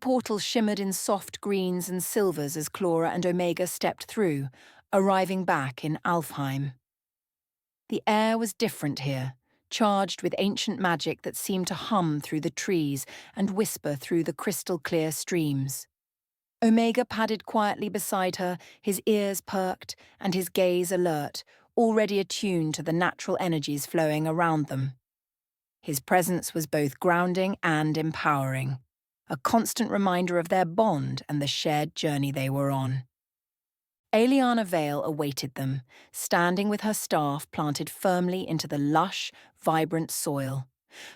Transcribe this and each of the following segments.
portal shimmered in soft greens and silvers as Clara and Omega stepped through, arriving back in Alfheim. The air was different here, charged with ancient magic that seemed to hum through the trees and whisper through the crystal-clear streams. Omega padded quietly beside her, his ears perked and his gaze alert, already attuned to the natural energies flowing around them. His presence was both grounding and empowering, a constant reminder of their bond and the shared journey they were on. Aeliana Vale awaited them, standing with her staff planted firmly into the lush, vibrant soil.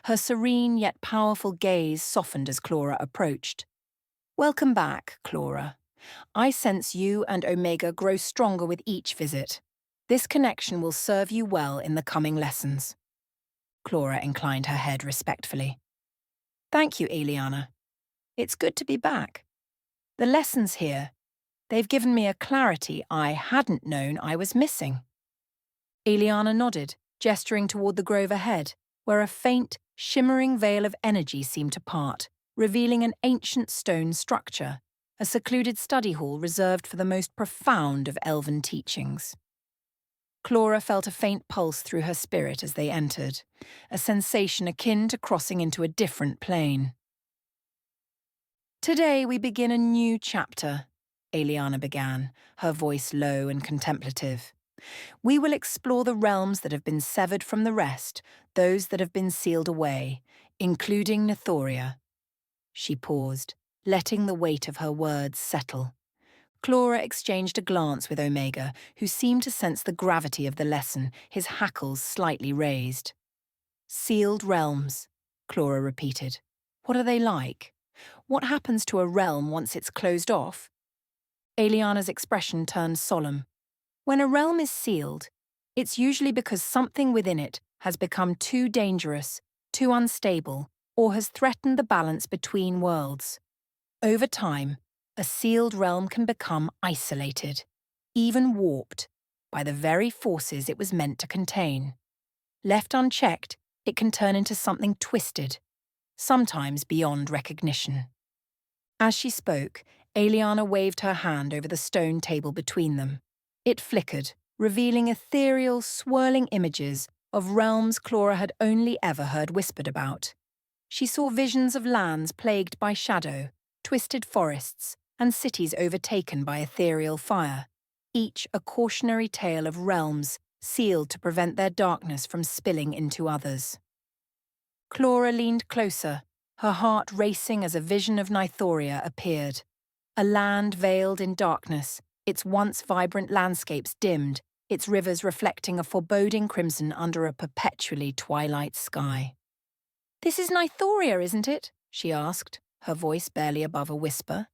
Her serene yet powerful gaze softened as Clara approached. "Welcome back, Clara. I sense you and Omega grow stronger with each visit. This connection will serve you well in the coming lessons." Clara inclined her head respectfully. "Thank you, Aeliana. It's good to be back. The lessons here, they've given me a clarity I hadn't known I was missing." Aeliana nodded, gesturing toward the grove ahead, where a faint, shimmering veil of energy seemed to part, revealing an ancient stone structure, a secluded study hall reserved for the most profound of elven teachings. Clara felt a faint pulse through her spirit as they entered, a sensation akin to crossing into a different plane. "Today we begin a new chapter," Aeliana began, her voice low and contemplative. "We will explore the realms that have been severed from the rest, those that have been sealed away, including Nethoria." She paused, letting the weight of her words settle. Clara exchanged a glance with Omega, who seemed to sense the gravity of the lesson, his hackles slightly raised. "Sealed realms," Clara repeated. "What are they like? What happens to a realm once it's closed off?" Aeliana's expression turned solemn. "When a realm is sealed, it's usually because something within it has become too dangerous, too unstable, or has threatened the balance between worlds. Over time, a sealed realm can become isolated, even warped, by the very forces it was meant to contain. Left unchecked, it can turn into something twisted, sometimes beyond recognition." As she spoke, Aeliana waved her hand over the stone table between them. It flickered, revealing ethereal, swirling images of realms Clara had only ever heard whispered about. She saw visions of lands plagued by shadow, twisted forests, and cities overtaken by ethereal fire, each a cautionary tale of realms sealed to prevent their darkness from spilling into others. Clara leaned closer, her heart racing as a vision of Nethoria appeared. A land veiled in darkness, its once vibrant landscapes dimmed, its rivers reflecting a foreboding crimson under a perpetually twilight sky. "This is Nethoria, isn't it?" she asked, her voice barely above a whisper.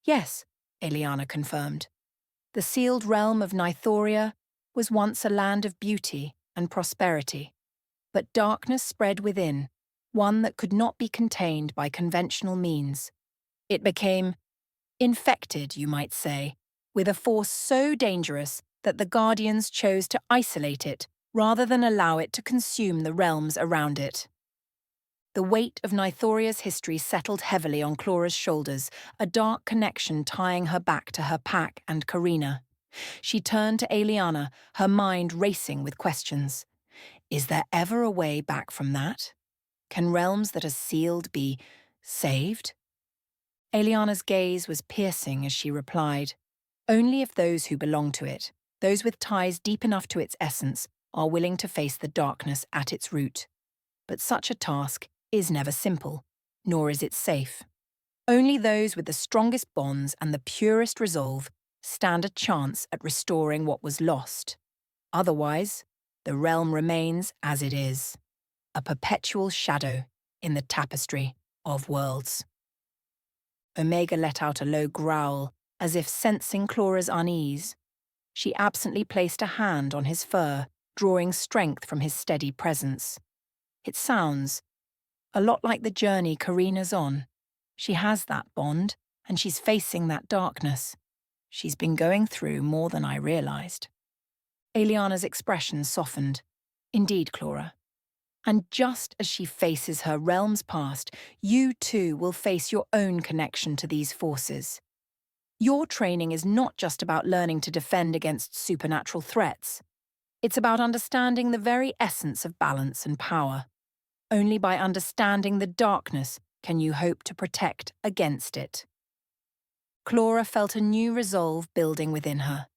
"Yes," Aeliana confirmed. "The sealed realm of Nethoria was once a land of beauty and prosperity, but darkness spread within, one that could not be contained by conventional means. It became infected, you might say, with a force so dangerous that the Guardians chose to isolate it rather than allow it to consume the realms around it." The weight of Nithoria's history settled heavily on Clara's shoulders, a dark connection tying her back to her pack and Karina. She turned to Aeliana, her mind racing with questions. Is there ever a way back from that? Can realms that are sealed be saved? Aeliana's gaze was piercing as she replied, "Only if those who belong to it, those with ties deep enough to its essence, are willing to face the darkness at its root. But such a task is never simple, nor is it safe. Only those with the strongest bonds and the purest resolve stand a chance at restoring what was lost. Otherwise, the realm remains as it is, a perpetual shadow in the tapestry of worlds." Omega let out a low growl, as if sensing Clara's unease. She absently placed a hand on his fur, drawing strength from his steady presence. "It sounds a lot like the journey Karina's on. She has that bond, and she's facing that darkness. She's been going through more than I realized." Aeliana's expression softened. "Indeed, Clara. And just as she faces her realm's past, you too will face your own connection to these forces. Your training is not just about learning to defend against supernatural threats. It's about understanding the very essence of balance and power. Only by understanding the darkness can you hope to protect against it. Clara felt a new resolve building within her.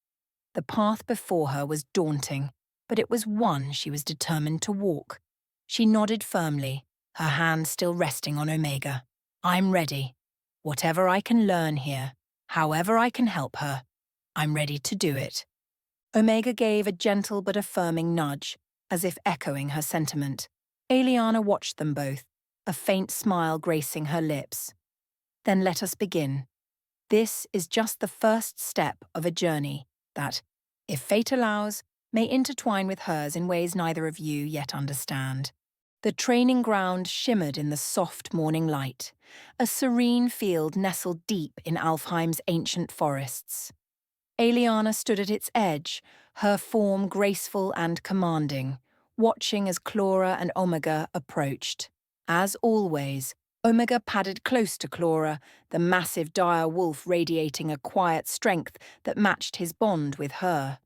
The path before her was daunting, but it was one she was determined to walk. She nodded firmly, her hand still resting on Omega. I'm ready. Whatever I can learn here, however I can help her, I'm ready to do it. Omega gave a gentle but affirming nudge, as if echoing her sentiment. Aeliana watched them both, a faint smile gracing her lips. Then let us begin. This is just the first step of a journey that, if fate allows, may intertwine with hers in ways neither of you yet understand. The training ground shimmered in the soft morning light, a serene field nestled deep in Alfheim's ancient forests. Aeliana stood at its edge, her form graceful and commanding, watching as Clara and Omega approached. As always, Omega padded close to Clara, the massive dire wolf radiating a quiet strength that matched his bond with her.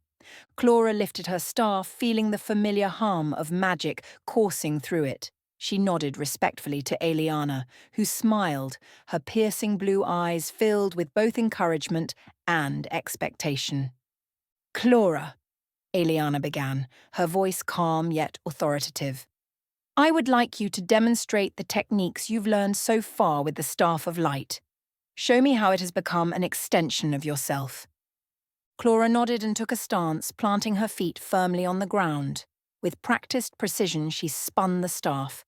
Clara lifted her staff, feeling the familiar hum of magic coursing through it. She nodded respectfully to Aeliana, who smiled, her piercing blue eyes filled with both encouragement and expectation. Clara, Aeliana began, her voice calm yet authoritative. I would like you to demonstrate the techniques you've learned so far with the Staff of Light. Show me how it has become an extension of yourself. Clara nodded and took a stance, planting her feet firmly on the ground. With practiced precision, she spun the staff,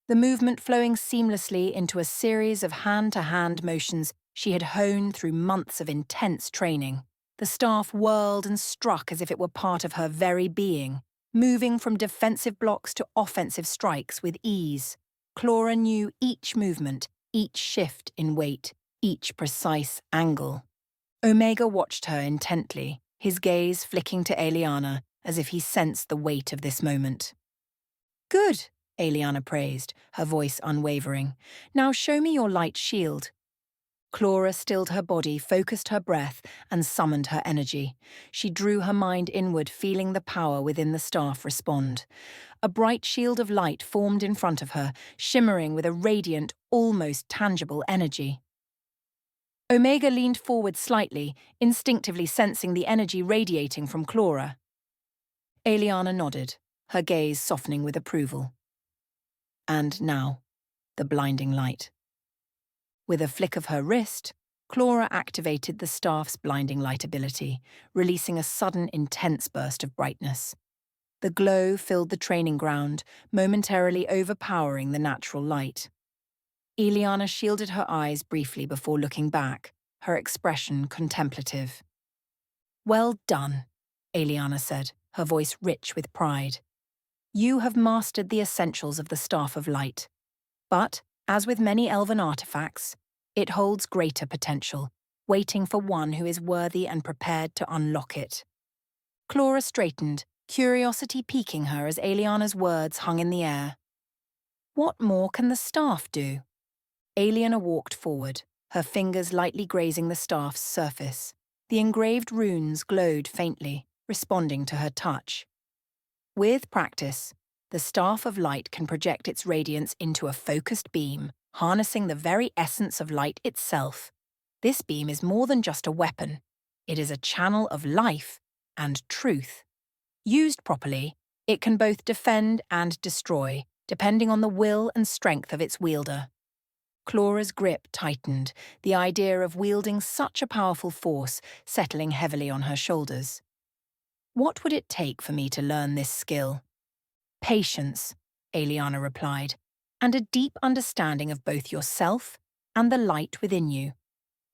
the movement flowing seamlessly into a series of hand-to-hand motions she had honed through months of intense training. The staff whirled and struck as if it were part of her very being, moving from defensive blocks to offensive strikes with ease. Clara knew each movement, each shift in weight, each precise angle. Omega watched her intently, his gaze flicking to Aeliana as if he sensed the weight of this moment. Good, Aeliana praised, her voice unwavering. Now show me your light shield. Clara stilled her body, focused her breath, and summoned her energy. She drew her mind inward, feeling the power within the staff respond. A bright shield of light formed in front of her, shimmering with a radiant, almost tangible energy. Omega leaned forward slightly, instinctively sensing the energy radiating from Clara. Aeliana nodded, her gaze softening with approval. And now, the blinding light. With a flick of her wrist, Clara activated the staff's blinding light ability, releasing a sudden, intense burst of brightness. The glow filled the training ground, momentarily overpowering the natural light. Aeliana shielded her eyes briefly before looking back, her expression contemplative. Well done, Aeliana said, her voice rich with pride. You have mastered the essentials of the Staff of Light. But, as with many elven artifacts, it holds greater potential, waiting for one who is worthy and prepared to unlock it. Clara straightened, curiosity piquing her as Aeliana's words hung in the air. What more can the staff do? Aeliana walked forward, her fingers lightly grazing the staff's surface. The engraved runes glowed faintly, responding to her touch. With practice, the Staff of Light can project its radiance into a focused beam, harnessing the very essence of light itself. This beam is more than just a weapon. It is a channel of life and truth. Used properly, it can both defend and destroy, depending on the will and strength of its wielder. Clara's grip tightened, the idea of wielding such a powerful force settling heavily on her shoulders. What would it take for me to learn this skill? Patience, Aeliana replied, and a deep understanding of both yourself and the light within you.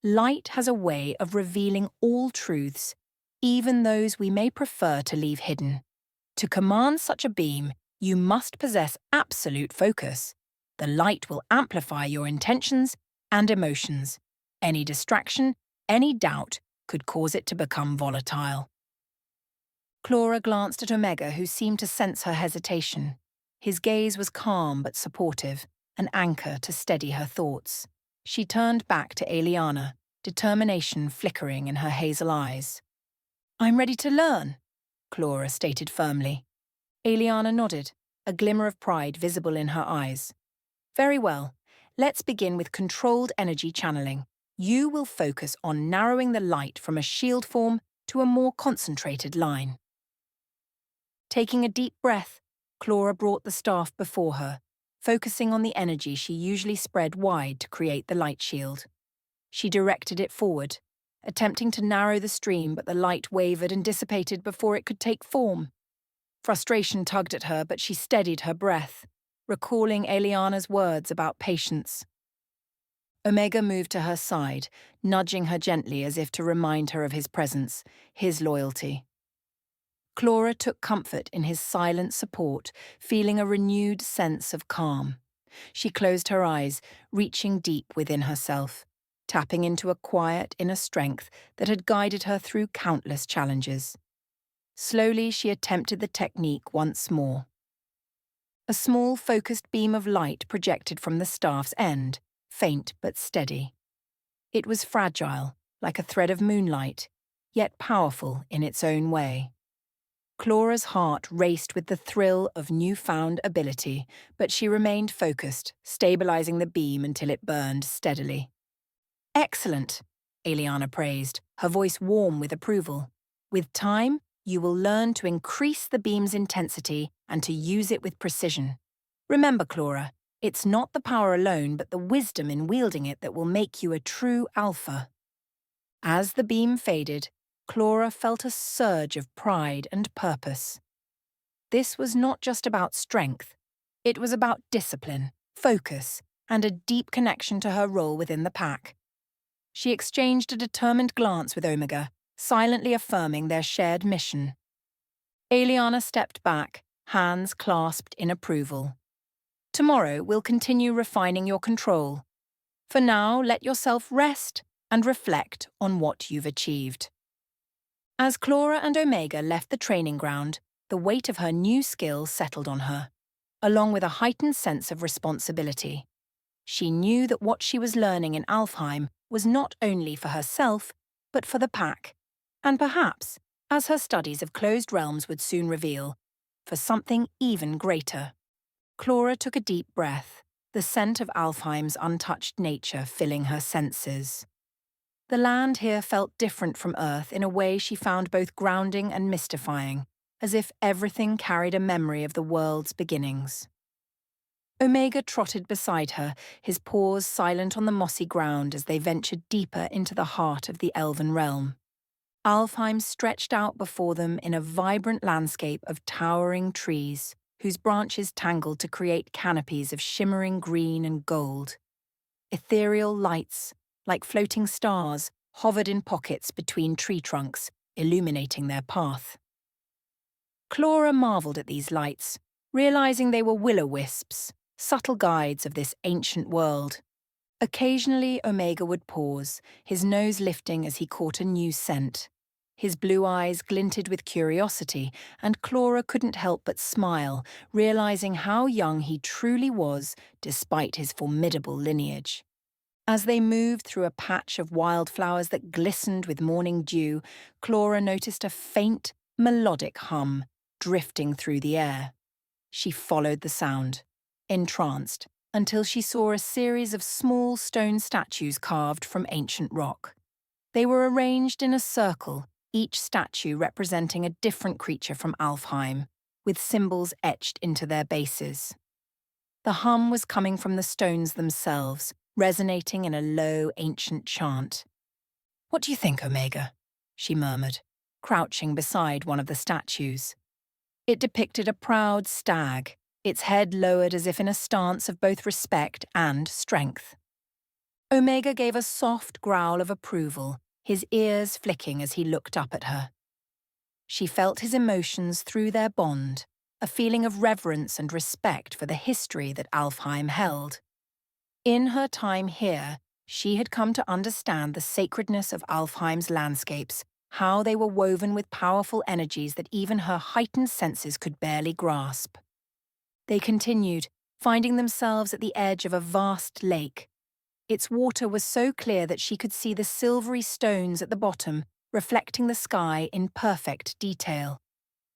Light has a way of revealing all truths, even those we may prefer to leave hidden. To command such a beam, you must possess absolute focus. The light will amplify your intentions and emotions. Any distraction, any doubt, could cause it to become volatile. Clara glanced at Omega, who seemed to sense her hesitation. His gaze was calm but supportive, an anchor to steady her thoughts. She turned back to Aeliana, determination flickering in her hazel eyes. "I'm ready to learn," Clara stated firmly. Aeliana nodded, a glimmer of pride visible in her eyes. "Very well. Let's begin with controlled energy channeling. You will focus on narrowing the light from a shield form to a more concentrated line." Taking a deep breath, Clara brought the staff before her, focusing on the energy she usually spread wide to create the light shield. She directed it forward, attempting to narrow the stream, but the light wavered and dissipated before it could take form. Frustration tugged at her, but she steadied her breath, recalling Aeliana's words about patience. Omega moved to her side, nudging her gently as if to remind her of his presence, his loyalty. Clara took comfort in his silent support, feeling a renewed sense of calm. She closed her eyes, reaching deep within herself, tapping into a quiet inner strength that had guided her through countless challenges. Slowly, she attempted the technique once more. A small, focused beam of light projected from the staff's end, faint but steady. It was fragile, like a thread of moonlight, yet powerful in its own way. Clara's heart raced with the thrill of newfound ability, but she remained focused, stabilizing the beam until it burned steadily. "Excellent," Aeliana praised, her voice warm with approval. "With time, you will learn to increase the beam's intensity and to use it with precision. Remember, Clara, it's not the power alone but the wisdom in wielding it that will make you a true alpha." As the beam faded, Clara felt a surge of pride and purpose. This was not just about strength. It was about discipline, focus, and a deep connection to her role within the pack. She exchanged a determined glance with Omega, silently affirming their shared mission. Aeliana stepped back, hands clasped in approval. "Tomorrow we'll continue refining your control. For now, let yourself rest and reflect on what you've achieved." As Clara and Omega left the training ground, the weight of her new skill settled on her, along with a heightened sense of responsibility. She knew that what she was learning in Alfheim was not only for herself, but for the pack, and perhaps, as her studies of closed realms would soon reveal, for something even greater. Clara took a deep breath, the scent of Alfheim's untouched nature filling her senses. The land here felt different from Earth in a way she found both grounding and mystifying, as if everything carried a memory of the world's beginnings. Omega trotted beside her, his paws silent on the mossy ground as they ventured deeper into the heart of the elven realm. Alfheim stretched out before them in a vibrant landscape of towering trees, whose branches tangled to create canopies of shimmering green and gold. Ethereal lights, like floating stars, hovered in pockets between tree trunks, illuminating their path. Clara marveled at these lights, realizing they were will-o-wisps, subtle guides of this ancient world. Occasionally, Omega would pause, his nose lifting as he caught a new scent. His blue eyes glinted with curiosity, and Clara couldn't help but smile, realizing how young he truly was despite his formidable lineage. As they moved through a patch of wildflowers that glistened with morning dew, Clara noticed a faint, melodic hum drifting through the air. She followed the sound, entranced, until she saw a series of small stone statues carved from ancient rock. They were arranged in a circle, each statue representing a different creature from Alfheim, with symbols etched into their bases. The hum was coming from the stones themselves, resonating in a low, ancient chant. "What do you think, Omega?" she murmured, crouching beside one of the statues. It depicted a proud stag, its head lowered as if in a stance of both respect and strength. Omega gave a soft growl of approval, his ears flicking as he looked up at her. She felt his emotions through their bond, a feeling of reverence and respect for the history that Alfheim held. In her time here, she had come to understand the sacredness of Alfheim's landscapes, how they were woven with powerful energies that even her heightened senses could barely grasp. They continued, finding themselves at the edge of a vast lake. Its water was so clear that she could see the silvery stones at the bottom, reflecting the sky in perfect detail.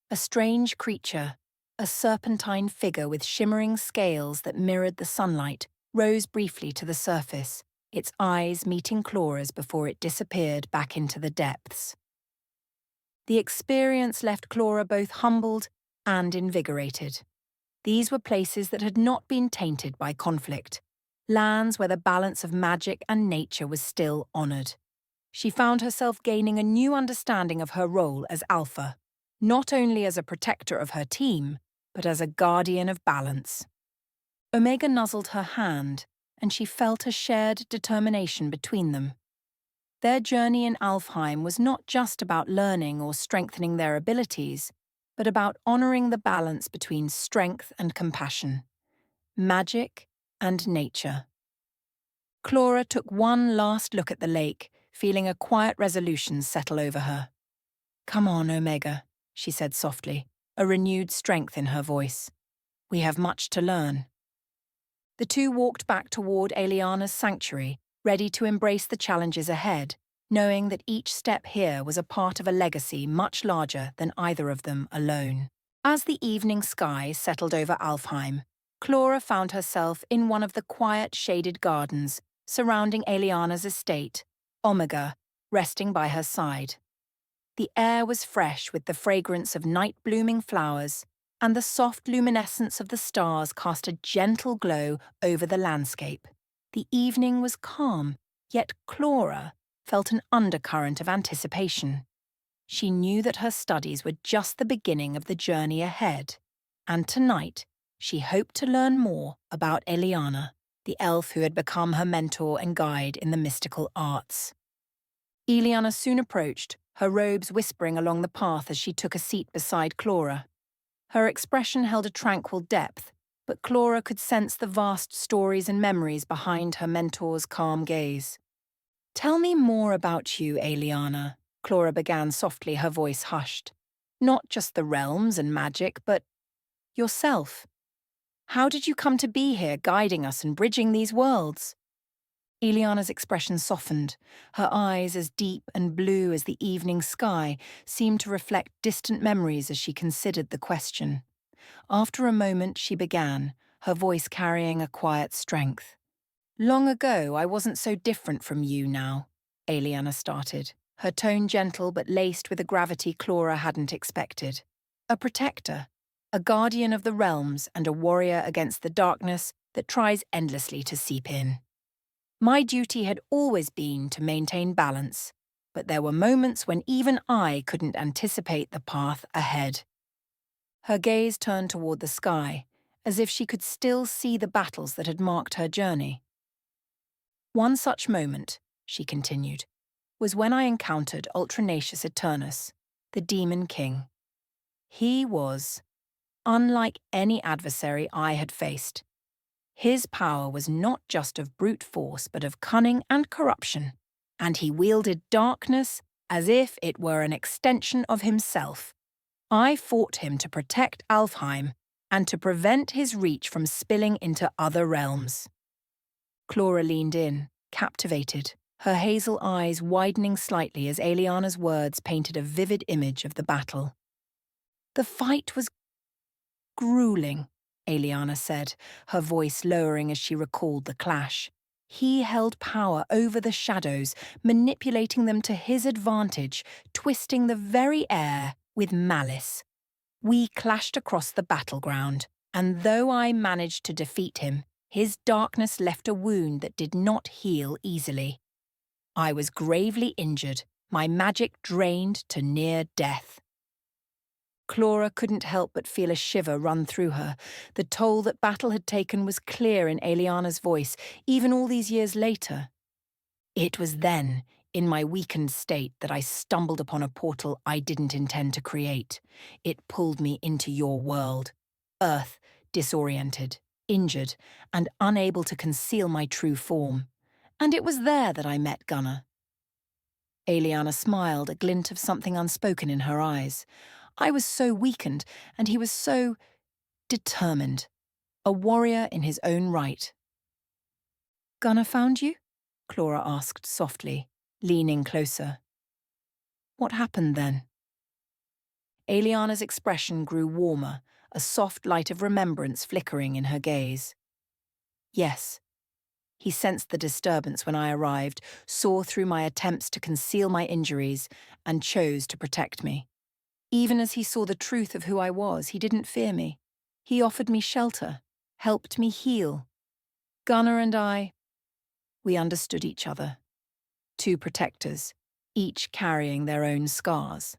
A strange creature, a serpentine figure with shimmering scales that mirrored the sunlight, rose briefly to the surface, its eyes meeting Clara's before it disappeared back into the depths. The experience left Clara both humbled and invigorated. These were places that had not been tainted by conflict, lands where the balance of magic and nature was still honoured. She found herself gaining a new understanding of her role as Alpha, not only as a protector of her team, but as a guardian of balance. Omega nuzzled her hand, and she felt a shared determination between them. Their journey in Alfheim was not just about learning or strengthening their abilities, but about honouring the balance between strength and compassion, magic and nature. Clara took one last look at the lake, feeling a quiet resolution settle over her. "Come on, Omega," she said softly, a renewed strength in her voice. "We have much to learn." The two walked back toward Aeliana's sanctuary, ready to embrace the challenges ahead, knowing that each step here was a part of a legacy much larger than either of them alone. As the evening sky settled over Alfheim, Clara found herself in one of the quiet, shaded gardens surrounding Aeliana's estate, Omega resting by her side. The air was fresh with the fragrance of night-blooming flowers, and the soft luminescence of the stars cast a gentle glow over the landscape. The evening was calm, yet Clara felt an undercurrent of anticipation. She knew that her studies were just the beginning of the journey ahead, and tonight she hoped to learn more about Aeliana, the elf who had become her mentor and guide in the mystical arts. Aeliana soon approached, her robes whispering along the path as she took a seat beside Clara. Her expression held a tranquil depth, but Clara could sense the vast stories and memories behind her mentor's calm gaze. "Tell me more about you, Aeliana," Clara began softly, her voice hushed. "Not just the realms and magic, but yourself. How did you come to be here, guiding us and bridging these worlds?" Aeliana's expression softened. Her eyes, as deep and blue as the evening sky, seemed to reflect distant memories as she considered the question. After a moment, she began, her voice carrying a quiet strength. "Long ago, I wasn't so different from you now," Aeliana started, her tone gentle but laced with a gravity Clara hadn't expected. "A protector, a guardian of the realms and a warrior against the darkness that tries endlessly to seep in. My duty had always been to maintain balance, but there were moments when even I couldn't anticipate the path ahead." Her gaze turned toward the sky, as if she could still see the battles that had marked her journey. "One such moment," she continued, "was when I encountered Ultranacious Eternus, the Demon King. He was unlike any adversary I had faced. His power was not just of brute force, but of cunning and corruption, and he wielded darkness as if it were an extension of himself. I fought him to protect Alfheim and to prevent his reach from spilling into other realms." Clara leaned in, captivated, her hazel eyes widening slightly as Aeliana's words painted a vivid image of the battle. "The fight was grueling," Aeliana said, her voice lowering as she recalled the clash. "He held power over the shadows, manipulating them to his advantage, twisting the very air with malice. We clashed across the battleground, and though I managed to defeat him, his darkness left a wound that did not heal easily. I was gravely injured, my magic drained to near death." Clara couldn't help but feel a shiver run through her. The toll that battle had taken was clear in Aeliana's voice, even all these years later. "It was then, in my weakened state, that I stumbled upon a portal I didn't intend to create. It pulled me into your world. Earth, disoriented, injured, and unable to conceal my true form. And it was there that I met Gunnar." Aeliana smiled, a glint of something unspoken in her eyes. "I was so weakened, and he was so determined. a warrior in his own right. "Gunnar found you?" Clara asked softly, leaning closer. "What happened then?" Aeliana's expression grew warmer, a soft light of remembrance flickering in her gaze. "Yes." He sensed the disturbance when I arrived, saw through my attempts to conceal my injuries, and chose to protect me. Even as he saw the truth of who I was, he didn't fear me. He offered me shelter, helped me heal. Gunnar and we understood each other. Two protectors, each carrying their own scars.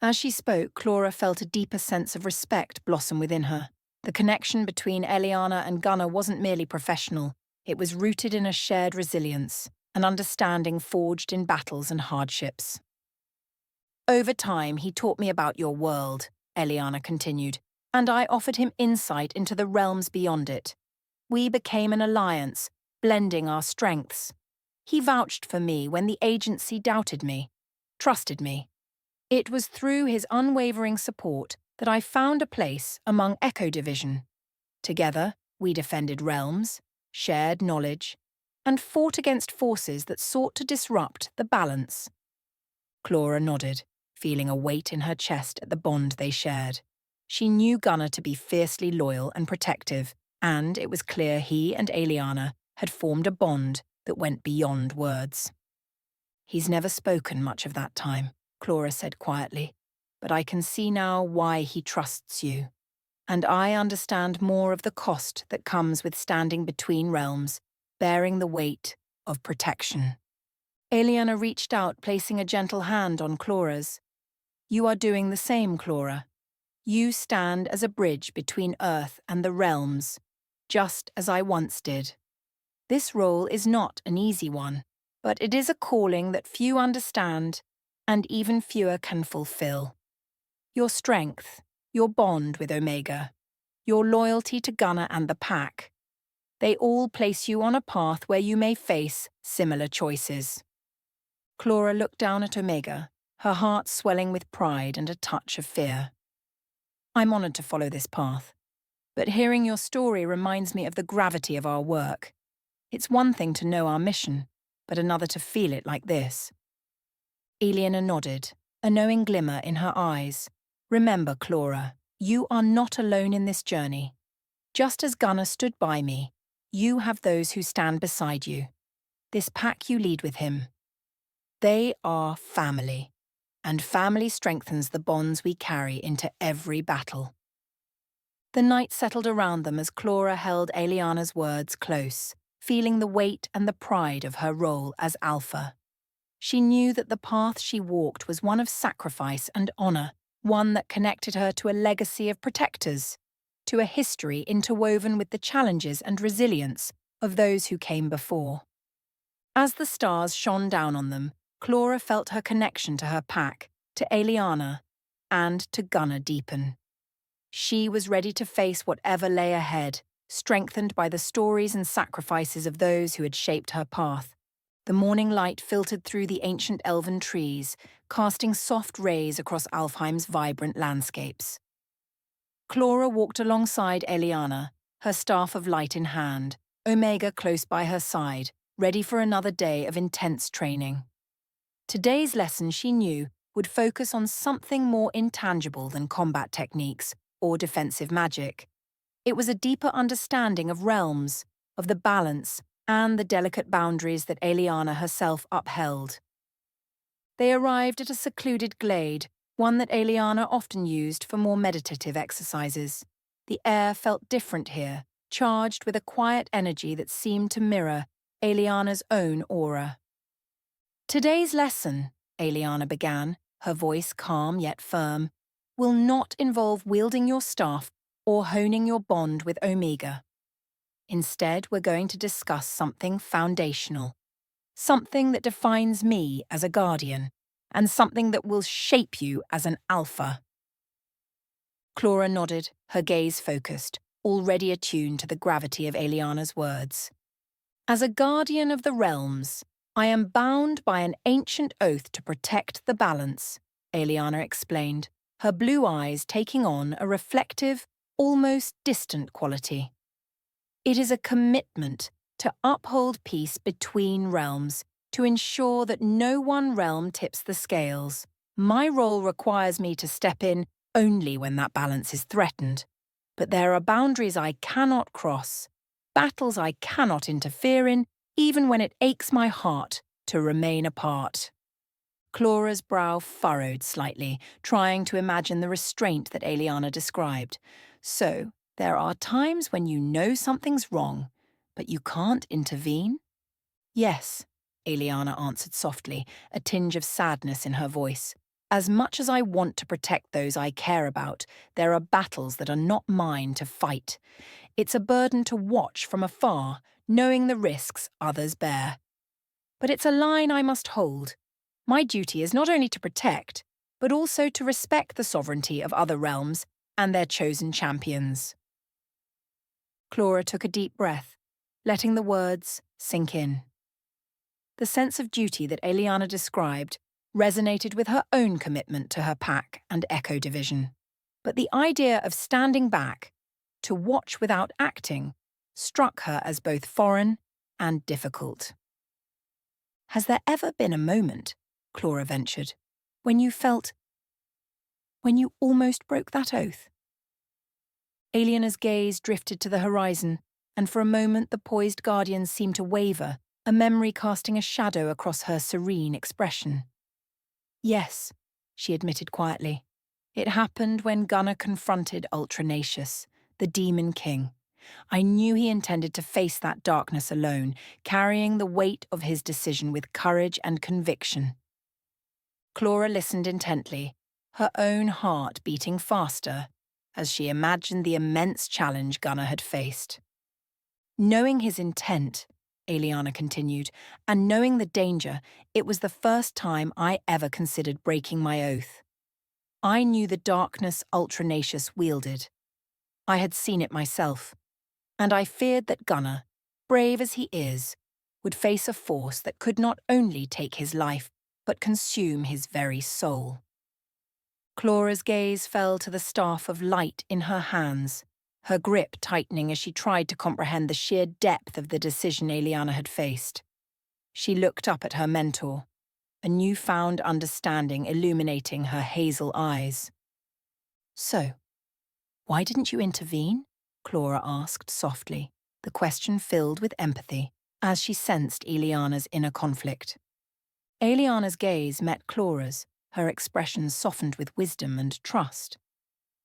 As she spoke, Clara felt a deeper sense of respect blossom within her. The connection between Aeliana and Gunnar wasn't merely professional. It was rooted in a shared resilience, an understanding forged in battles and hardships. "Over time, he taught me about your world," Aeliana continued, "and I offered him insight into the realms beyond it. We became an alliance, blending our strengths. He vouched for me when the agency doubted me, trusted me. It was through his unwavering support that I found a place among Echo Division. Together, we defended realms, shared knowledge, and fought against forces that sought to disrupt the balance." Clara nodded, feeling a weight in her chest at the bond they shared. She knew Gunnar to be fiercely loyal and protective, and it was clear he and Aeliana had formed a bond that went beyond words. "He's never spoken much of that time," Clara said quietly, "but I can see now why he trusts you. And I understand more of the cost that comes with standing between realms, bearing the weight of protection." Aeliana reached out, placing a gentle hand on Clara's. "You are doing the same, Clara. You stand as a bridge between Earth and the realms, just as I once did. This role is not an easy one, but it is a calling that few understand and even fewer can fulfill. Your strength, your bond with Omega, your loyalty to Gunnar and the Pack, they all place you on a path where you may face similar choices." Clara looked down at Omega, her heart swelling with pride and a touch of fear. "I'm honoured to follow this path, but hearing your story reminds me of the gravity of our work. It's one thing to know our mission, but another to feel it like this." Aeliana nodded, a knowing glimmer in her eyes. "Remember, Clara, you are not alone in this journey. Just as Gunnar stood by me, you have those who stand beside you. This pack you lead with him. They are family, and family strengthens the bonds we carry into every battle." The night settled around them as Clara held Aeliana's words close, feeling the weight and the pride of her role as Alpha. She knew that the path she walked was one of sacrifice and honour, one that connected her to a legacy of protectors, to a history interwoven with the challenges and resilience of those who came before. As the stars shone down on them, Clara felt her connection to her pack, to Aeliana, and to Gunnar deepen. She was ready to face whatever lay ahead, strengthened by the stories and sacrifices of those who had shaped her path. The morning light filtered through the ancient elven trees, casting soft rays across Alfheim's vibrant landscapes. Clara walked alongside Aeliana, her staff of light in hand, Omega close by her side, ready for another day of intense training. Today's lesson, she knew, would focus on something more intangible than combat techniques or defensive magic. It was a deeper understanding of realms, of the balance, and the delicate boundaries that Aeliana herself upheld. They arrived at a secluded glade, one that Aeliana often used for more meditative exercises. The air felt different here, charged with a quiet energy that seemed to mirror Aeliana's own aura. "Today's lesson," Aeliana began, her voice calm yet firm, "will not involve wielding your staff or honing your bond with Omega. Instead, we're going to discuss something foundational, something that defines me as a guardian, and something that will shape you as an alpha." Clara nodded, her gaze focused, already attuned to the gravity of Aeliana's words. "As a guardian of the realms, I am bound by an ancient oath to protect the balance," Aeliana explained, her blue eyes taking on a reflective, almost distant quality. It is a commitment to uphold peace between realms, to ensure that no one realm tips the scales. My role requires me to step in only when that balance is threatened. But there are boundaries I cannot cross, battles I cannot interfere in, even when it aches my heart to remain apart. Claura's brow furrowed slightly, trying to imagine the restraint that Aeliana described. So, there are times when you know something's wrong, but you can't intervene? Yes, Aeliana answered softly, a tinge of sadness in her voice. As much as I want to protect those I care about, there are battles that are not mine to fight. It's a burden to watch from afar, knowing the risks others bear. But it's a line I must hold. My duty is not only to protect, but also to respect the sovereignty of other realms and their chosen champions. Clara took a deep breath, letting the words sink in. The sense of duty that Aeliana described resonated with her own commitment to her pack and Echo Division. But the idea of standing back, to watch without acting, struck her as both foreign and difficult. Has there ever been a moment, Clara ventured, when you almost broke that oath? Aeliana's gaze drifted to the horizon, and for a moment the poised guardians seemed to waver, a memory casting a shadow across her serene expression. Yes, she admitted quietly. It happened when Gunnar confronted Ultranacious, the Demon King. I knew he intended to face that darkness alone, carrying the weight of his decision with courage and conviction. Clara listened intently, her own heart beating faster as she imagined the immense challenge Gunnar had faced. Knowing his intent, Aeliana continued, and knowing the danger, it was the first time I ever considered breaking my oath. I knew the darkness Ultranacious wielded. I had seen it myself, and I feared that Gunnar, brave as he is, would face a force that could not only take his life, but consume his very soul. Clara's gaze fell to the staff of light in her hands, her grip tightening as she tried to comprehend the sheer depth of the decision Aeliana had faced. She looked up at her mentor, a newfound understanding illuminating her hazel eyes. So, why didn't you intervene? Clara asked softly, the question filled with empathy, as she sensed Aeliana's inner conflict. Aeliana's gaze met Clara's, her expression softened with wisdom and trust.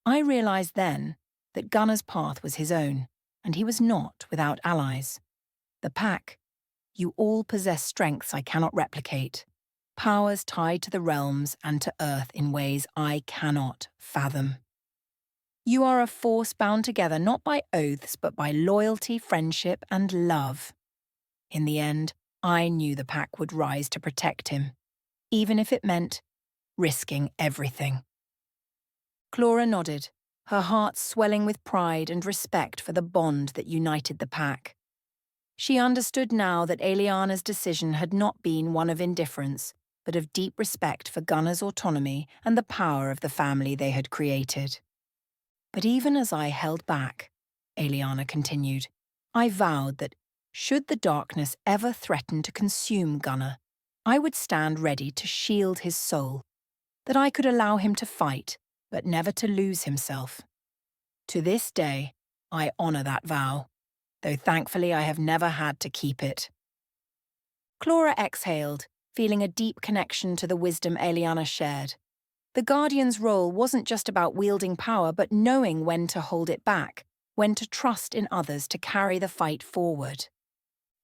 I realized then that Gunnar's path was his own, and he was not without allies. The pack, you all possess strengths I cannot replicate, powers tied to the realms and to Earth in ways I cannot fathom. You are a force bound together not by oaths but by loyalty, friendship, and love. In the end, I knew the pack would rise to protect him, even if it meant risking everything. Clara nodded, her heart swelling with pride and respect for the bond that united the pack. She understood now that Aeliana's decision had not been one of indifference, but of deep respect for Gunnar's autonomy and the power of the family they had created. But even as I held back, Aeliana continued, I vowed that, should the darkness ever threaten to consume Gunnar, I would stand ready to shield his soul, that I could allow him to fight, but never to lose himself. To this day, I honor that vow, though thankfully I have never had to keep it. Clara exhaled, feeling a deep connection to the wisdom Aeliana shared. The Guardian's role wasn't just about wielding power, but knowing when to hold it back, when to trust in others to carry the fight forward.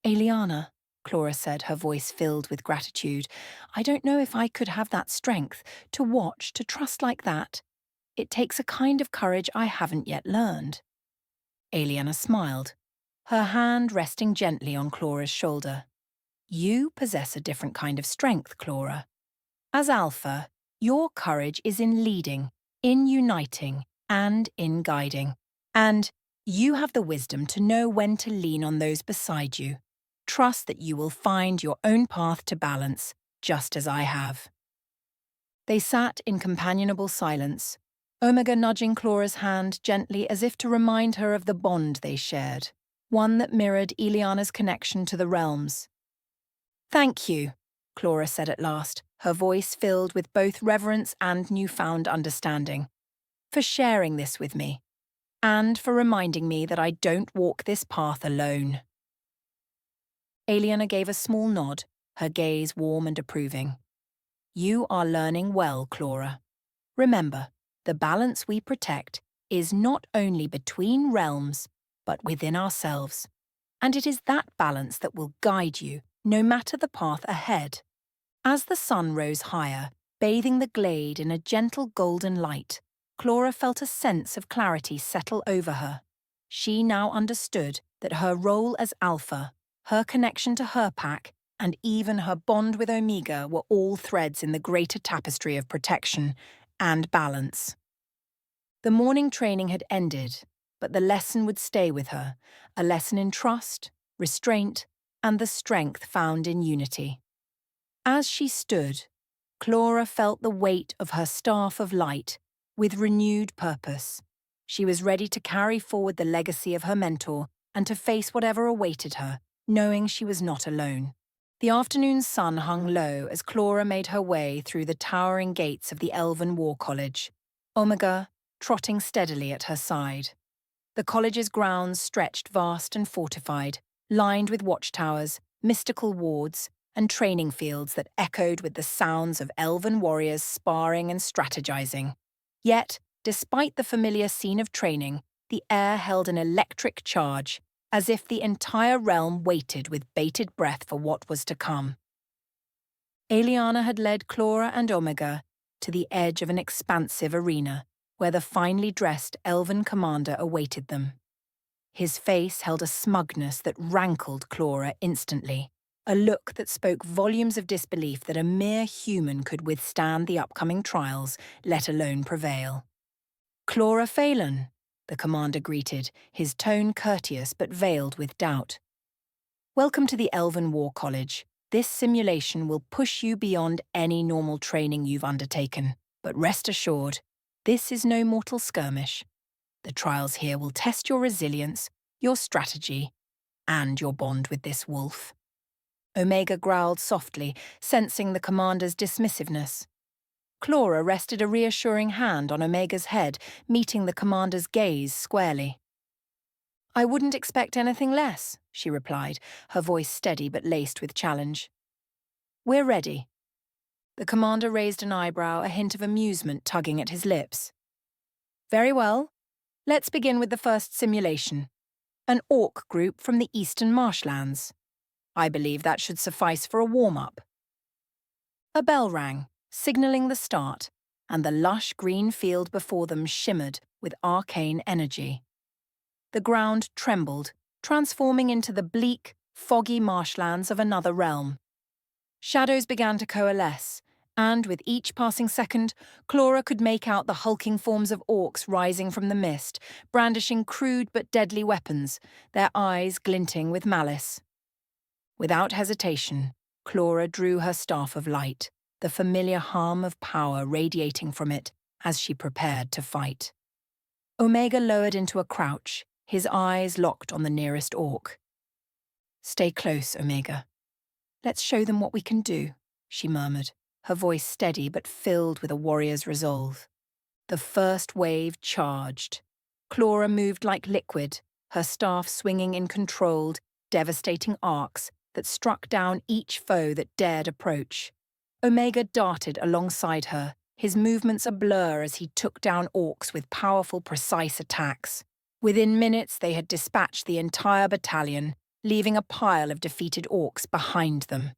Aeliana, Clara said, her voice filled with gratitude, I don't know if I could have that strength, to watch, to trust like that. It takes a kind of courage I haven't yet learned. Aeliana smiled, her hand resting gently on Clara's shoulder. You possess a different kind of strength, Clara. As Alpha, your courage is in leading, in uniting, and in guiding. And you have the wisdom to know when to lean on those beside you. Trust that you will find your own path to balance, just as I have. They sat in companionable silence, Omega nudging Clara's hand gently as if to remind her of the bond they shared, one that mirrored Aeliana's connection to the realms. "Thank you," Clara said at last, her voice filled with both reverence and newfound understanding, "for sharing this with me, and for reminding me that I don't walk this path alone." Aeliana gave a small nod, her gaze warm and approving. "You are learning well, Clara. Remember, the balance we protect is not only between realms, but within ourselves. And it is that balance that will guide you, no matter the path ahead." As the sun rose higher, bathing the glade in a gentle golden light, Clara felt a sense of clarity settle over her. She now understood that her role as Alpha, her connection to her pack, and even her bond with Omega were all threads in the greater tapestry of protection and balance. The morning training had ended, but the lesson would stay with her, a lesson in trust, restraint, and the strength found in unity. As she stood, Clara felt the weight of her staff of light with renewed purpose. She was ready to carry forward the legacy of her mentor and to face whatever awaited her, knowing she was not alone. The afternoon sun hung low as Clara made her way through the towering gates of the Elven War College, Omega trotting steadily at her side. The college's grounds stretched vast and fortified, lined with watchtowers, mystical wards, and training fields that echoed with the sounds of elven warriors sparring and strategizing. Yet, despite the familiar scene of training, the air held an electric charge, as if the entire realm waited with bated breath for what was to come. Aeliana had led Clara and Omega to the edge of an expansive arena, where the finely dressed elven commander awaited them. His face held a smugness that rankled Clara instantly, a look that spoke volumes of disbelief that a mere human could withstand the upcoming trials, let alone prevail. "Clara Phelan," the commander greeted, his tone courteous but veiled with doubt. "Welcome to the Elven War College. This simulation will push you beyond any normal training you've undertaken, but rest assured, this is no mortal skirmish. The trials here will test your resilience, your strategy, and your bond with this wolf." Omega growled softly, sensing the commander's dismissiveness. Clara rested a reassuring hand on Omega's head, meeting the commander's gaze squarely. "I wouldn't expect anything less," she replied, her voice steady but laced with challenge. "We're ready." The commander raised an eyebrow, a hint of amusement tugging at his lips. "Very well. Let's begin with the first simulation. An orc group from the eastern marshlands. I believe that should suffice for a warm-up." A bell rang, signalling the start, and the lush green field before them shimmered with arcane energy. The ground trembled, transforming into the bleak, foggy marshlands of another realm. Shadows began to coalesce, and with each passing second, Clara could make out the hulking forms of orcs rising from the mist, brandishing crude but deadly weapons, their eyes glinting with malice. Without hesitation, Clara drew her staff of light, the familiar hum of power radiating from it as she prepared to fight. Omega lowered into a crouch, his eyes locked on the nearest orc. "Stay close, Omega. Let's show them what we can do," she murmured, her voice steady but filled with a warrior's resolve. The first wave charged. Clara moved like liquid, her staff swinging in controlled, devastating arcs that struck down each foe that dared approach. Omega darted alongside her, his movements a blur as he took down orcs with powerful, precise attacks. Within minutes, they had dispatched the entire battalion, leaving a pile of defeated orcs behind them.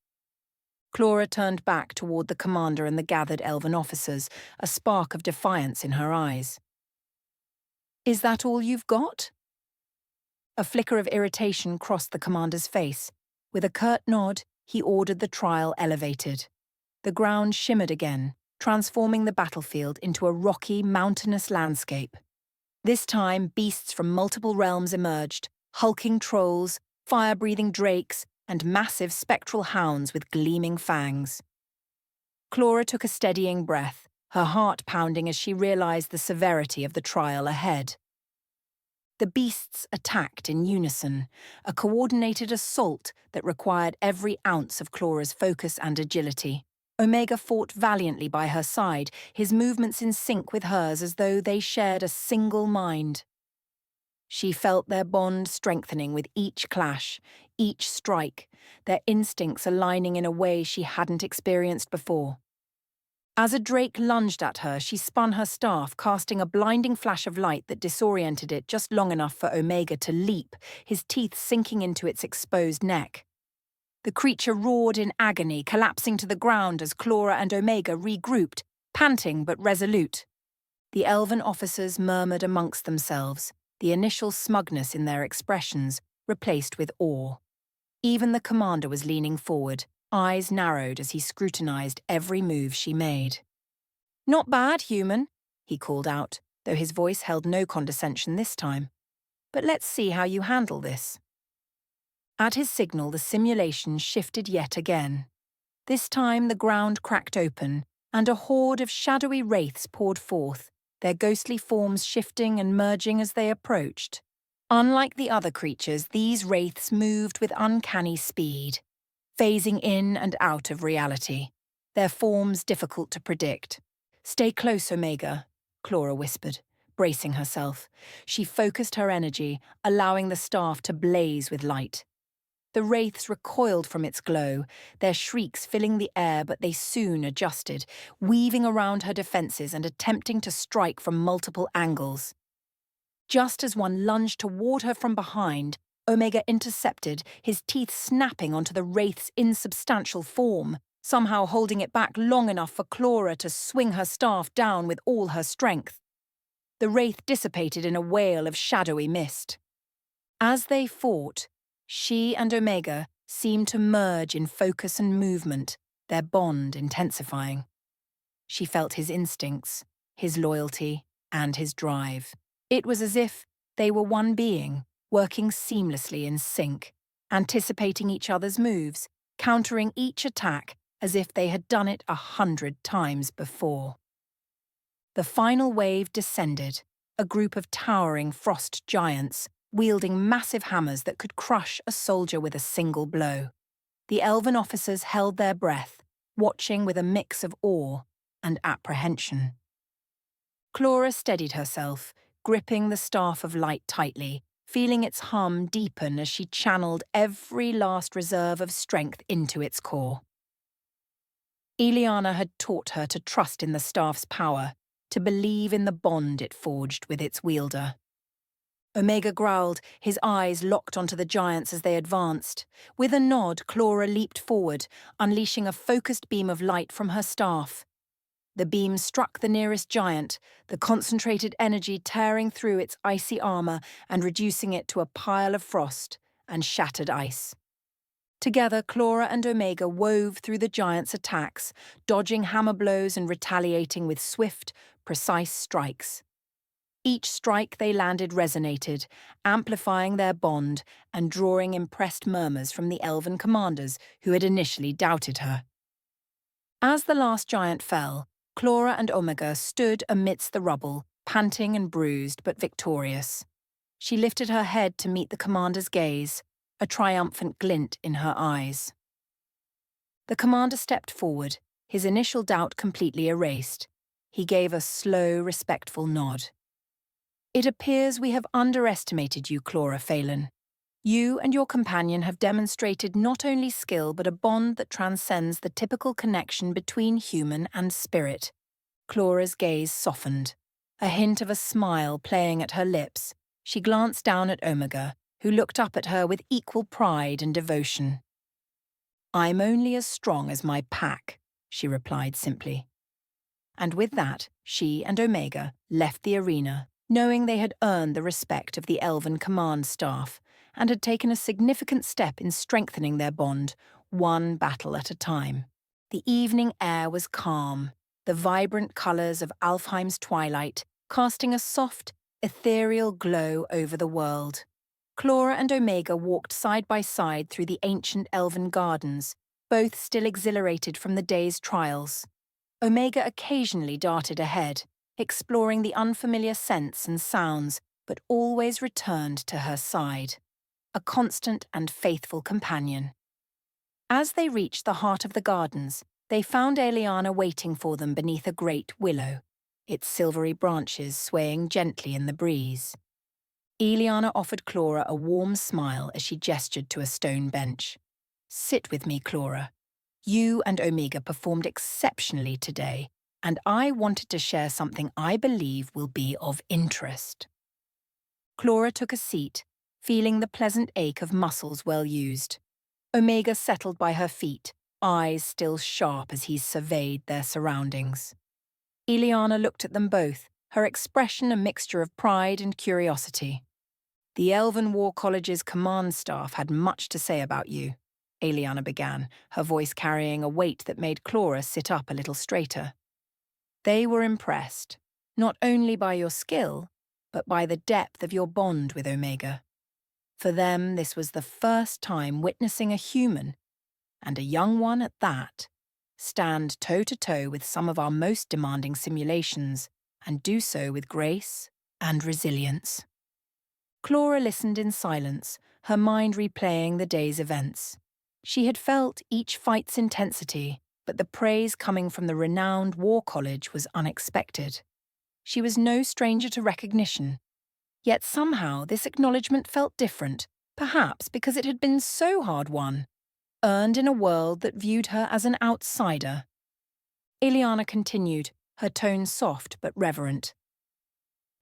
Clara turned back toward the commander and the gathered elven officers, a spark of defiance in her eyes. "Is that all you've got?" A flicker of irritation crossed the commander's face. With a curt nod, he ordered the trial elevated. The ground shimmered again, transforming the battlefield into a rocky, mountainous landscape. This time, beasts from multiple realms emerged, hulking trolls, fire-breathing drakes, and massive spectral hounds with gleaming fangs. Clara took a steadying breath, her heart pounding as she realized the severity of the trial ahead. The beasts attacked in unison, a coordinated assault that required every ounce of Clara's focus and agility. Omega fought valiantly by her side, his movements in sync with hers as though they shared a single mind. She felt their bond strengthening with each clash, each strike, their instincts aligning in a way she hadn't experienced before. As a drake lunged at her, she spun her staff, casting a blinding flash of light that disoriented it just long enough for Omega to leap, his teeth sinking into its exposed neck. The creature roared in agony, collapsing to the ground as Clara and Omega regrouped, panting but resolute. The elven officers murmured amongst themselves, the initial smugness in their expressions replaced with awe. Even the commander was leaning forward, eyes narrowed as he scrutinized every move she made. "Not bad, human," he called out, though his voice held no condescension this time. "But let's see how you handle this." At his signal, the simulation shifted yet again. This time the ground cracked open, and a horde of shadowy wraiths poured forth, their ghostly forms shifting and merging as they approached. Unlike the other creatures, these wraiths moved with uncanny speed, phasing in and out of reality, their forms difficult to predict. "Stay close, Omega," Clara whispered, bracing herself. She focused her energy, allowing the staff to blaze with light. The wraiths recoiled from its glow, their shrieks filling the air, but they soon adjusted, weaving around her defenses and attempting to strike from multiple angles. Just as one lunged toward her from behind, Omega intercepted, his teeth snapping onto the wraith's insubstantial form, somehow holding it back long enough for Clara to swing her staff down with all her strength. The wraith dissipated in a wail of shadowy mist. As they fought, she and Omega seemed to merge in focus and movement, their bond intensifying. She felt his instincts, his loyalty, and his drive. It was as if they were one being, working seamlessly in sync, anticipating each other's moves, countering each attack as if they had done it 100 times before. The final wave descended, a group of towering frost giants, wielding massive hammers that could crush a soldier with a single blow. The elven officers held their breath, watching with a mix of awe and apprehension. Clara steadied herself, gripping the staff of light tightly, feeling its hum deepen as she channeled every last reserve of strength into its core. Aeliana had taught her to trust in the staff's power, to believe in the bond it forged with its wielder. Omega growled, his eyes locked onto the giants as they advanced. With a nod, Clara leaped forward, unleashing a focused beam of light from her staff. The beam struck the nearest giant, the concentrated energy tearing through its icy armor and reducing it to a pile of frost and shattered ice. Together, Clara and Omega wove through the giant's attacks, dodging hammer blows and retaliating with swift, precise strikes. Each strike they landed resonated, amplifying their bond and drawing impressed murmurs from the elven commanders who had initially doubted her. As the last giant fell, Clara and Omega stood amidst the rubble, panting and bruised but victorious. She lifted her head to meet the commander's gaze, a triumphant glint in her eyes. The commander stepped forward, his initial doubt completely erased. He gave a slow, respectful nod. "It appears we have underestimated you, Clara Phelan. You and your companion have demonstrated not only skill but a bond that transcends the typical connection between human and spirit." Clara's gaze softened, a hint of a smile playing at her lips. She glanced down at Omega, who looked up at her with equal pride and devotion. "I'm only as strong as my pack," she replied simply. And with that, she and Omega left the arena, knowing they had earned the respect of the elven command staff and had taken a significant step in strengthening their bond, one battle at a time. The evening air was calm, the vibrant colours of Alfheim's twilight casting a soft, ethereal glow over the world. Clara and Omega walked side by side through the ancient elven gardens, both still exhilarated from the day's trials. Omega occasionally darted ahead, exploring the unfamiliar scents and sounds, but always returned to her side, a constant and faithful companion. As they reached the heart of the gardens, they found Aeliana waiting for them beneath a great willow, its silvery branches swaying gently in the breeze. Aeliana offered Clara a warm smile as she gestured to a stone bench. "Sit with me, Clara. You and Omega performed exceptionally today, and I wanted to share something I believe will be of interest." Clara took a seat, feeling the pleasant ache of muscles well used. Omega settled by her feet, eyes still sharp as he surveyed their surroundings. Aeliana looked at them both, her expression a mixture of pride and curiosity. "The Elven War College's command staff had much to say about you," Aeliana began, her voice carrying a weight that made Clara sit up a little straighter. "They were impressed, not only by your skill, but by the depth of your bond with Omega. For them, this was the first time witnessing a human, and a young one at that, stand toe-to-toe with some of our most demanding simulations, and do so with grace and resilience." Clara listened in silence, her mind replaying the day's events. She had felt each fight's intensity, but the praise coming from the renowned War College was unexpected. She was no stranger to recognition. Yet somehow this acknowledgement felt different, perhaps because it had been so hard-won, earned in a world that viewed her as an outsider. Aeliana continued, her tone soft but reverent.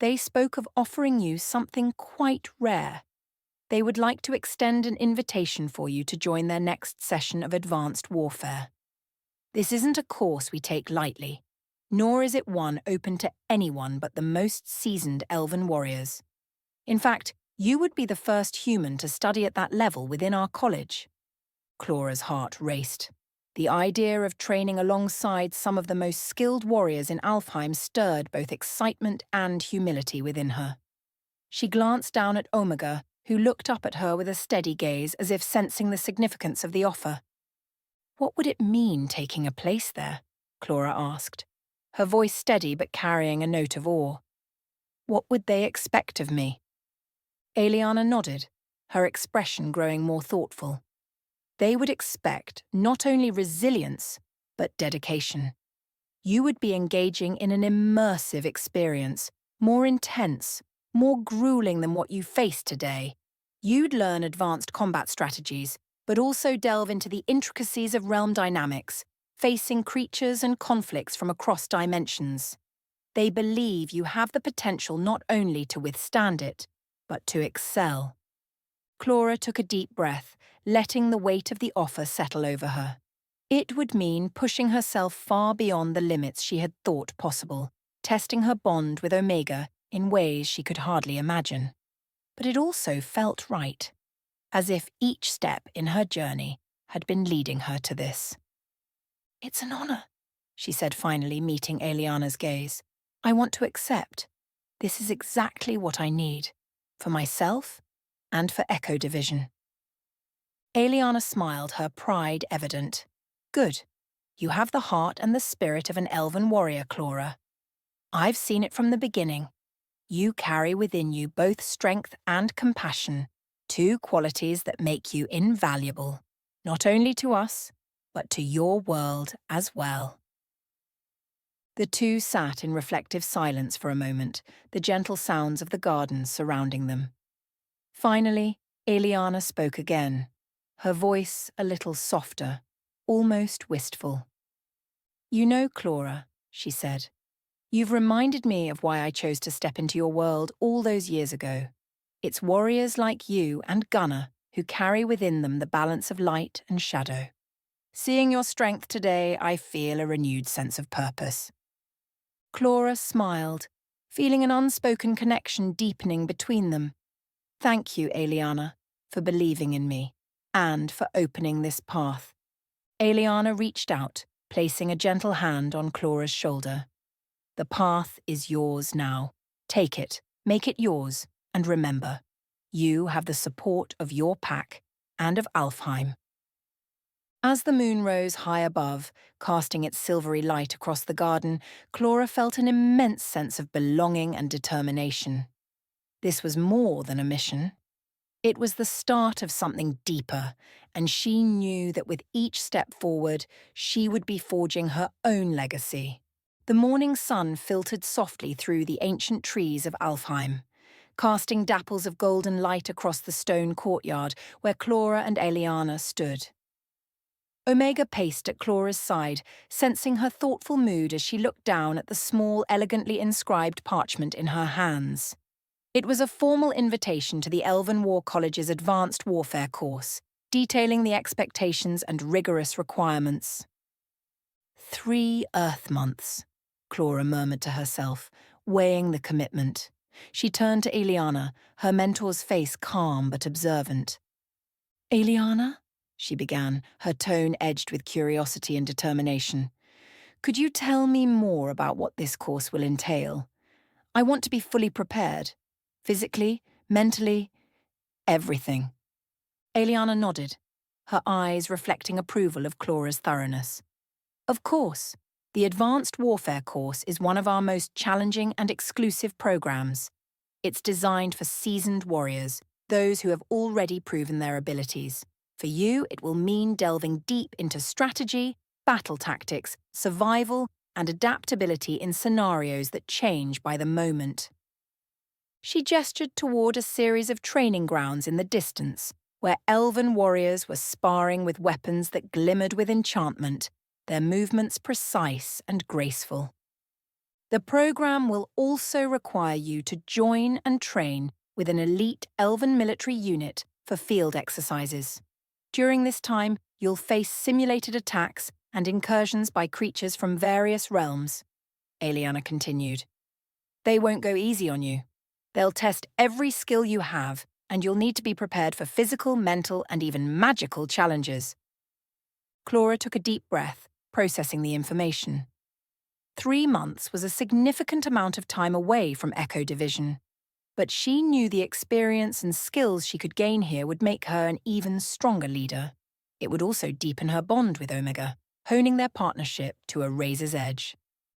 "They spoke of offering you something quite rare. They would like to extend an invitation for you to join their next session of advanced warfare. This isn't a course we take lightly, nor is it one open to anyone but the most seasoned elven warriors. In fact, you would be the first human to study at that level within our college." Clara's heart raced. The idea of training alongside some of the most skilled warriors in Alfheim stirred both excitement and humility within her. She glanced down at Omega, who looked up at her with a steady gaze as if sensing the significance of the offer. "What would it mean taking a place there?" Clara asked, her voice steady but carrying a note of awe. "What would they expect of me?" Aeliana nodded, her expression growing more thoughtful. "They would expect not only resilience, but dedication. You would be engaging in an immersive experience, more intense, more grueling than what you faced today. You'd learn advanced combat strategies, but also delve into the intricacies of realm dynamics, facing creatures and conflicts from across dimensions. They believe you have the potential not only to withstand it, but to excel." Clara took a deep breath, letting the weight of the offer settle over her. It would mean pushing herself far beyond the limits she had thought possible, testing her bond with Omega in ways she could hardly imagine. But it also felt right, as if each step in her journey had been leading her to this. "It's an honor," she said finally, meeting Aeliana's gaze. "I want to accept. This is exactly what I need, for myself and for Echo Division." Aeliana smiled, her pride evident. "Good. You have the heart and the spirit of an elven warrior, Clara. I've seen it from the beginning. You carry within you both strength and compassion, two qualities that make you invaluable, not only to us, but to your world as well." The two sat in reflective silence for a moment, the gentle sounds of the gardens surrounding them. Finally, Aeliana spoke again, her voice a little softer, almost wistful. "You know, Clara," she said, "you've reminded me of why I chose to step into your world all those years ago. It's warriors like you and Gunnar who carry within them the balance of light and shadow. Seeing your strength today, I feel a renewed sense of purpose." Clara smiled, feeling an unspoken connection deepening between them. "Thank you, Aeliana, for believing in me, and for opening this path." Aeliana reached out, placing a gentle hand on Clara's shoulder. "The path is yours now. Take it, make it yours, and remember, you have the support of your pack and of Alfheim." As the moon rose high above, casting its silvery light across the garden, Clara felt an immense sense of belonging and determination. This was more than a mission. It was the start of something deeper, and she knew that with each step forward, she would be forging her own legacy. The morning sun filtered softly through the ancient trees of Alfheim, casting dapples of golden light across the stone courtyard where Clara and Aeliana stood. Omega paced at Clara's side, sensing her thoughtful mood as she looked down at the small, elegantly inscribed parchment in her hands. It was a formal invitation to the Elven War College's Advanced Warfare course, detailing the expectations and rigorous requirements. 3 Earth months, Clara murmured to herself, weighing the commitment. She turned to Aeliana, her mentor's face calm but observant. "Aeliana?" she began, her tone edged with curiosity and determination. "Could you tell me more about what this course will entail? I want to be fully prepared. Physically, mentally, everything." Aeliana nodded, her eyes reflecting approval of Clara's thoroughness. "Of course, the Advanced Warfare course is one of our most challenging and exclusive programs. It's designed for seasoned warriors, those who have already proven their abilities. For you, it will mean delving deep into strategy, battle tactics, survival, and adaptability in scenarios that change by the moment." She gestured toward a series of training grounds in the distance, where elven warriors were sparring with weapons that glimmered with enchantment, their movements precise and graceful. "The program will also require you to join and train with an elite elven military unit for field exercises. During this time, you'll face simulated attacks and incursions by creatures from various realms," Aeliana continued. "They won't go easy on you. They'll test every skill you have, and you'll need to be prepared for physical, mental, and even magical challenges." Clara took a deep breath, processing the information. 3 months was a significant amount of time away from Echo Division, but she knew the experience and skills she could gain here would make her an even stronger leader. It would also deepen her bond with Omega, honing their partnership to a razor's edge.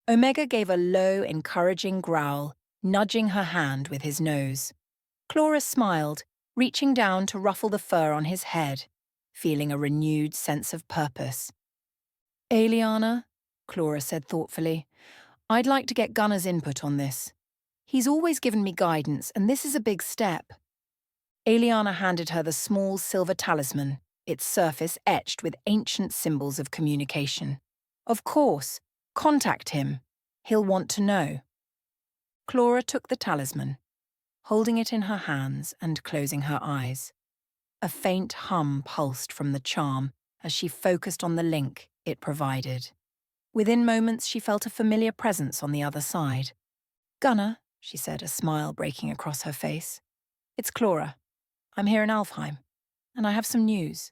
Omega gave a low, encouraging growl, nudging her hand with his nose. Clara smiled, reaching down to ruffle the fur on his head, feeling a renewed sense of purpose. "Aeliana," Clara said thoughtfully, "I'd like to get Gunnar's input on this. He's always given me guidance, and this is a big step." Aeliana handed her the small silver talisman, its surface etched with ancient symbols of communication. "Of course, contact him. He'll want to know." Clara took the talisman, holding it in her hands and closing her eyes. A faint hum pulsed from the charm as she focused on the link it provided. Within moments, she felt a familiar presence on the other side. "Gunnar," she said, a smile breaking across her face. "It's Clara. I'm here in Alfheim, and I have some news."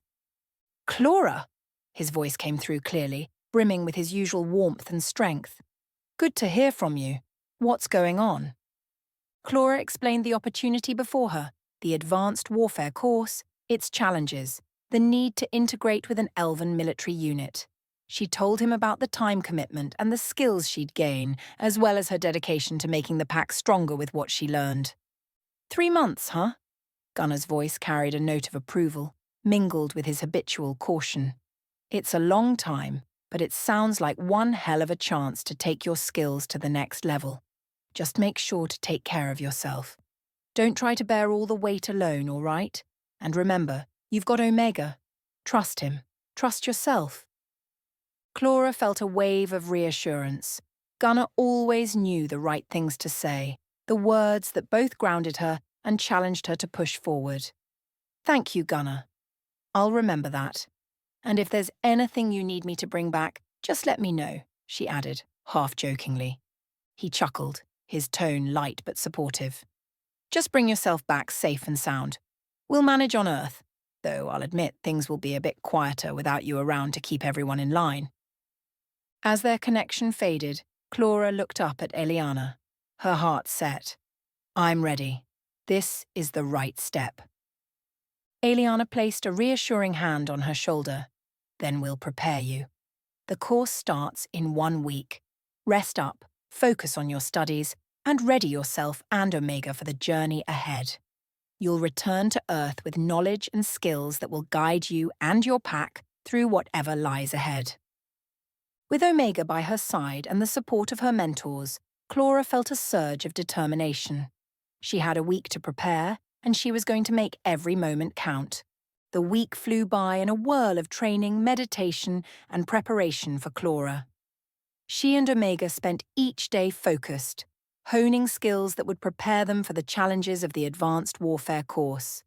"Clara!" His voice came through clearly, brimming with his usual warmth and strength. "Good to hear from you. What's going on?" Clara explained the opportunity before her, the Advanced Warfare course, its challenges, the need to integrate with an elven military unit. She told him about the time commitment and the skills she'd gain, as well as her dedication to making the pack stronger with what she learned. 3 months, huh? Gunnar's voice carried a note of approval, mingled with his habitual caution. "It's a long time, but it sounds like one hell of a chance to take your skills to the next level. Just make sure to take care of yourself. Don't try to bear all the weight alone, all right? And remember, you've got Omega. Trust him. Trust yourself." Clara felt a wave of reassurance. Gunnar always knew the right things to say, the words that both grounded her and challenged her to push forward. "Thank you, Gunnar. I'll remember that. And if there's anything you need me to bring back, just let me know," she added, half-jokingly. He chuckled, his tone light but supportive. "Just bring yourself back safe and sound. We'll manage on Earth, though I'll admit things will be a bit quieter without you around to keep everyone in line." As their connection faded, Clara looked up at Aeliana, her heart set. "I'm ready. This is the right step." Aeliana placed a reassuring hand on her shoulder. then we'll prepare you. The course starts in 1 week. Rest up, focus on your studies, and ready yourself and Omega for the journey ahead. You'll return to Earth with knowledge and skills that will guide you and your pack through whatever lies ahead. With Omega by her side and the support of her mentors, Clara felt a surge of determination. She had a week to prepare, and she was going to make every moment count. The week flew by in a whirl of training, meditation, and preparation for Clara. She and Omega spent each day focused, honing skills that would prepare them for the challenges of the advanced warfare course.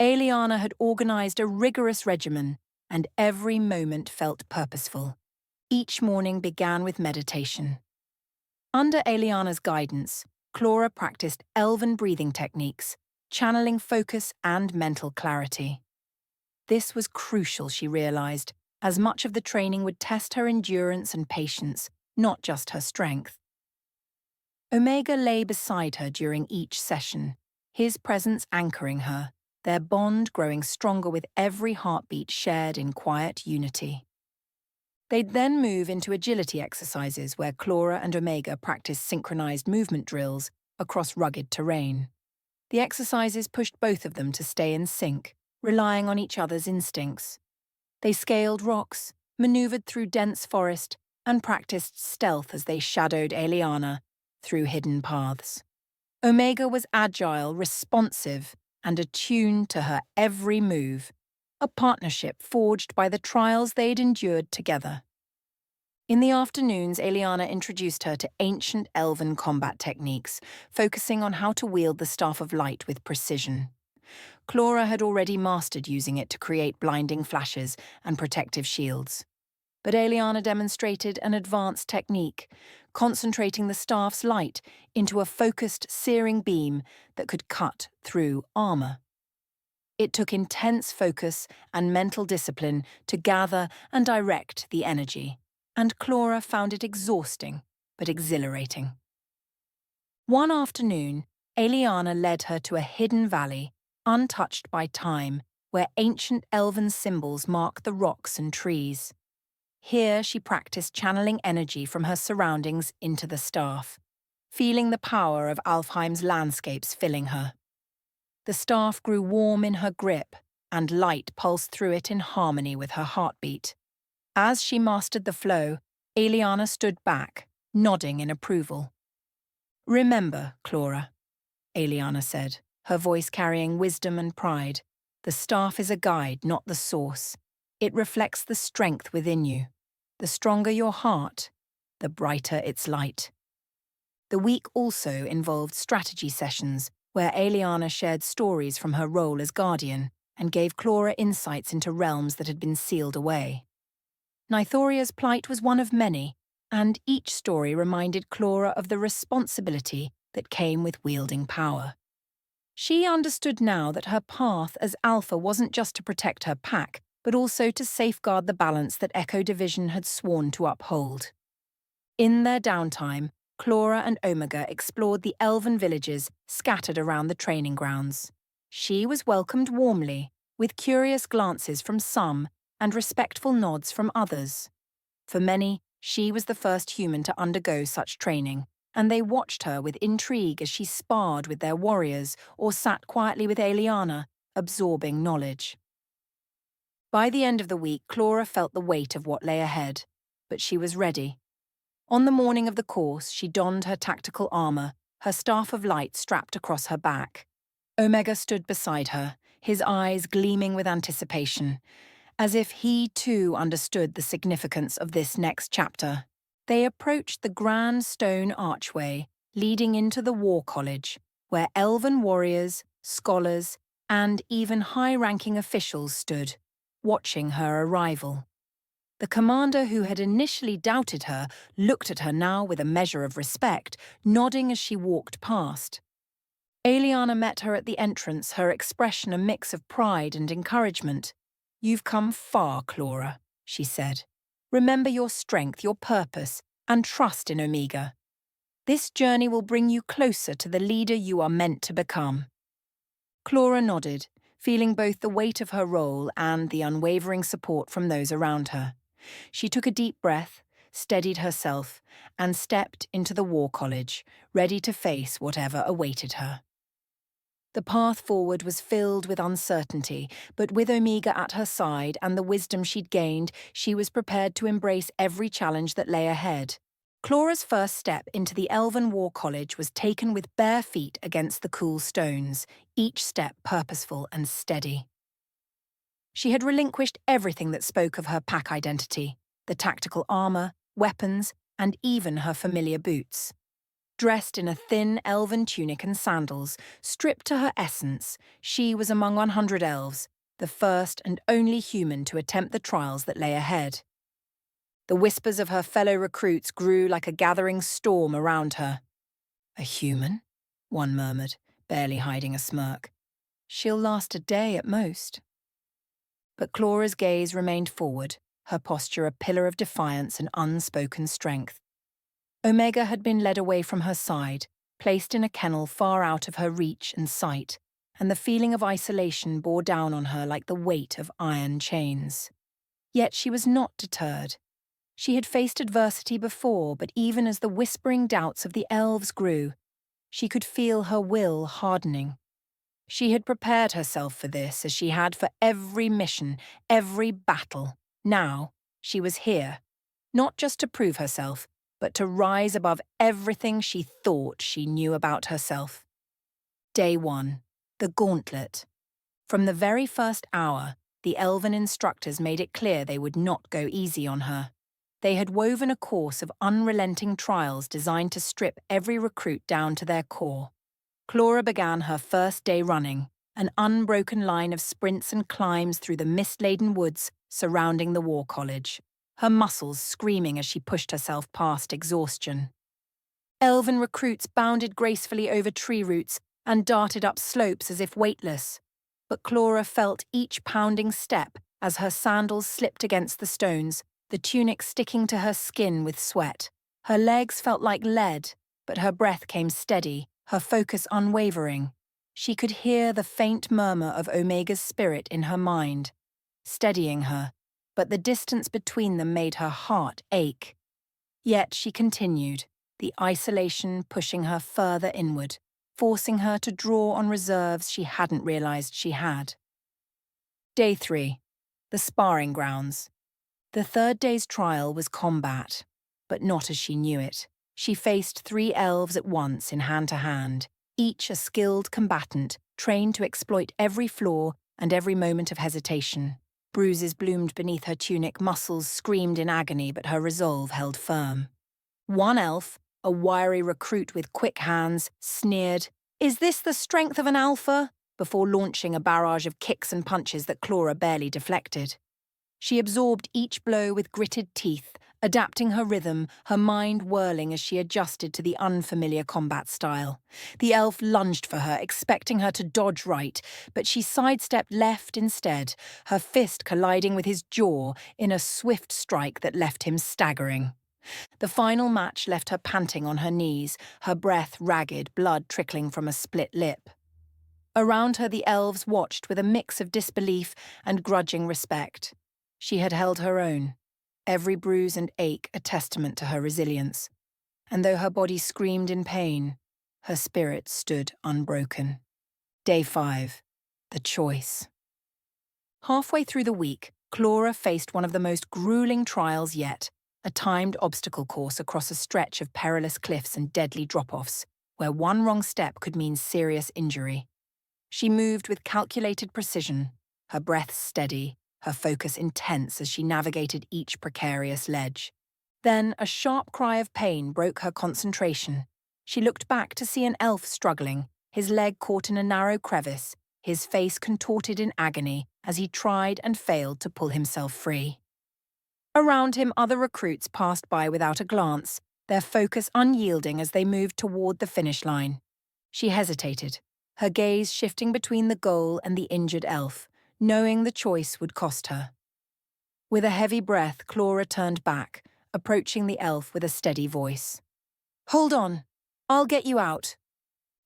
Aeliana had organized a rigorous regimen, and every moment felt purposeful. Each morning began with meditation. Under Aeliana's guidance, Clara practiced elven breathing techniques, channeling focus and mental clarity. This was crucial, she realized, as much of the training would test her endurance and patience, not just her strength. Omega lay beside her during each session, his presence anchoring her, their bond growing stronger with every heartbeat shared in quiet unity. They'd then move into agility exercises where Clara and Omega practiced synchronized movement drills across rugged terrain. The exercises pushed both of them to stay in sync, relying on each other's instincts. They scaled rocks, maneuvered through dense forest, and practiced stealth as they shadowed Aeliana through hidden paths. Omega was agile, responsive, and attuned to her every move, a partnership forged by the trials they'd endured together. In the afternoons, Aeliana introduced her to ancient elven combat techniques, focusing on how to wield the Staff of Light with precision. Clara had already mastered using it to create blinding flashes and protective shields. But Aeliana demonstrated an advanced technique, concentrating the staff's light into a focused, searing beam that could cut through armor. It took intense focus and mental discipline to gather and direct the energy, and Clara found it exhausting but exhilarating. One afternoon, Aeliana led her to a hidden valley, untouched by time, where ancient elven symbols marked the rocks and trees. Here she practiced channeling energy from her surroundings into the staff, feeling the power of Alfheim's landscapes filling her. The staff grew warm in her grip, and light pulsed through it in harmony with her heartbeat. As she mastered the flow, Aeliana stood back, nodding in approval. "Remember, Clara," Aeliana said, her voice carrying wisdom and pride, "the staff is a guide, not the source. It reflects the strength within you. The stronger your heart, the brighter its light." The week also involved strategy sessions where Aeliana shared stories from her role as guardian and gave Clara insights into realms that had been sealed away. Nythoria's plight was one of many, and each story reminded Clara of the responsibility that came with wielding power. She understood now that her path as Alpha wasn't just to protect her pack, but also to safeguard the balance that Echo Division had sworn to uphold. In their downtime, Clara and Omega explored the elven villages scattered around the training grounds. She was welcomed warmly, with curious glances from some and respectful nods from others. For many, she was the first human to undergo such training, and they watched her with intrigue as she sparred with their warriors or sat quietly with Aeliana, absorbing knowledge. By the end of the week, Clara felt the weight of what lay ahead, but she was ready. On the morning of the course, she donned her tactical armor, her staff of light strapped across her back. Omega stood beside her, his eyes gleaming with anticipation, as if he too understood the significance of this next chapter. They approached the grand stone archway leading into the War College, where elven warriors, scholars, and even high-ranking officials stood, watching her arrival. The commander who had initially doubted her looked at her now with a measure of respect, nodding as she walked past. Aeliana met her at the entrance, her expression a mix of pride and encouragement. "You've come far, Clara," she said. "Remember your strength, your purpose, and trust in Omega. This journey will bring you closer to the leader you are meant to become." Clara nodded, feeling both the weight of her role and the unwavering support from those around her. She took a deep breath, steadied herself, and stepped into the War College, ready to face whatever awaited her. The path forward was filled with uncertainty, but with Omega at her side and the wisdom she'd gained, she was prepared to embrace every challenge that lay ahead. Clara's first step into the Elven War College was taken with bare feet against the cool stones, each step purposeful and steady. She had relinquished everything that spoke of her pack identity, the tactical armor, weapons, and even her familiar boots. Dressed in a thin elven tunic and sandals, stripped to her essence, she was among 100 elves, the first and only human to attempt the trials that lay ahead. The whispers of her fellow recruits grew like a gathering storm around her. "A human?" one murmured, barely hiding a smirk. "She'll last a day at most." But Clara's gaze remained forward, her posture a pillar of defiance and unspoken strength. Omega had been led away from her side, placed in a kennel far out of her reach and sight, and the feeling of isolation bore down on her like the weight of iron chains. Yet she was not deterred. She had faced adversity before, but even as the whispering doubts of the elves grew, she could feel her will hardening. She had prepared herself for this as she had for every mission, every battle. Now, she was here, not just to prove herself, but to rise above everything she thought she knew about herself. Day 1. The Gauntlet. From the very first hour, the elven instructors made it clear they would not go easy on her. They had woven a course of unrelenting trials designed to strip every recruit down to their core. Clara began her first day running, an unbroken line of sprints and climbs through the mist-laden woods surrounding the War College, her muscles screaming as she pushed herself past exhaustion. Elven recruits bounded gracefully over tree roots and darted up slopes as if weightless, but Clara felt each pounding step as her sandals slipped against the stones, the tunic sticking to her skin with sweat. Her legs felt like lead, but her breath came steady, her focus unwavering. She could hear the faint murmur of Omega's spirit in her mind, steadying her, but the distance between them made her heart ache. Yet she continued, the isolation pushing her further inward, forcing her to draw on reserves she hadn't realized she had. Day 3. The Sparring Grounds. The third day's trial was combat, but not as she knew it. She faced 3 elves at once in hand-to-hand, each a skilled combatant, trained to exploit every flaw and every moment of hesitation. Bruises bloomed beneath her tunic, muscles screamed in agony, but her resolve held firm. One elf, a wiry recruit with quick hands, sneered, "Is this the strength of an alpha?" before launching a barrage of kicks and punches that Clara barely deflected. She absorbed each blow with gritted teeth, adapting her rhythm, her mind whirling as she adjusted to the unfamiliar combat style. The elf lunged for her, expecting her to dodge right, but she sidestepped left instead, her fist colliding with his jaw in a swift strike that left him staggering. The final match left her panting on her knees, her breath ragged, blood trickling from a split lip. Around her the elves watched with a mix of disbelief and grudging respect. She had held her own, every bruise and ache a testament to her resilience. And though her body screamed in pain, her spirit stood unbroken. Day 5. The Choice. Halfway through the week, Clara faced one of the most grueling trials yet, a timed obstacle course across a stretch of perilous cliffs and deadly drop-offs, where one wrong step could mean serious injury. She moved with calculated precision, her breath steady, her focus intense as she navigated each precarious ledge. Then a sharp cry of pain broke her concentration. She looked back to see an elf struggling, his leg caught in a narrow crevice, his face contorted in agony as he tried and failed to pull himself free. Around him, other recruits passed by without a glance, their focus unyielding as they moved toward the finish line. She hesitated, her gaze shifting between the goal and the injured elf, knowing the choice would cost her. With a heavy breath, Clara turned back, approaching the elf with a steady voice. "Hold on. I'll get you out."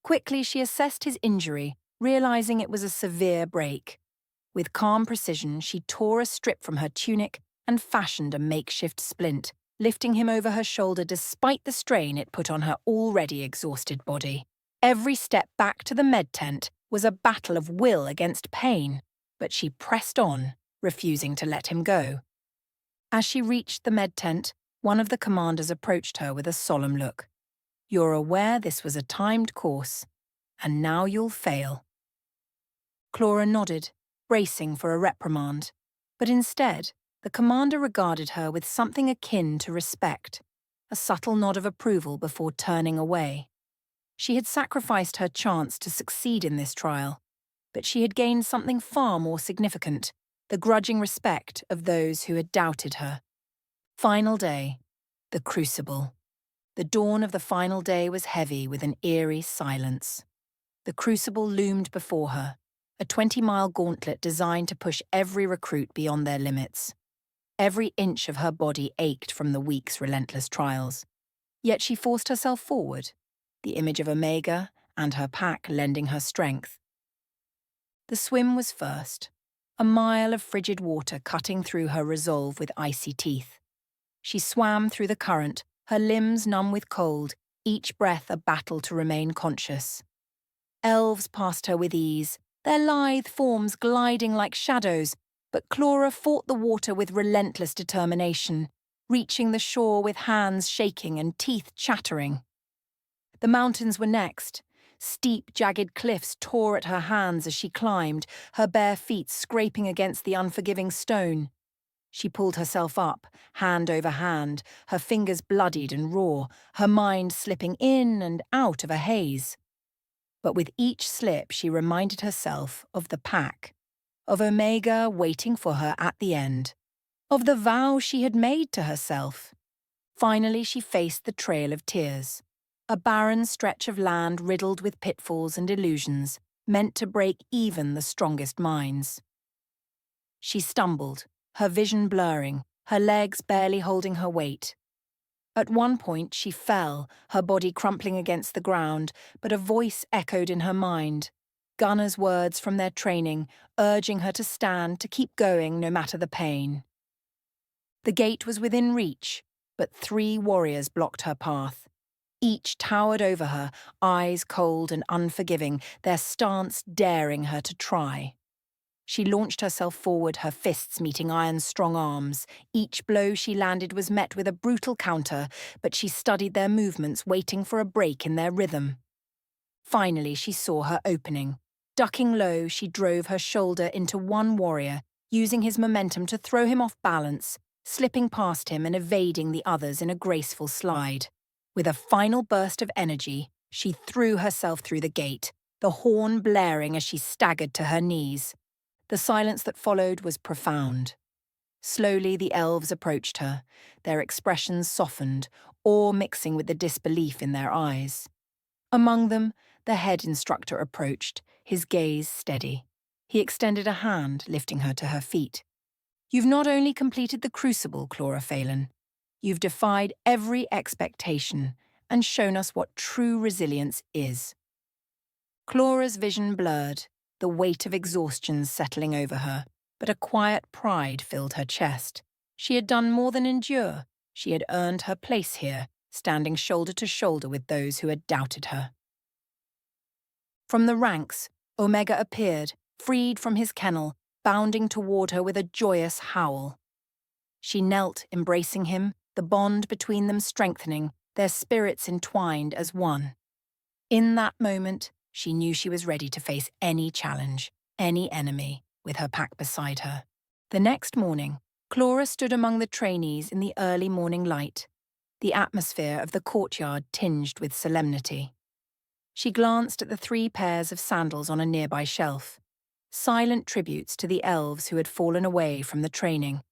Quickly, she assessed his injury, realizing it was a severe break. With calm precision, she tore a strip from her tunic and fashioned a makeshift splint, lifting him over her shoulder despite the strain it put on her already exhausted body. Every step back to the med tent was a battle of will against pain, but she pressed on, refusing to let him go. As she reached the med tent, one of the commanders approached her with a solemn look. "You're aware this was a timed course, and now you'll fail." Clara nodded, bracing for a reprimand, but instead, the commander regarded her with something akin to respect, a subtle nod of approval before turning away. She had sacrificed her chance to succeed in this trial, but she had gained something far more significant, the grudging respect of those who had doubted her. Final day, the crucible. The dawn of the final day was heavy with an eerie silence. The crucible loomed before her, a 20-mile gauntlet designed to push every recruit beyond their limits. Every inch of her body ached from the week's relentless trials. Yet she forced herself forward, the image of Omega and her pack lending her strength. The swim was first, a mile of frigid water cutting through her resolve with icy teeth. She swam through the current, her limbs numb with cold, each breath a battle to remain conscious. Elves passed her with ease, their lithe forms gliding like shadows, but Clara fought the water with relentless determination, reaching the shore with hands shaking and teeth chattering. The mountains were next. Steep, jagged cliffs tore at her hands as she climbed, her bare feet scraping against the unforgiving stone. She pulled herself up, hand over hand, her fingers bloodied and raw, her mind slipping in and out of a haze. But with each slip she reminded herself of the pack, of Omega waiting for her at the end, of the vow she had made to herself. Finally she faced the Trail of Tears, a barren stretch of land riddled with pitfalls and illusions, meant to break even the strongest minds. She stumbled, her vision blurring, her legs barely holding her weight. At one point she fell, her body crumpling against the ground, but a voice echoed in her mind, Gunner's words from their training, urging her to stand, to keep going no matter the pain. The gate was within reach, but 3 warriors blocked her path. Each towered over her, eyes cold and unforgiving, their stance daring her to try. She launched herself forward, her fists meeting iron's strong arms. Each blow she landed was met with a brutal counter, but she studied their movements, waiting for a break in their rhythm. Finally, she saw her opening. Ducking low, she drove her shoulder into one warrior, using his momentum to throw him off balance, slipping past him and evading the others in a graceful slide. With a final burst of energy, she threw herself through the gate, the horn blaring as she staggered to her knees. The silence that followed was profound. Slowly the elves approached her, their expressions softened, awe mixing with the disbelief in their eyes. Among them, the head instructor approached, his gaze steady. He extended a hand, lifting her to her feet. "You've not only completed the crucible, Clara Phelan. You've defied every expectation and shown us what true resilience is." Clara's vision blurred, the weight of exhaustion settling over her, but a quiet pride filled her chest. She had done more than endure. She had earned her place here, standing shoulder to shoulder with those who had doubted her. From the ranks, Omega appeared, freed from his kennel, bounding toward her with a joyous howl. She knelt, embracing him, the bond between them strengthening, their spirits entwined as one. In that moment, she knew she was ready to face any challenge, any enemy, with her pack beside her. The next morning, Clara stood among the trainees in the early morning light, the atmosphere of the courtyard tinged with solemnity. She glanced at the 3 pairs of sandals on a nearby shelf, silent tributes to the elves who had fallen away from the training.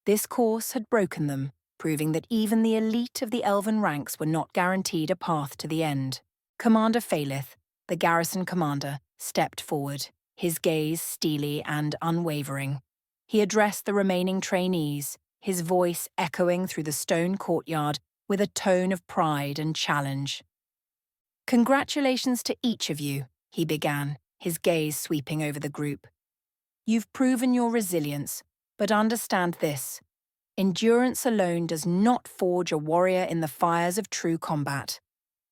This course had broken them, proving that even the elite of the elven ranks were not guaranteed a path to the end. Commander Phalith, the garrison commander, stepped forward, his gaze steely and unwavering. He addressed the remaining trainees, his voice echoing through the stone courtyard with a tone of pride and challenge. "Congratulations to each of you," he began, his gaze sweeping over the group. "You've proven your resilience, but understand this. Endurance alone does not forge a warrior in the fires of true combat.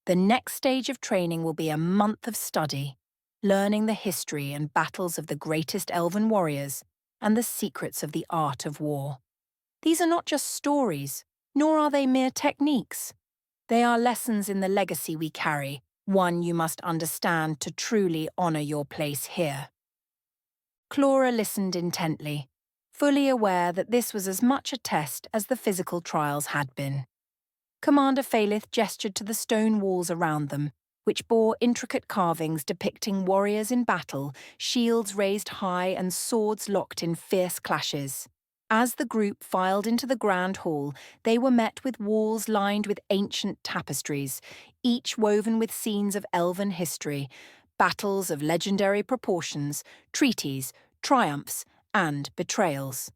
The next stage of training will be a month of study, learning the history and battles of the greatest elven warriors and the secrets of the art of war. These are not just stories, nor are they mere techniques. They are lessons in the legacy we carry, one you must understand to truly honor your place here." Clara listened intently, fully aware that this was as much a test as the physical trials had been. Commander Phalith gestured to the stone walls around them, which bore intricate carvings depicting warriors in battle, shields raised high and swords locked in fierce clashes. As the group filed into the grand hall, they were met with walls lined with ancient tapestries, each woven with scenes of elven history, battles of legendary proportions, treaties, triumphs, and betrayals.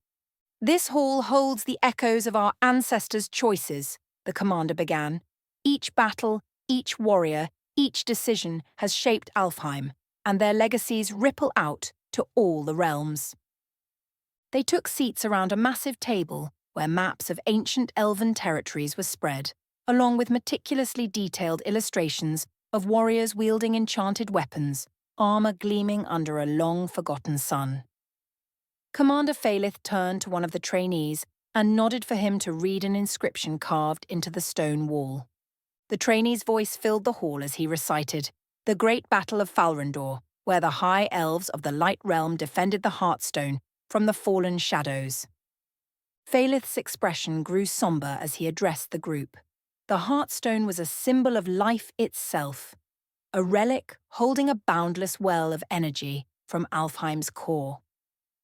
"This hall holds the echoes of our ancestors' choices," the commander began. "Each battle, each warrior, each decision has shaped Alfheim, and their legacies ripple out to all the realms." They took seats around a massive table where maps of ancient elven territories were spread, along with meticulously detailed illustrations of warriors wielding enchanted weapons, armor gleaming under a long-forgotten sun. Commander Phalith turned to one of the trainees and nodded for him to read an inscription carved into the stone wall. The trainee's voice filled the hall as he recited, "The Great Battle of Falrendor, where the High Elves of the Light Realm defended the Heartstone from the fallen shadows." Phalith's expression grew somber as he addressed the group. The Heartstone was a symbol of life itself, a relic holding a boundless well of energy from Alfheim's core.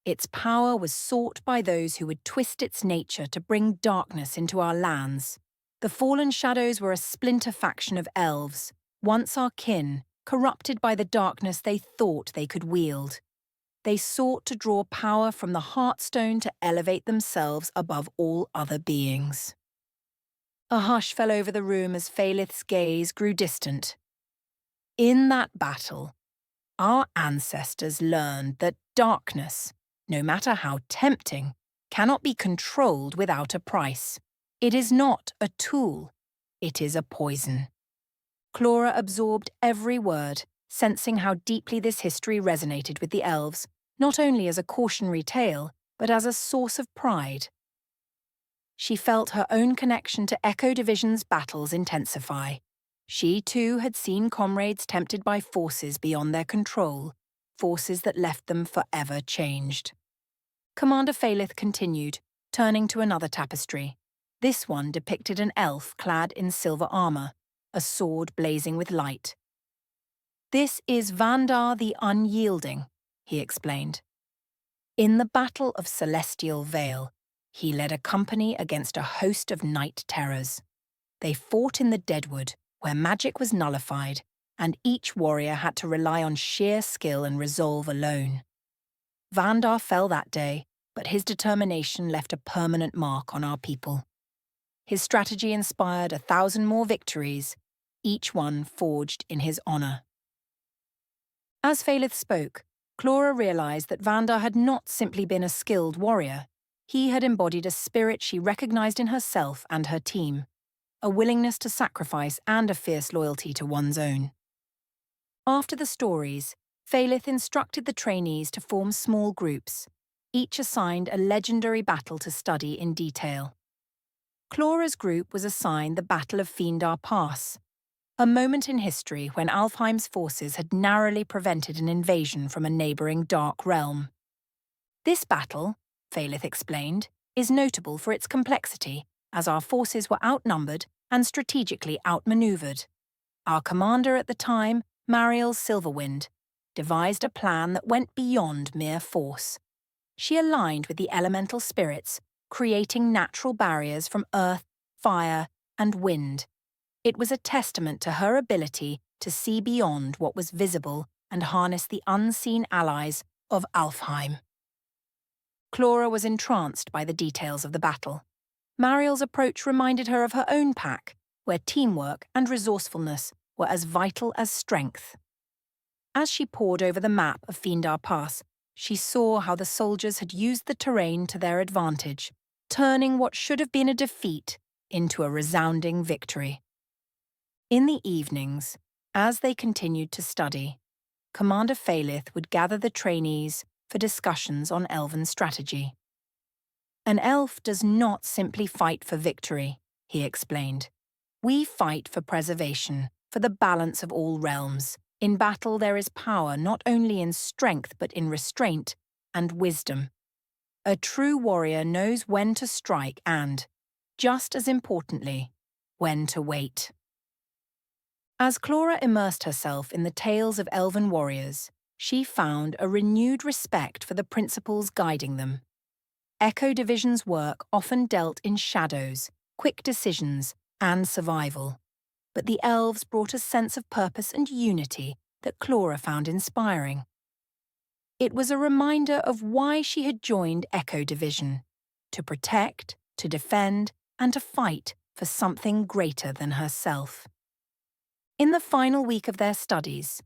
Its power was sought by those who would twist its nature to bring darkness into our lands. The fallen shadows were a splinter faction of elves, once our kin, corrupted by the darkness they thought they could wield. They sought to draw power from the Heartstone to elevate themselves above all other beings. A hush fell over the room as Phalith's gaze grew distant. "In that battle, our ancestors learned that darkness, no matter how tempting, cannot be controlled without a price. It is not a tool, it is a poison." Clara absorbed every word, sensing how deeply this history resonated with the elves, not only as a cautionary tale, but as a source of pride. She felt her own connection to Echo Division's battles intensify. She too had seen comrades tempted by forces beyond their control, forces that left them forever changed. Commander Phalith continued, turning to another tapestry. This one depicted an elf clad in silver armor, a sword blazing with light. "This is Vandar the Unyielding," he explained. "In the Battle of Celestial Vale, he led a company against a host of night terrors. They fought in the Deadwood, where magic was nullified, and each warrior had to rely on sheer skill and resolve alone. Vandar fell that day, but his determination left a permanent mark on our people. His strategy inspired 1,000 more victories, each one forged in his honor." As Phalith spoke, Clara realized that Vandar had not simply been a skilled warrior. He had embodied a spirit she recognized in herself and her team, a willingness to sacrifice and a fierce loyalty to one's own. After the stories, Phalith instructed the trainees to form small groups, each assigned a legendary battle to study in detail. Clara's group was assigned the Battle of Feindar Pass, a moment in history when Alfheim's forces had narrowly prevented an invasion from a neighbouring dark realm. "This battle," Phalith explained, "is notable for its complexity, as our forces were outnumbered and strategically outmaneuvered. Our commander at the time, Mariel Silverwind, devised a plan that went beyond mere force. She aligned with the elemental spirits, creating natural barriers from earth, fire, and wind. It was a testament to her ability to see beyond what was visible and harness the unseen allies of Alfheim." Clara was entranced by the details of the battle. Mariel's approach reminded her of her own pack, where teamwork and resourcefulness were as vital as strength. As she pored over the map of Findar Pass, she saw how the soldiers had used the terrain to their advantage, turning what should have been a defeat into a resounding victory. In the evenings, as they continued to study, Commander Phalith would gather the trainees for discussions on elven strategy. An elf does not simply fight for victory, he explained. We fight for preservation, for the balance of all realms. In battle there is power not only in strength but in restraint and wisdom. A true warrior knows when to strike and, just as importantly, when to wait. As Clora immersed herself in the tales of elven warriors, she found a renewed respect for the principles guiding them. Echo Division's work often dealt in shadows, quick decisions, and survival. But the elves brought a sense of purpose and unity that Clora found inspiring. It was a reminder of why she had joined Echo Division: to protect, to defend, and to fight for something greater than herself. In the final week of their studies,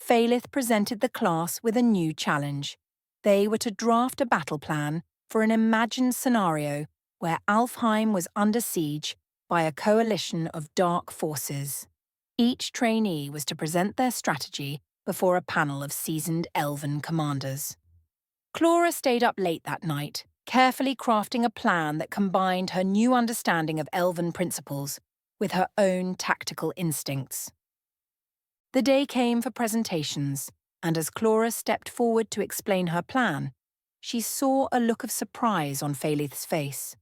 Phalith presented the class with a new challenge. They were to draft a battle plan for an imagined scenario where Alfheim was under siege by a coalition of dark forces. Each trainee was to present their strategy before a panel of seasoned elven commanders. Clora stayed up late that night, carefully crafting a plan that combined her new understanding of elven principles with her own tactical instincts. The day came for presentations, and as Clora stepped forward to explain her plan, she saw a look of surprise on Phalith's face.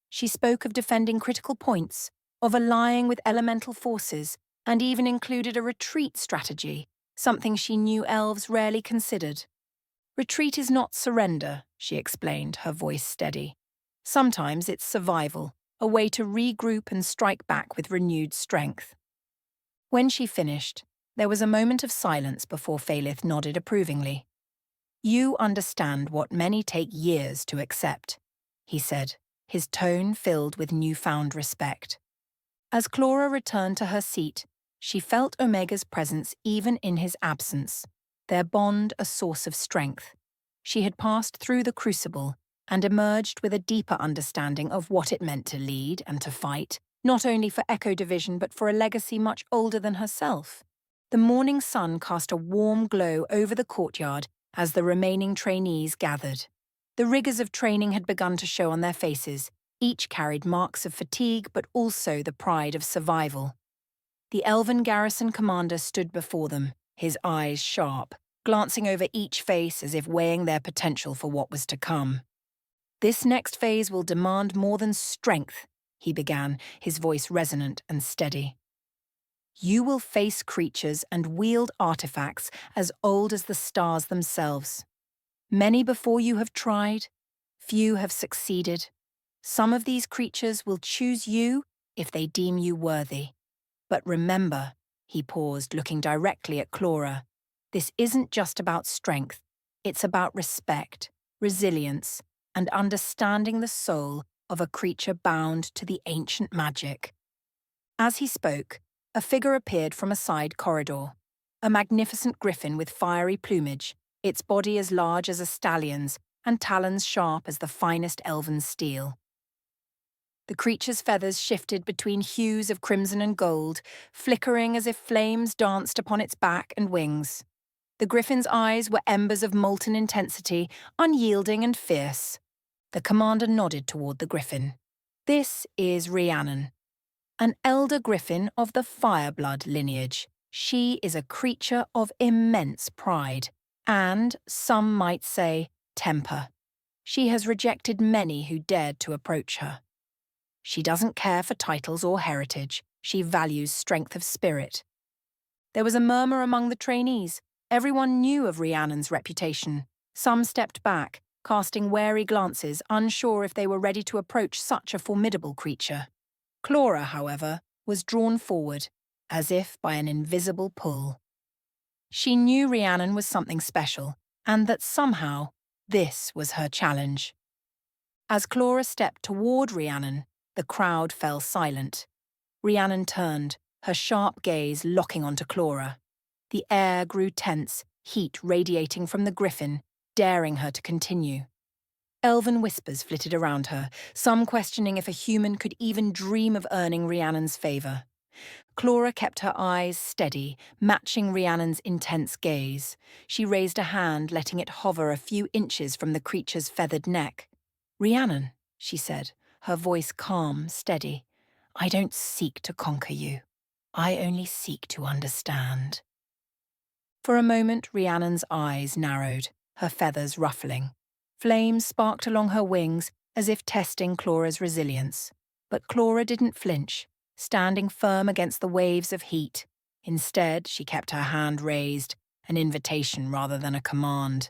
She spoke of defending critical points, of allying with elemental forces, and even included a retreat strategy, something she knew elves rarely considered. Retreat is not surrender, she explained, her voice steady. Sometimes it's survival, a way to regroup and strike back with renewed strength. When she finished, there was a moment of silence before Phalith nodded approvingly. You understand what many take years to accept, he said, his tone filled with newfound respect. As Clora returned to her seat, she felt Omega's presence even in his absence, their bond a source of strength. She had passed through the crucible and emerged with a deeper understanding of what it meant to lead and to fight, not only for Echo Division but for a legacy much older than herself. The morning sun cast a warm glow over the courtyard as the remaining trainees gathered. The rigours of training had begun to show on their faces. Each carried marks of fatigue but also the pride of survival. The elven garrison commander stood before them, his eyes sharp, glancing over each face as if weighing their potential for what was to come. This next phase will demand more than strength, he began, his voice resonant and steady. You will face creatures and wield artifacts as old as the stars themselves. Many before you have tried, few have succeeded. Some of these creatures will choose you if they deem you worthy. But remember, he paused, looking directly at Clora, this isn't just about strength. It's about respect, resilience, and understanding the soul of a creature bound to the ancient magic. As he spoke, a figure appeared from a side corridor, a magnificent griffin with fiery plumage, its body as large as a stallion's and talons sharp as the finest elven steel. The creature's feathers shifted between hues of crimson and gold, flickering as if flames danced upon its back and wings. The griffin's eyes were embers of molten intensity, unyielding and fierce. The commander nodded toward the griffin. This is Rhiannon, an elder griffin of the Fireblood lineage. She is a creature of immense pride, and, some might say, temper. She has rejected many who dared to approach her. She doesn't care for titles or heritage. She values strength of spirit. There was a murmur among the trainees. Everyone knew of Rhiannon's reputation. Some stepped back, casting wary glances, unsure if they were ready to approach such a formidable creature. Clora, however, was drawn forward, as if by an invisible pull. She knew Rhiannon was something special, and that somehow this was her challenge. As Clora stepped toward Rhiannon, the crowd fell silent. Rhiannon turned, her sharp gaze locking onto Clora. The air grew tense, heat radiating from the griffin, daring her to continue. Elven whispers flitted around her, some questioning if a human could even dream of earning Rhiannon's favour. Clara kept her eyes steady, matching Rhiannon's intense gaze. She raised a hand, letting it hover a few inches from the creature's feathered neck. "Rhiannon," she said, her voice calm, steady. "I don't seek to conquer you. I only seek to understand." For a moment, Rhiannon's eyes narrowed, her feathers ruffling. Flames sparked along her wings, as if testing Clara's resilience. But Clara didn't flinch, standing firm against the waves of heat. Instead, she kept her hand raised, an invitation rather than a command.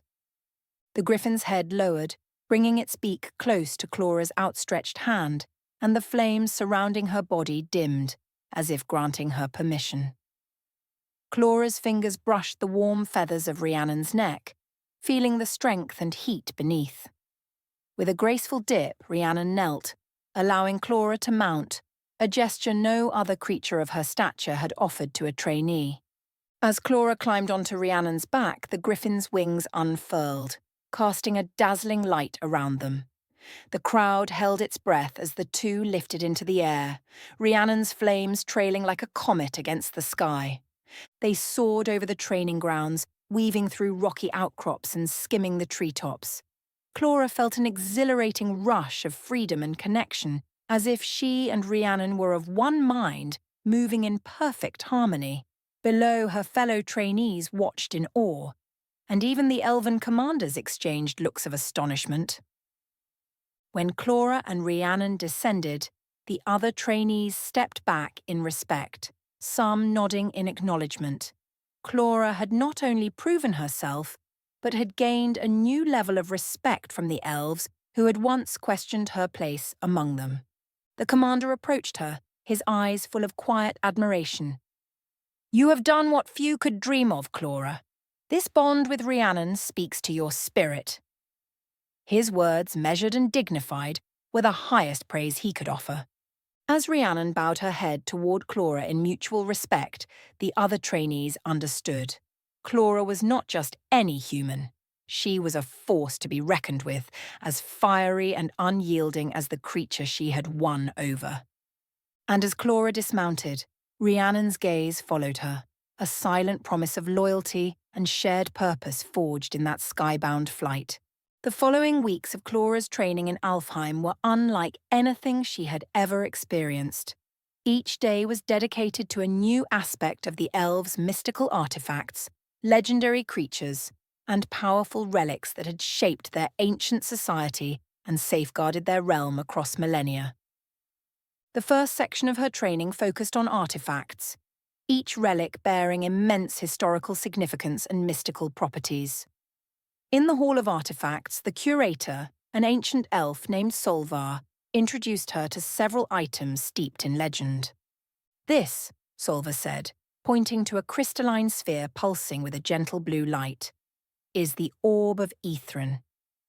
The griffin's head lowered, bringing its beak close to Clara's outstretched hand, and the flames surrounding her body dimmed, as if granting her permission. Clara's fingers brushed the warm feathers of Rhiannon's neck, feeling the strength and heat beneath. With a graceful dip, Rhiannon knelt, allowing Clara to mount, a gesture no other creature of her stature had offered to a trainee. As Clara climbed onto Rhiannon's back, the griffin's wings unfurled, casting a dazzling light around them. The crowd held its breath as the two lifted into the air, Rhiannon's flames trailing like a comet against the sky. They soared over the training grounds, weaving through rocky outcrops and skimming the treetops. Clara felt an exhilarating rush of freedom and connection, as if she and Rhiannon were of one mind, moving in perfect harmony. Below, her fellow trainees watched in awe, and even the elven commanders exchanged looks of astonishment. When Clara and Rhiannon descended, the other trainees stepped back in respect, some nodding in acknowledgement. Clara had not only proven herself, but had gained a new level of respect from the elves who had once questioned her place among them. The commander approached her, his eyes full of quiet admiration. "You have done what few could dream of, Clara. This bond with Rhiannon speaks to your spirit." His words, measured and dignified, were the highest praise he could offer. As Rhiannon bowed her head toward Clara in mutual respect, the other trainees understood. Clara was not just any human. She was a force to be reckoned with, as fiery and unyielding as the creature she had won over. And as Clara dismounted, Rhiannon's gaze followed her, a silent promise of loyalty and shared purpose forged in that skybound flight. The following weeks of Clara's training in Alfheim were unlike anything she had ever experienced. Each day was dedicated to a new aspect of the elves' mystical artifacts, legendary creatures, and powerful relics that had shaped their ancient society and safeguarded their realm across millennia. The first section of her training focused on artifacts, each relic bearing immense historical significance and mystical properties. In the Hall of Artifacts, the curator, an ancient elf named Solvar, introduced her to several items steeped in legend. "This," Solvar said, pointing to a crystalline sphere pulsing with a gentle blue light, "is the Orb of Ithran.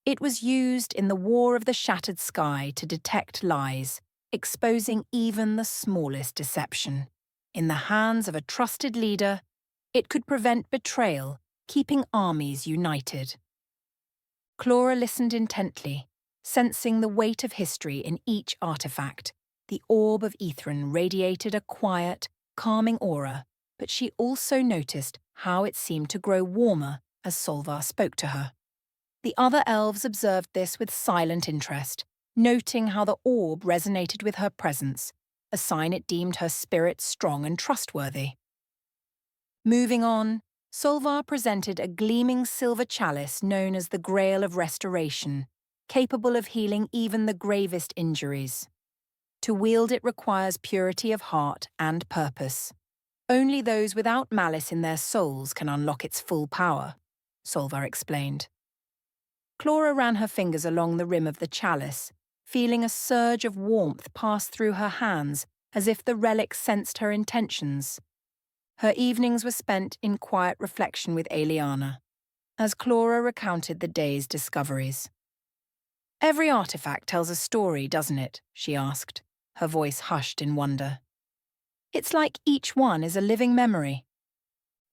It was used in the War of the Shattered Sky to detect lies, exposing even the smallest deception. In the hands of a trusted leader, it could prevent betrayal, keeping armies united." Clara listened intently, sensing the weight of history in each artifact. The Orb of Ithran radiated a quiet, calming aura, but she also noticed how it seemed to grow warmer as Solvar spoke to her. The other elves observed this with silent interest, noting how the orb resonated with her presence, a sign it deemed her spirit strong and trustworthy. Moving on, Solvar presented a gleaming silver chalice known as the Grail of Restoration, capable of healing even the gravest injuries. To wield it requires purity of heart and purpose. Only those without malice in their souls can unlock its full power, Solvar explained. Clara ran her fingers along the rim of the chalice, feeling a surge of warmth pass through her hands as if the relic sensed her intentions. Her evenings were spent in quiet reflection with Aeliana, as Clara recounted the day's discoveries. "Every artifact tells a story, doesn't it?" she asked, her voice hushed in wonder. "It's like each one is a living memory."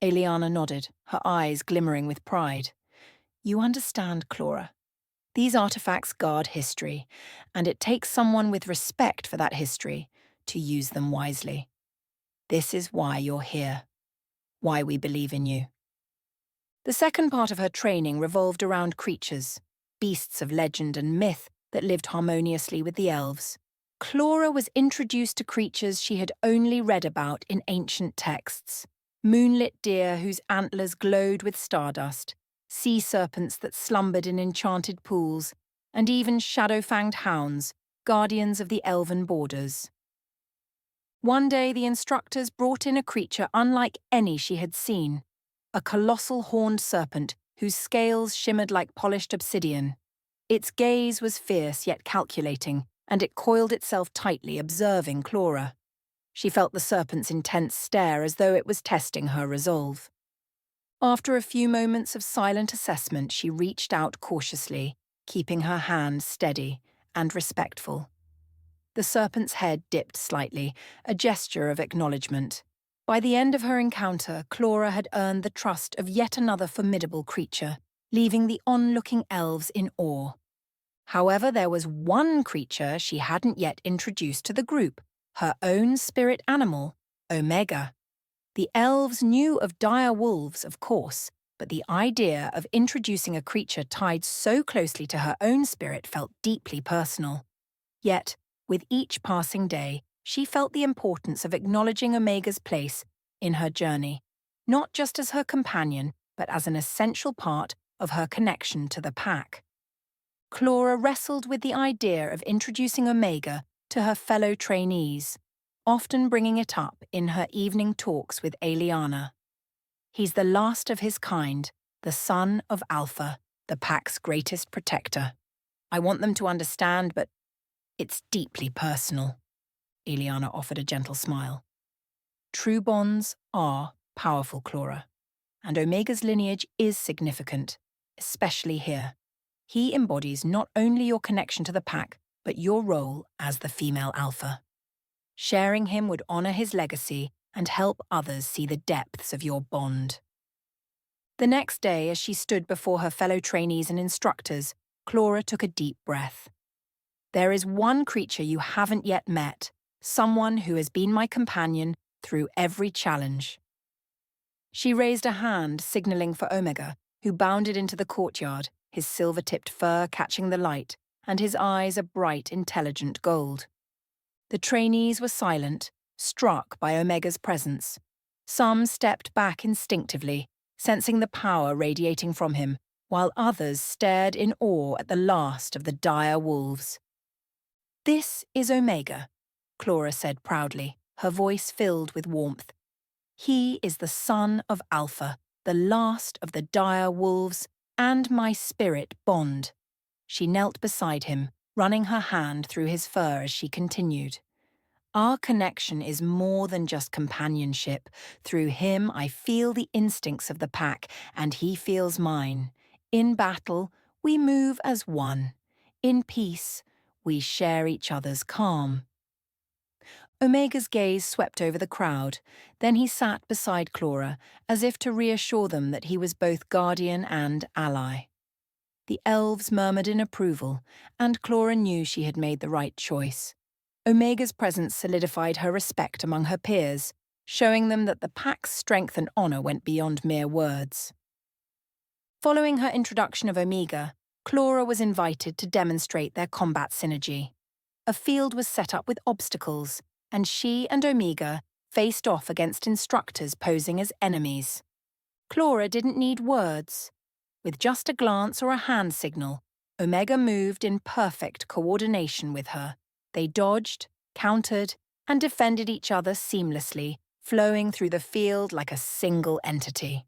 Aeliana nodded, her eyes glimmering with pride. You understand, Clara. These artifacts guard history, and it takes someone with respect for that history to use them wisely. This is why you're here, why we believe in you. The second part of her training revolved around creatures, beasts of legend and myth that lived harmoniously with the elves. Clara was introduced to creatures she had only read about in ancient texts. Moonlit deer whose antlers glowed with stardust, sea serpents that slumbered in enchanted pools, and even shadow-fanged hounds, guardians of the elven borders. One day the instructors brought in a creature unlike any she had seen, a colossal horned serpent whose scales shimmered like polished obsidian. Its gaze was fierce yet calculating, and it coiled itself tightly, observing Clara. She felt the serpent's intense stare as though it was testing her resolve. After a few moments of silent assessment, she reached out cautiously, keeping her hand steady and respectful. The serpent's head dipped slightly, a gesture of acknowledgement. By the end of her encounter, Clara had earned the trust of yet another formidable creature, leaving the onlooking elves in awe. However, there was one creature she hadn't yet introduced to the group, her own spirit animal, Omega. The elves knew of dire wolves, of course, but the idea of introducing a creature tied so closely to her own spirit felt deeply personal. Yet, with each passing day, she felt the importance of acknowledging Omega's place in her journey, not just as her companion, but as an essential part of her connection to the pack. Clara wrestled with the idea of introducing Omega to her fellow trainees, often bringing it up in her evening talks with Aeliana. He's the last of his kind, the son of Alpha, the pack's greatest protector. I want them to understand, but it's deeply personal. Aeliana offered a gentle smile. True bonds are powerful, Clara, and Omega's lineage is significant, especially here. He embodies not only your connection to the pack, but your role as the female alpha. Sharing him would honor his legacy and help others see the depths of your bond. The next day, as she stood before her fellow trainees and instructors, Clara took a deep breath. There is one creature you haven't yet met, someone who has been my companion through every challenge. She raised a hand, signaling for Omega, who bounded into the courtyard, his silver-tipped fur catching the light, and his eyes a bright, intelligent gold. The trainees were silent, struck by Omega's presence. Some stepped back instinctively, sensing the power radiating from him, while others stared in awe at the last of the dire wolves. This is Omega, Clara said proudly, her voice filled with warmth. He is the son of Alpha, the last of the dire wolves, and my spirit bond. She knelt beside him, running her hand through his fur as she continued. Our connection is more than just companionship. Through him, I feel the instincts of the pack, and he feels mine. In battle, we move as one. In peace, we share each other's calm. Omega's gaze swept over the crowd, then he sat beside Clara, as if to reassure them that he was both guardian and ally. The elves murmured in approval, and Clara knew she had made the right choice. Omega's presence solidified her respect among her peers, showing them that the pack's strength and honor went beyond mere words. Following her introduction of Omega, Clara was invited to demonstrate their combat synergy. A field was set up with obstacles, and she and Omega faced off against instructors posing as enemies. Clara didn't need words. With just a glance or a hand signal, Omega moved in perfect coordination with her. They dodged, countered, and defended each other seamlessly, flowing through the field like a single entity.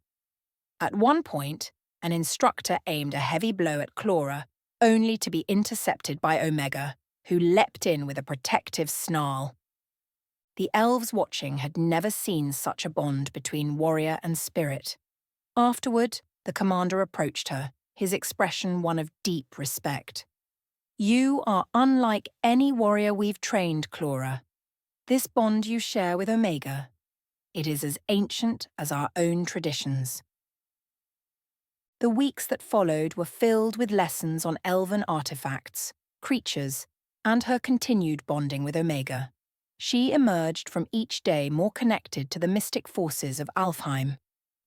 At one point, an instructor aimed a heavy blow at Clara, only to be intercepted by Omega, who leapt in with a protective snarl. The elves watching had never seen such a bond between warrior and spirit. Afterward, the commander approached her, his expression one of deep respect. You are unlike any warrior we've trained, Clara. This bond you share with Omega, It is as ancient as our own traditions. The weeks that followed were filled with lessons on elven artifacts, creatures, and her continued bonding with Omega. She emerged from each day more connected to the mystic forces of Alfheim,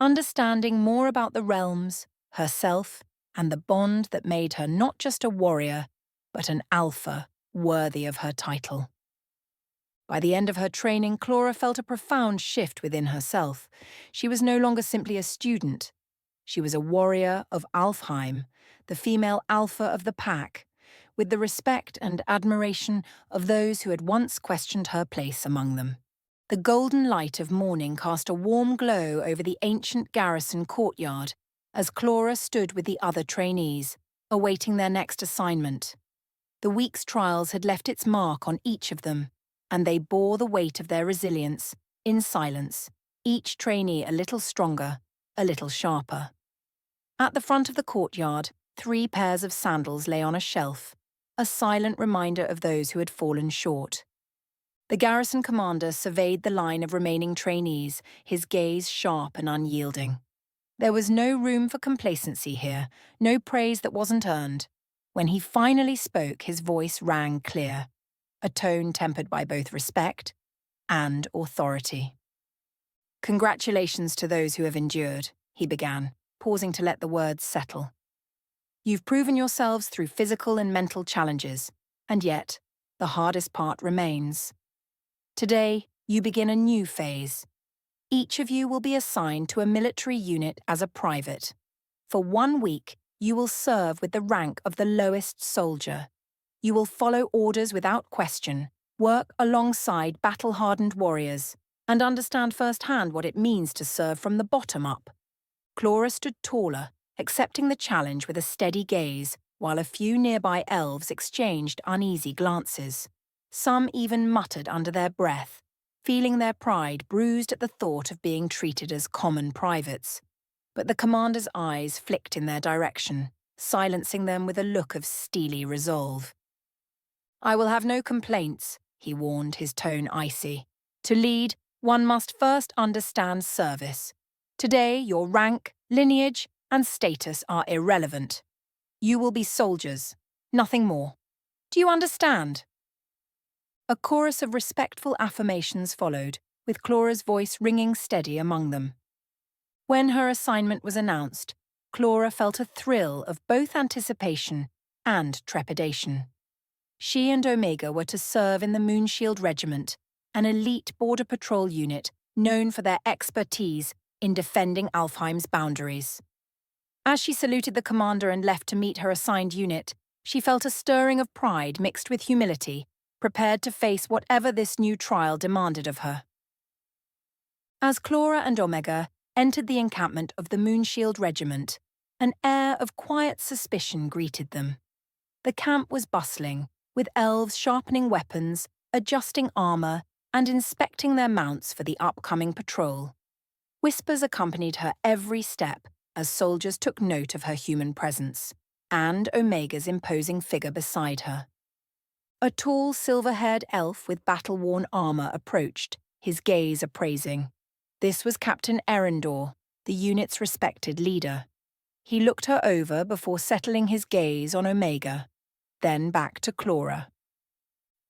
understanding more about the realms, herself, and the bond that made her not just a warrior, but an alpha worthy of her title. By the end of her training, Clara felt a profound shift within herself. She was no longer simply a student. She was a warrior of Alfheim, the female alpha of the pack, with the respect and admiration of those who had once questioned her place among them. The golden light of morning cast a warm glow over the ancient garrison courtyard as Clara stood with the other trainees, awaiting their next assignment. The week's trials had left its mark on each of them, and they bore the weight of their resilience, in silence, each trainee a little stronger, a little sharper. At the front of the courtyard, 3 pairs of sandals lay on a shelf, a silent reminder of those who had fallen short. The garrison commander surveyed the line of remaining trainees, his gaze sharp and unyielding. There was no room for complacency here, no praise that wasn't earned. When he finally spoke, his voice rang clear, a tone tempered by both respect and authority. "Congratulations to those who have endured," he began, pausing to let the words settle. "You've proven yourselves through physical and mental challenges, and yet, the hardest part remains. Today, you begin a new phase. Each of you will be assigned to a military unit as a private. For 1 week, you will serve with the rank of the lowest soldier. You will follow orders without question, work alongside battle-hardened warriors, and understand firsthand what it means to serve from the bottom up." Clara stood taller, accepting the challenge with a steady gaze, while a few nearby elves exchanged uneasy glances. Some even muttered under their breath, feeling their pride bruised at the thought of being treated as common privates. But the commander's eyes flicked in their direction, silencing them with a look of steely resolve. "I will have no complaints," he warned, his tone icy. "To lead, one must first understand service. Today, your rank, lineage, and status are irrelevant. You will be soldiers, nothing more. Do you understand?" A chorus of respectful affirmations followed, with Clara's voice ringing steady among them. When her assignment was announced, Clara felt a thrill of both anticipation and trepidation. She and Omega were to serve in the Moonshield Regiment, an elite border patrol unit known for their expertise in defending Alfheim's boundaries. As she saluted the commander and left to meet her assigned unit, she felt a stirring of pride mixed with humility, prepared to face whatever this new trial demanded of her. As Clara and Omega entered the encampment of the Moonshield Regiment, an air of quiet suspicion greeted them. The camp was bustling, with elves sharpening weapons, adjusting armor, and inspecting their mounts for the upcoming patrol. Whispers accompanied her every step as soldiers took note of her human presence, and Omega's imposing figure beside her. A tall, silver-haired elf with battle-worn armor approached, his gaze appraising. This was Captain Erendor, the unit's respected leader. He looked her over before settling his gaze on Omega, then back to Clara.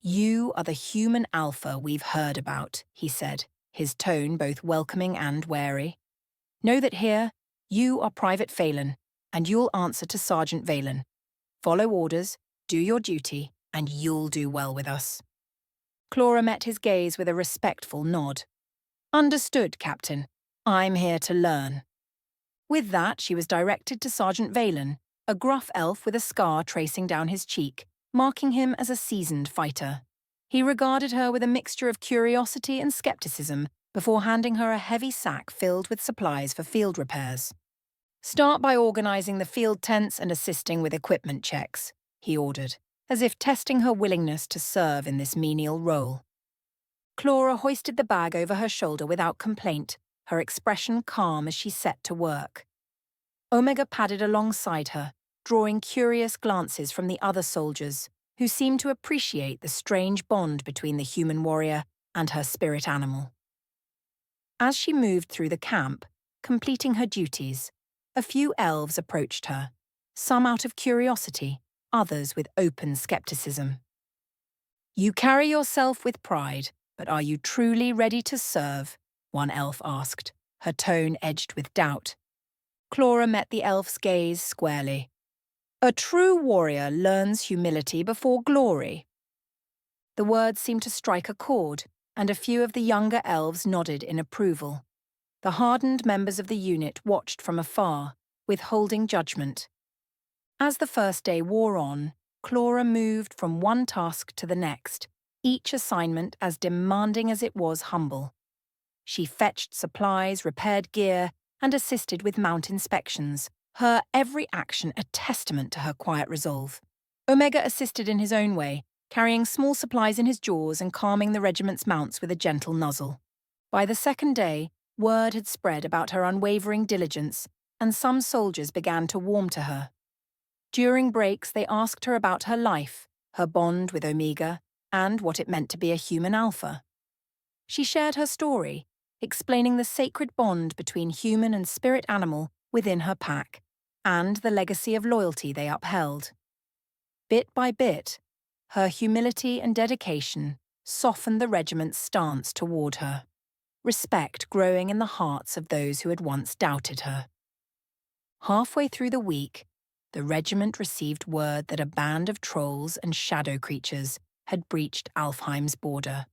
"You are the human alpha we've heard about," he said, his tone both welcoming and wary. "Know that here, you are Private Phelan, and you'll answer to Sergeant Valen. Follow orders, do your duty, and you'll do well with us." Clara met his gaze with a respectful nod. "Understood, Captain. I'm here to learn." With that, she was directed to Sergeant Valen, a gruff elf with a scar tracing down his cheek, marking him as a seasoned fighter. He regarded her with a mixture of curiosity and skepticism before handing her a heavy sack filled with supplies for field repairs. "Start by organizing the field tents and assisting with equipment checks," he ordered, as if testing her willingness to serve in this menial role. Clara hoisted the bag over her shoulder without complaint, her expression calm as she set to work. Omega padded alongside her, drawing curious glances from the other soldiers, who seemed to appreciate the strange bond between the human warrior and her spirit animal. As she moved through the camp, completing her duties, a few elves approached her, some out of curiosity, others with open skepticism. "You carry yourself with pride, but are you truly ready to serve?" one elf asked, her tone edged with doubt. Clara met the elf's gaze squarely. "A true warrior learns humility before glory." The words seemed to strike a chord, and a few of the younger elves nodded in approval. The hardened members of the unit watched from afar, withholding judgment. As the first day wore on, Clara moved from one task to the next, each assignment as demanding as it was humble. She fetched supplies, repaired gear, and assisted with mount inspections, her every action a testament to her quiet resolve. Omega assisted in his own way, carrying small supplies in his jaws and calming the regiment's mounts with a gentle nuzzle. By the second day, word had spread about her unwavering diligence, and some soldiers began to warm to her. During breaks, they asked her about her life, her bond with Omega, and what it meant to be a human alpha. She shared her story, explaining the sacred bond between human and spirit animal within her pack, and the legacy of loyalty they upheld. Bit by bit, her humility and dedication softened the regiment's stance toward her, respect growing in the hearts of those who had once doubted her. Halfway through the week, the regiment received word that a band of trolls and shadow creatures had breached Alfheim's border.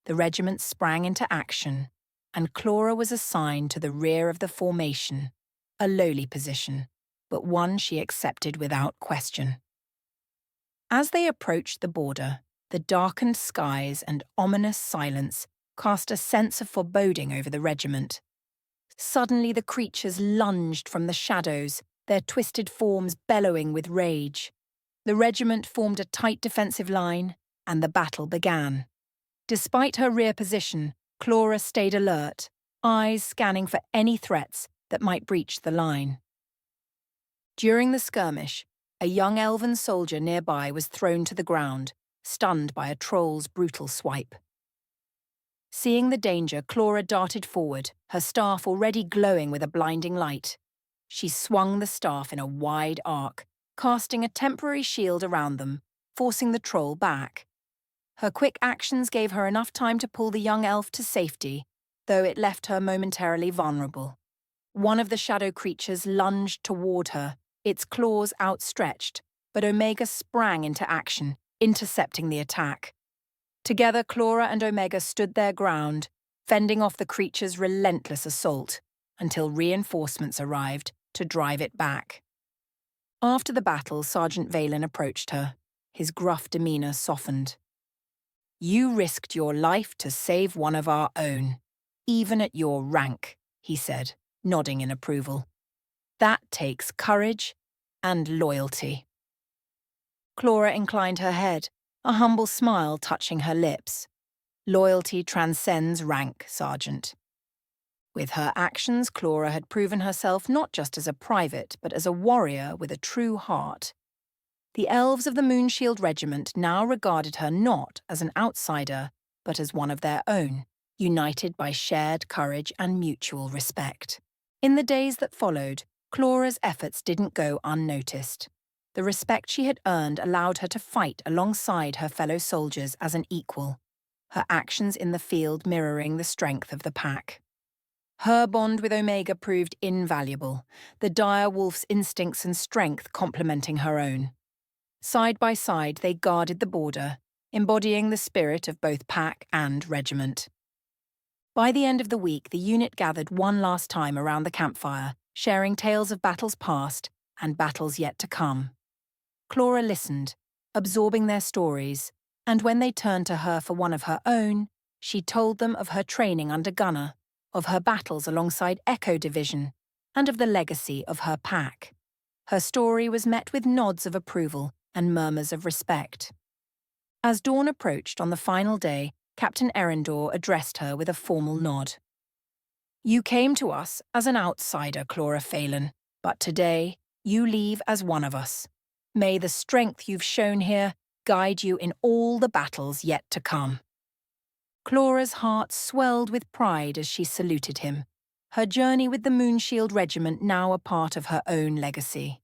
The regiment sprang into action, and Clara was assigned to the rear of the formation, a lowly position, but one she accepted without question. As they approached the border, the darkened skies and ominous silence cast a sense of foreboding over the regiment. Suddenly the creatures lunged from the shadows, their twisted forms bellowing with rage. The regiment formed a tight defensive line, and the battle began. Despite her rear position, Clara stayed alert, eyes scanning for any threats that might breach the line. During the skirmish, a young elven soldier nearby was thrown to the ground, stunned by a troll's brutal swipe. Seeing the danger, Clara darted forward, her staff already glowing with a blinding light. She swung the staff in a wide arc, casting a temporary shield around them, forcing the troll back. Her quick actions gave her enough time to pull the young elf to safety, though it left her momentarily vulnerable. One of the shadow creatures lunged toward her, its claws outstretched, but Omega sprang into action, intercepting the attack. Together, Clara and Omega stood their ground, fending off the creature's relentless assault, until reinforcements arrived to drive it back. After the battle, Sergeant Valen approached her, his gruff demeanor softened. "You risked your life to save one of our own, even at your rank," he said, nodding in approval. "That takes courage and loyalty." Clara inclined her head, a humble smile touching her lips. "Loyalty transcends rank, Sergeant." With her actions, Clara had proven herself not just as a private, but as a warrior with a true heart. The elves of the Moonshield Regiment now regarded her not as an outsider, but as one of their own, united by shared courage and mutual respect. In the days that followed, Clara's efforts didn't go unnoticed. The respect she had earned allowed her to fight alongside her fellow soldiers as an equal, her actions in the field mirroring the strength of the pack. Her bond with Omega proved invaluable, the dire wolf's instincts and strength complementing her own. Side by side, they guarded the border, embodying the spirit of both pack and regiment. By the end of the week, the unit gathered one last time around the campfire, sharing tales of battles past and battles yet to come. Clara listened, absorbing their stories, and when they turned to her for one of her own, she told them of her training under Gunner, of her battles alongside Echo Division, and of the legacy of her pack. Her story was met with nods of approval and murmurs of respect. As dawn approached on the final day, Captain Erendor addressed her with a formal nod. "You came to us as an outsider, Clara Phelan, but today you leave as one of us. May the strength you've shown here guide you in all the battles yet to come." Clara's heart swelled with pride as she saluted him, her journey with the Moonshield Regiment now a part of her own legacy.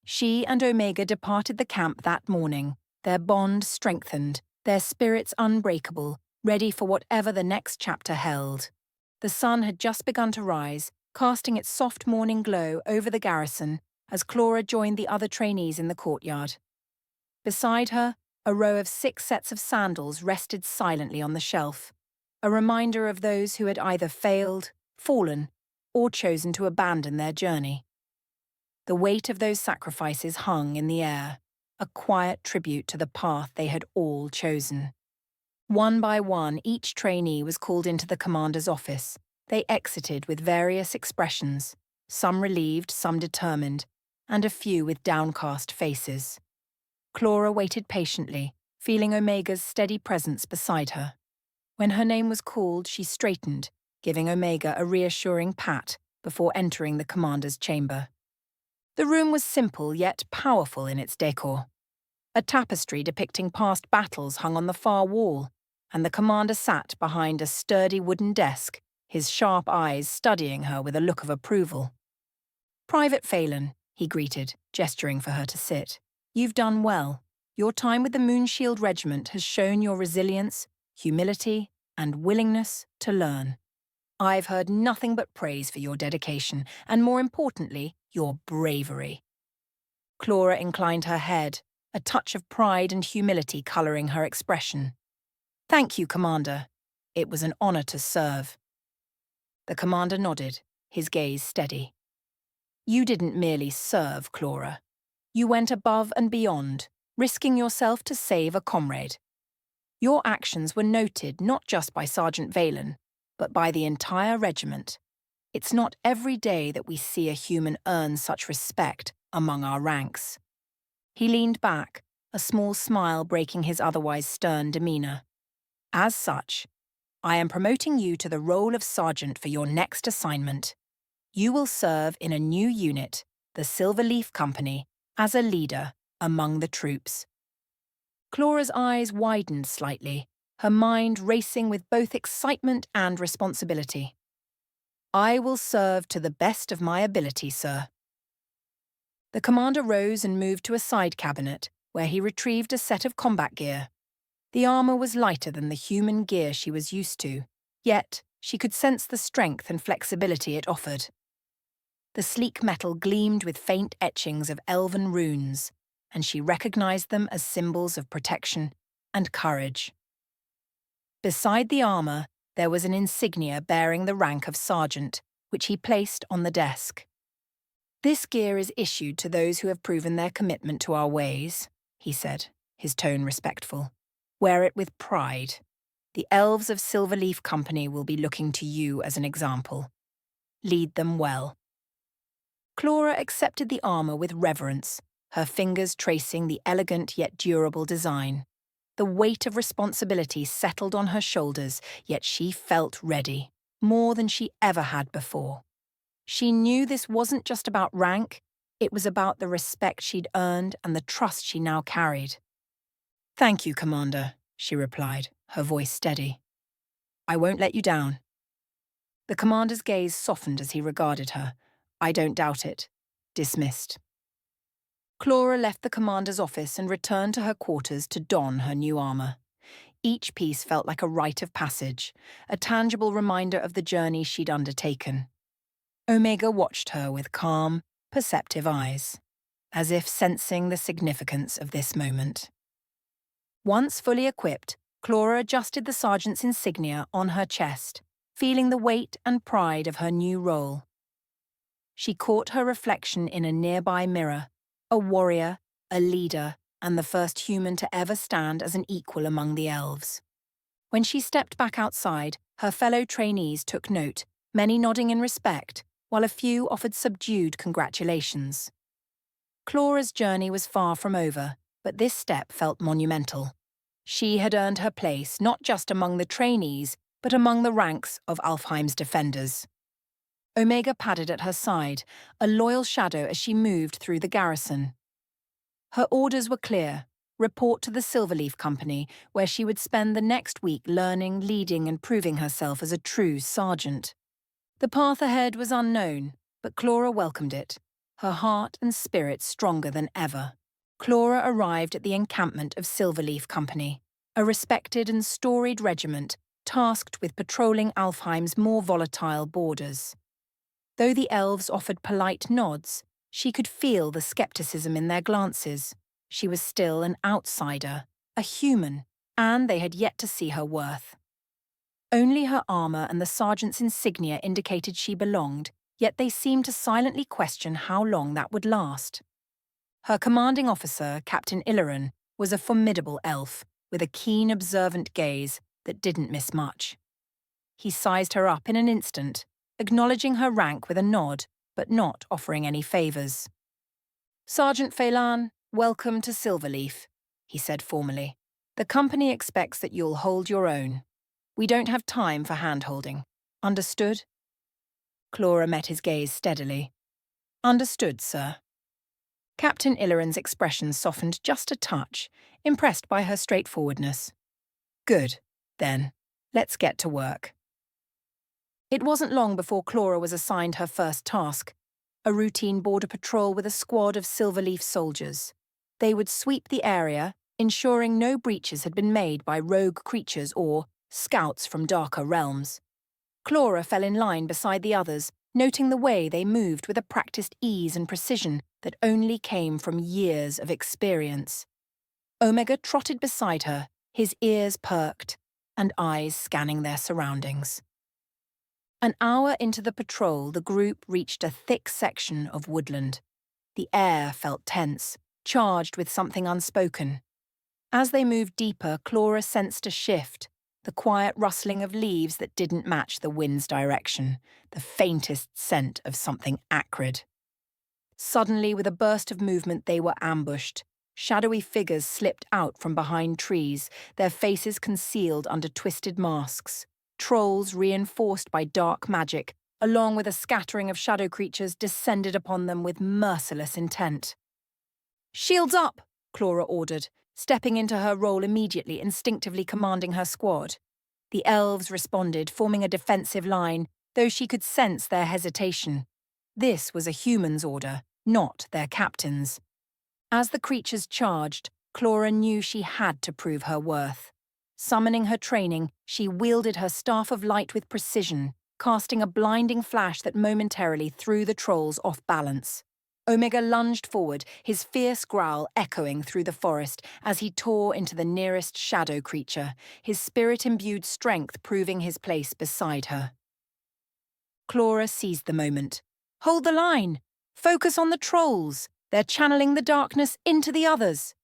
She and Omega departed the camp that morning, their bond strengthened, their spirits unbreakable, ready for whatever the next chapter held. The sun had just begun to rise, casting its soft morning glow over the garrison as Clara joined the other trainees in the courtyard. Beside her, a row of 6 sets of sandals rested silently on the shelf, a reminder of those who had either failed, fallen, or chosen to abandon their journey. The weight of those sacrifices hung in the air, a quiet tribute to the path they had all chosen. One by one, each trainee was called into the commander's office. They exited with various expressions, some relieved, some determined, and a few with downcast faces. Clara waited patiently, feeling Omega's steady presence beside her. When her name was called, she straightened, giving Omega a reassuring pat before entering the commander's chamber. The room was simple yet powerful in its decor. A tapestry depicting past battles hung on the far wall, and the commander sat behind a sturdy wooden desk, his sharp eyes studying her with a look of approval. "Private Phelan," he greeted, gesturing for her to sit. "You've done well. Your time with the Moonshield Regiment has shown your resilience, humility, and willingness to learn. I've heard nothing but praise for your dedication, and more importantly, your bravery." Clara inclined her head, a touch of pride and humility colouring her expression. "Thank you, Commander. It was an honour to serve." The commander nodded, his gaze steady. "You didn't merely serve, Clara. You went above and beyond, risking yourself to save a comrade. Your actions were noted not just by Sergeant Valen, but by the entire regiment. It's not every day that we see a human earn such respect among our ranks." He leaned back, a small smile breaking his otherwise stern demeanour. "As such, I am promoting you to the role of sergeant for your next assignment. You will serve in a new unit, the Silverleaf Company, as a leader among the troops." Clara's eyes widened slightly, her mind racing with both excitement and responsibility. "I will serve to the best of my ability, sir." The commander rose and moved to a side cabinet, where he retrieved a set of combat gear. The armour was lighter than the human gear she was used to, yet she could sense the strength and flexibility it offered. The sleek metal gleamed with faint etchings of elven runes, and she recognized them as symbols of protection and courage. Beside the armour, there was an insignia bearing the rank of sergeant, which he placed on the desk. "This gear is issued to those who have proven their commitment to our ways," he said, his tone respectful. "Wear it with pride. The elves of Silverleaf Company will be looking to you as an example. Lead them well." Clara accepted the armour with reverence, her fingers tracing the elegant yet durable design. The weight of responsibility settled on her shoulders, yet she felt ready, more than she ever had before. She knew this wasn't just about rank, it was about the respect she'd earned and the trust she now carried. "Thank you, Commander," she replied, her voice steady. "I won't let you down." The commander's gaze softened as he regarded her. "I don't doubt it." Dismissed. Clara left the commander's office and returned to her quarters to don her new armour. Each piece felt like a rite of passage, a tangible reminder of the journey she'd undertaken. Omega watched her with calm, perceptive eyes, as if sensing the significance of this moment. Once fully equipped, Clara adjusted the sergeant's insignia on her chest, feeling the weight and pride of her new role. She caught her reflection in a nearby mirror, a warrior, a leader, and the first human to ever stand as an equal among the elves. When she stepped back outside, her fellow trainees took note, many nodding in respect, while a few offered subdued congratulations. Clara's journey was far from over, but this step felt monumental. She had earned her place not just among the trainees, but among the ranks of Alfheim's defenders. Omega padded at her side, a loyal shadow as she moved through the garrison. Her orders were clear: report to the Silverleaf Company, where she would spend the next week learning, leading, and proving herself as a true sergeant. The path ahead was unknown, but Clara welcomed it, her heart and spirit stronger than ever. Clara arrived at the encampment of Silverleaf Company, a respected and storied regiment tasked with patrolling Alfheim's more volatile borders. Though the elves offered polite nods, she could feel the skepticism in their glances. She was still an outsider, a human, and they had yet to see her worth. Only her armour and the sergeant's insignia indicated she belonged, yet they seemed to silently question how long that would last. Her commanding officer, Captain Illeran, was a formidable elf, with a keen, observant gaze that didn't miss much. He sized her up in an instant, acknowledging her rank with a nod, but not offering any favours. "Sergeant Phelan, welcome to Silverleaf," he said formally. "The company expects that you'll hold your own. We don't have time for hand-holding. Understood?" Clara met his gaze steadily. "Understood, sir." Captain Illeran's expression softened just a touch, impressed by her straightforwardness. "Good, then. Let's get to work." It wasn't long before Clara was assigned her first task, a routine border patrol with a squad of Silverleaf soldiers. They would sweep the area, ensuring no breaches had been made by rogue creatures or scouts from darker realms. Clara fell in line beside the others, noting the way they moved with a practiced ease and precision that only came from years of experience. Omega trotted beside her, his ears perked, and eyes scanning their surroundings. An hour into the patrol, the group reached a thick section of woodland. The air felt tense, charged with something unspoken. As they moved deeper, Clara sensed a shift, the quiet rustling of leaves that didn't match the wind's direction, the faintest scent of something acrid. Suddenly, with a burst of movement, they were ambushed. Shadowy figures slipped out from behind trees, their faces concealed under twisted masks. Trolls, reinforced by dark magic, along with a scattering of shadow creatures, descended upon them with merciless intent. "Shields up!" Clara ordered, stepping into her role immediately, instinctively commanding her squad. The elves responded, forming a defensive line, though she could sense their hesitation. This was a human's order, not their captain's. As the creatures charged, Clara knew she had to prove her worth. Summoning her training, she wielded her staff of light with precision, casting a blinding flash that momentarily threw the trolls off balance. Omega lunged forward, his fierce growl echoing through the forest as he tore into the nearest shadow creature, his spirit-imbued strength proving his place beside her. Clara seized the moment. "Hold the line! Focus on the trolls! They're channeling the darkness into the others!"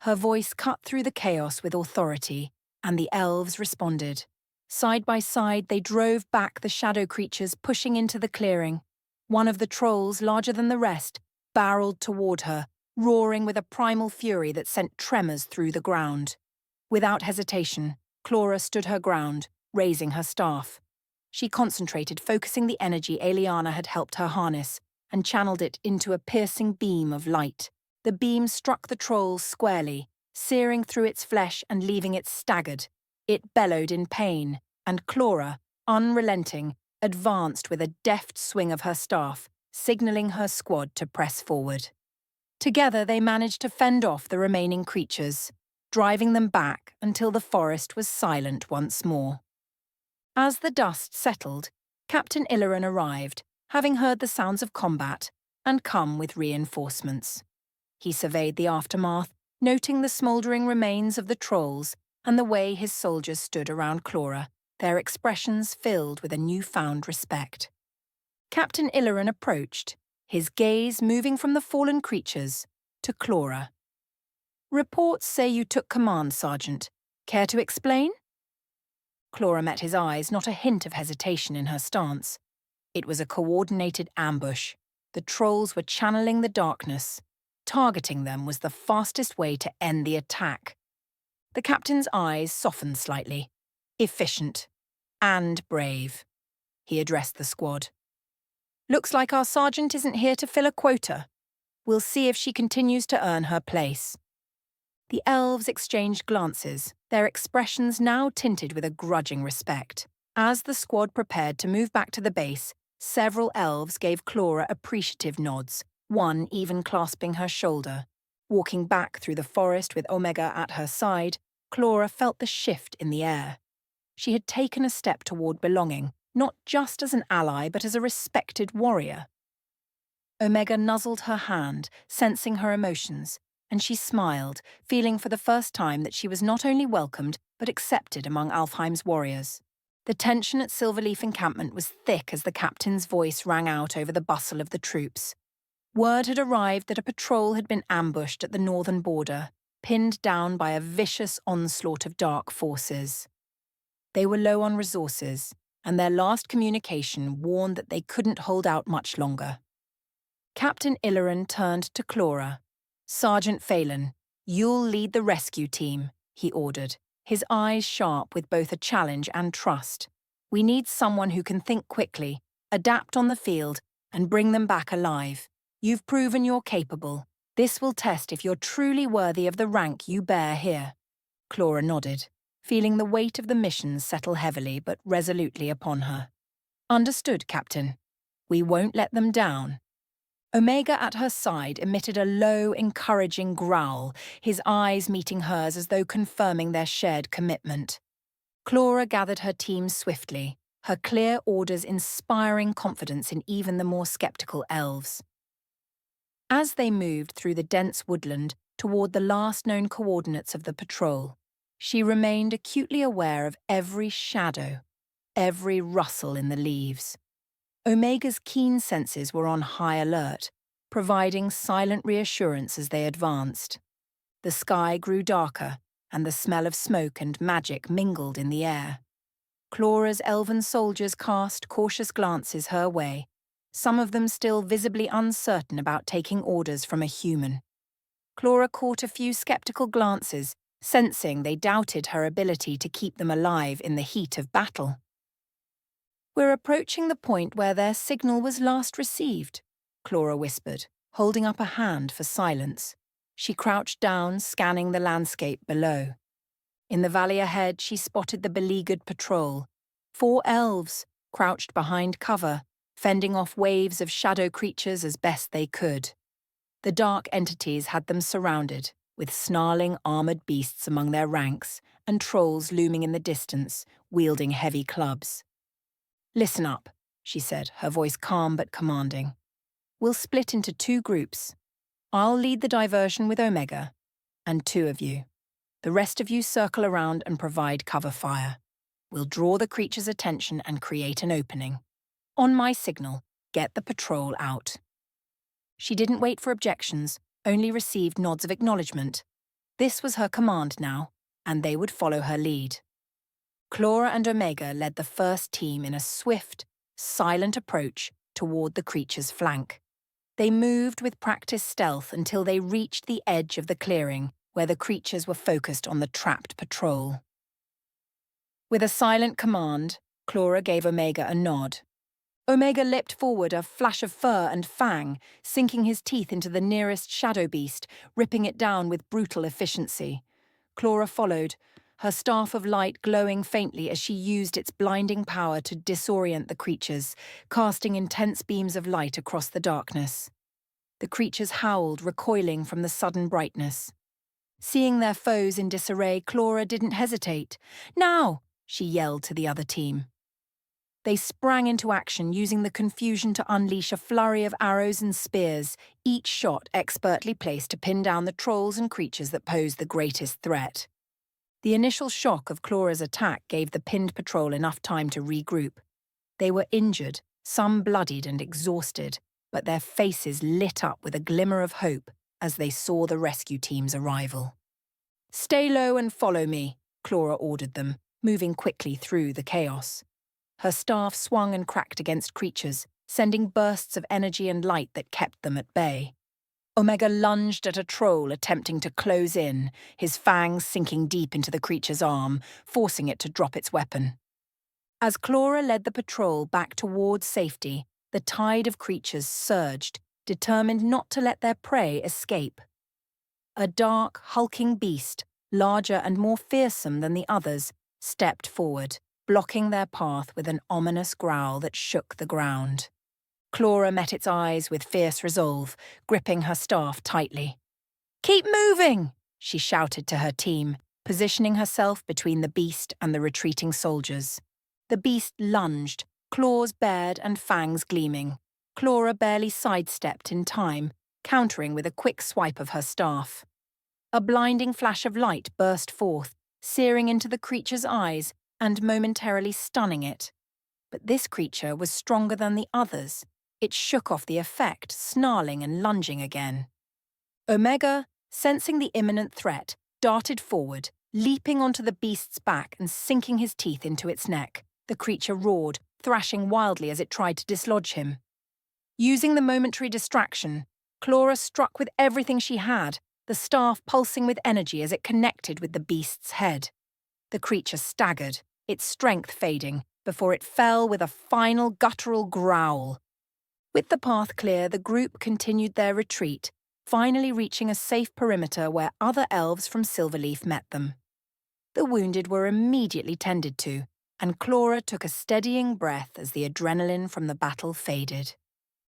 Her voice cut through the chaos with authority, and the elves responded. Side by side, they drove back the shadow creatures pushing into the clearing. One of the trolls, larger than the rest, barreled toward her, roaring with a primal fury that sent tremors through the ground. Without hesitation, Clara stood her ground, raising her staff. She concentrated, focusing the energy Aeliana had helped her harness, and channeled it into a piercing beam of light. The beam struck the troll squarely, searing through its flesh and leaving it staggered. It bellowed in pain, and Clara, unrelenting, advanced with a deft swing of her staff, signalling her squad to press forward. Together they managed to fend off the remaining creatures, driving them back until the forest was silent once more. As the dust settled, Captain Illeran arrived, having heard the sounds of combat, and come with reinforcements. He surveyed the aftermath, noting the smouldering remains of the trolls and the way his soldiers stood around Clara, their expressions filled with a newfound respect. Captain Illeran approached, his gaze moving from the fallen creatures to Clara. "Reports say you took command, Sergeant. Care to explain?" Clara met his eyes, not a hint of hesitation in her stance. It was a coordinated ambush. The trolls were channeling the darkness. Targeting them was the fastest way to end the attack. The captain's eyes softened slightly. Efficient. And brave. He addressed the squad. "Looks like our sergeant isn't here to fill a quota. We'll see if she continues to earn her place." The elves exchanged glances, their expressions now tinted with a grudging respect. As the squad prepared to move back to the base, several elves gave Clara appreciative nods, one even clasping her shoulder. Walking back through the forest with Omega at her side, Clara felt the shift in the air. She had taken a step toward belonging, not just as an ally but as a respected warrior. Omega nuzzled her hand, sensing her emotions, and she smiled, feeling for the first time that she was not only welcomed but accepted among Alfheim's warriors. The tension at Silverleaf encampment was thick as the captain's voice rang out over the bustle of the troops. Word had arrived that a patrol had been ambushed at the northern border, pinned down by a vicious onslaught of dark forces. They were low on resources, and their last communication warned that they couldn't hold out much longer. Captain Illaran turned to Clara. "Sergeant Phelan, you'll lead the rescue team," he ordered, his eyes sharp with both a challenge and trust. "We need someone who can think quickly, adapt on the field, and bring them back alive. You've proven you're capable. This will test if you're truly worthy of the rank you bear here." Clara nodded, feeling the weight of the mission settle heavily but resolutely upon her. "Understood, Captain. We won't let them down." Omega at her side emitted a low, encouraging growl, his eyes meeting hers as though confirming their shared commitment. Clara gathered her team swiftly, her clear orders inspiring confidence in even the more skeptical elves. As they moved through the dense woodland toward the last known coordinates of the patrol, she remained acutely aware of every shadow, every rustle in the leaves. Omega's keen senses were on high alert, providing silent reassurance as they advanced. The sky grew darker, and the smell of smoke and magic mingled in the air. Clara's elven soldiers cast cautious glances her way, some of them still visibly uncertain about taking orders from a human. Clara caught a few skeptical glances, sensing they doubted her ability to keep them alive in the heat of battle. "We're approaching the point where their signal was last received," Clara whispered, holding up a hand for silence. She crouched down, scanning the landscape below. In the valley ahead, she spotted the beleaguered patrol. 4 elves, crouched behind cover, fending off waves of shadow creatures as best they could. The dark entities had them surrounded, with snarling armoured beasts among their ranks, and trolls looming in the distance, wielding heavy clubs. "Listen up," she said, her voice calm but commanding. "We'll split into 2 groups. I'll lead the diversion with Omega, and 2 of you. The rest of you circle around and provide cover fire. We'll draw the creature's attention and create an opening. On my signal, get the patrol out." She didn't wait for objections, only received nods of acknowledgement. This was her command now, and they would follow her lead. Clara and Omega led the first team in a swift, silent approach toward the creature's flank. They moved with practiced stealth until they reached the edge of the clearing, where the creatures were focused on the trapped patrol. With a silent command, Clara gave Omega a nod. Omega leapt forward, a flash of fur and fang, sinking his teeth into the nearest shadow beast, ripping it down with brutal efficiency. Clara followed, her staff of light glowing faintly as she used its blinding power to disorient the creatures, casting intense beams of light across the darkness. The creatures howled, recoiling from the sudden brightness. Seeing their foes in disarray, Clara didn't hesitate. "Now!" she yelled to the other team. They sprang into action, using the confusion to unleash a flurry of arrows and spears, each shot expertly placed to pin down the trolls and creatures that posed the greatest threat. The initial shock of Clara's attack gave the pinned patrol enough time to regroup. They were injured, some bloodied and exhausted, but their faces lit up with a glimmer of hope as they saw the rescue team's arrival. "Stay low and follow me," Clara ordered them, moving quickly through the chaos. Her staff swung and cracked against creatures, sending bursts of energy and light that kept them at bay. Omega lunged at a troll attempting to close in, his fangs sinking deep into the creature's arm, forcing it to drop its weapon. As Clara led the patrol back towards safety, the tide of creatures surged, determined not to let their prey escape. A dark, hulking beast, larger and more fearsome than the others, stepped forward, blocking their path with an ominous growl that shook the ground. Clara met its eyes with fierce resolve, gripping her staff tightly. "Keep moving!" she shouted to her team, positioning herself between the beast and the retreating soldiers. The beast lunged, claws bared and fangs gleaming. Clara barely sidestepped in time, countering with a quick swipe of her staff. A blinding flash of light burst forth, searing into the creature's eyes and momentarily stunning it. But this creature was stronger than the others. It shook off the effect, snarling and lunging again. Omega, sensing the imminent threat, darted forward, leaping onto the beast's back and sinking his teeth into its neck. The creature roared, thrashing wildly as it tried to dislodge him. Using the momentary distraction, Clara struck with everything she had, the staff pulsing with energy as it connected with the beast's head. The creature staggered, its strength fading, before it fell with a final guttural growl. With the path clear, the group continued their retreat, finally reaching a safe perimeter where other elves from Silverleaf met them. The wounded were immediately tended to, and Clara took a steadying breath as the adrenaline from the battle faded.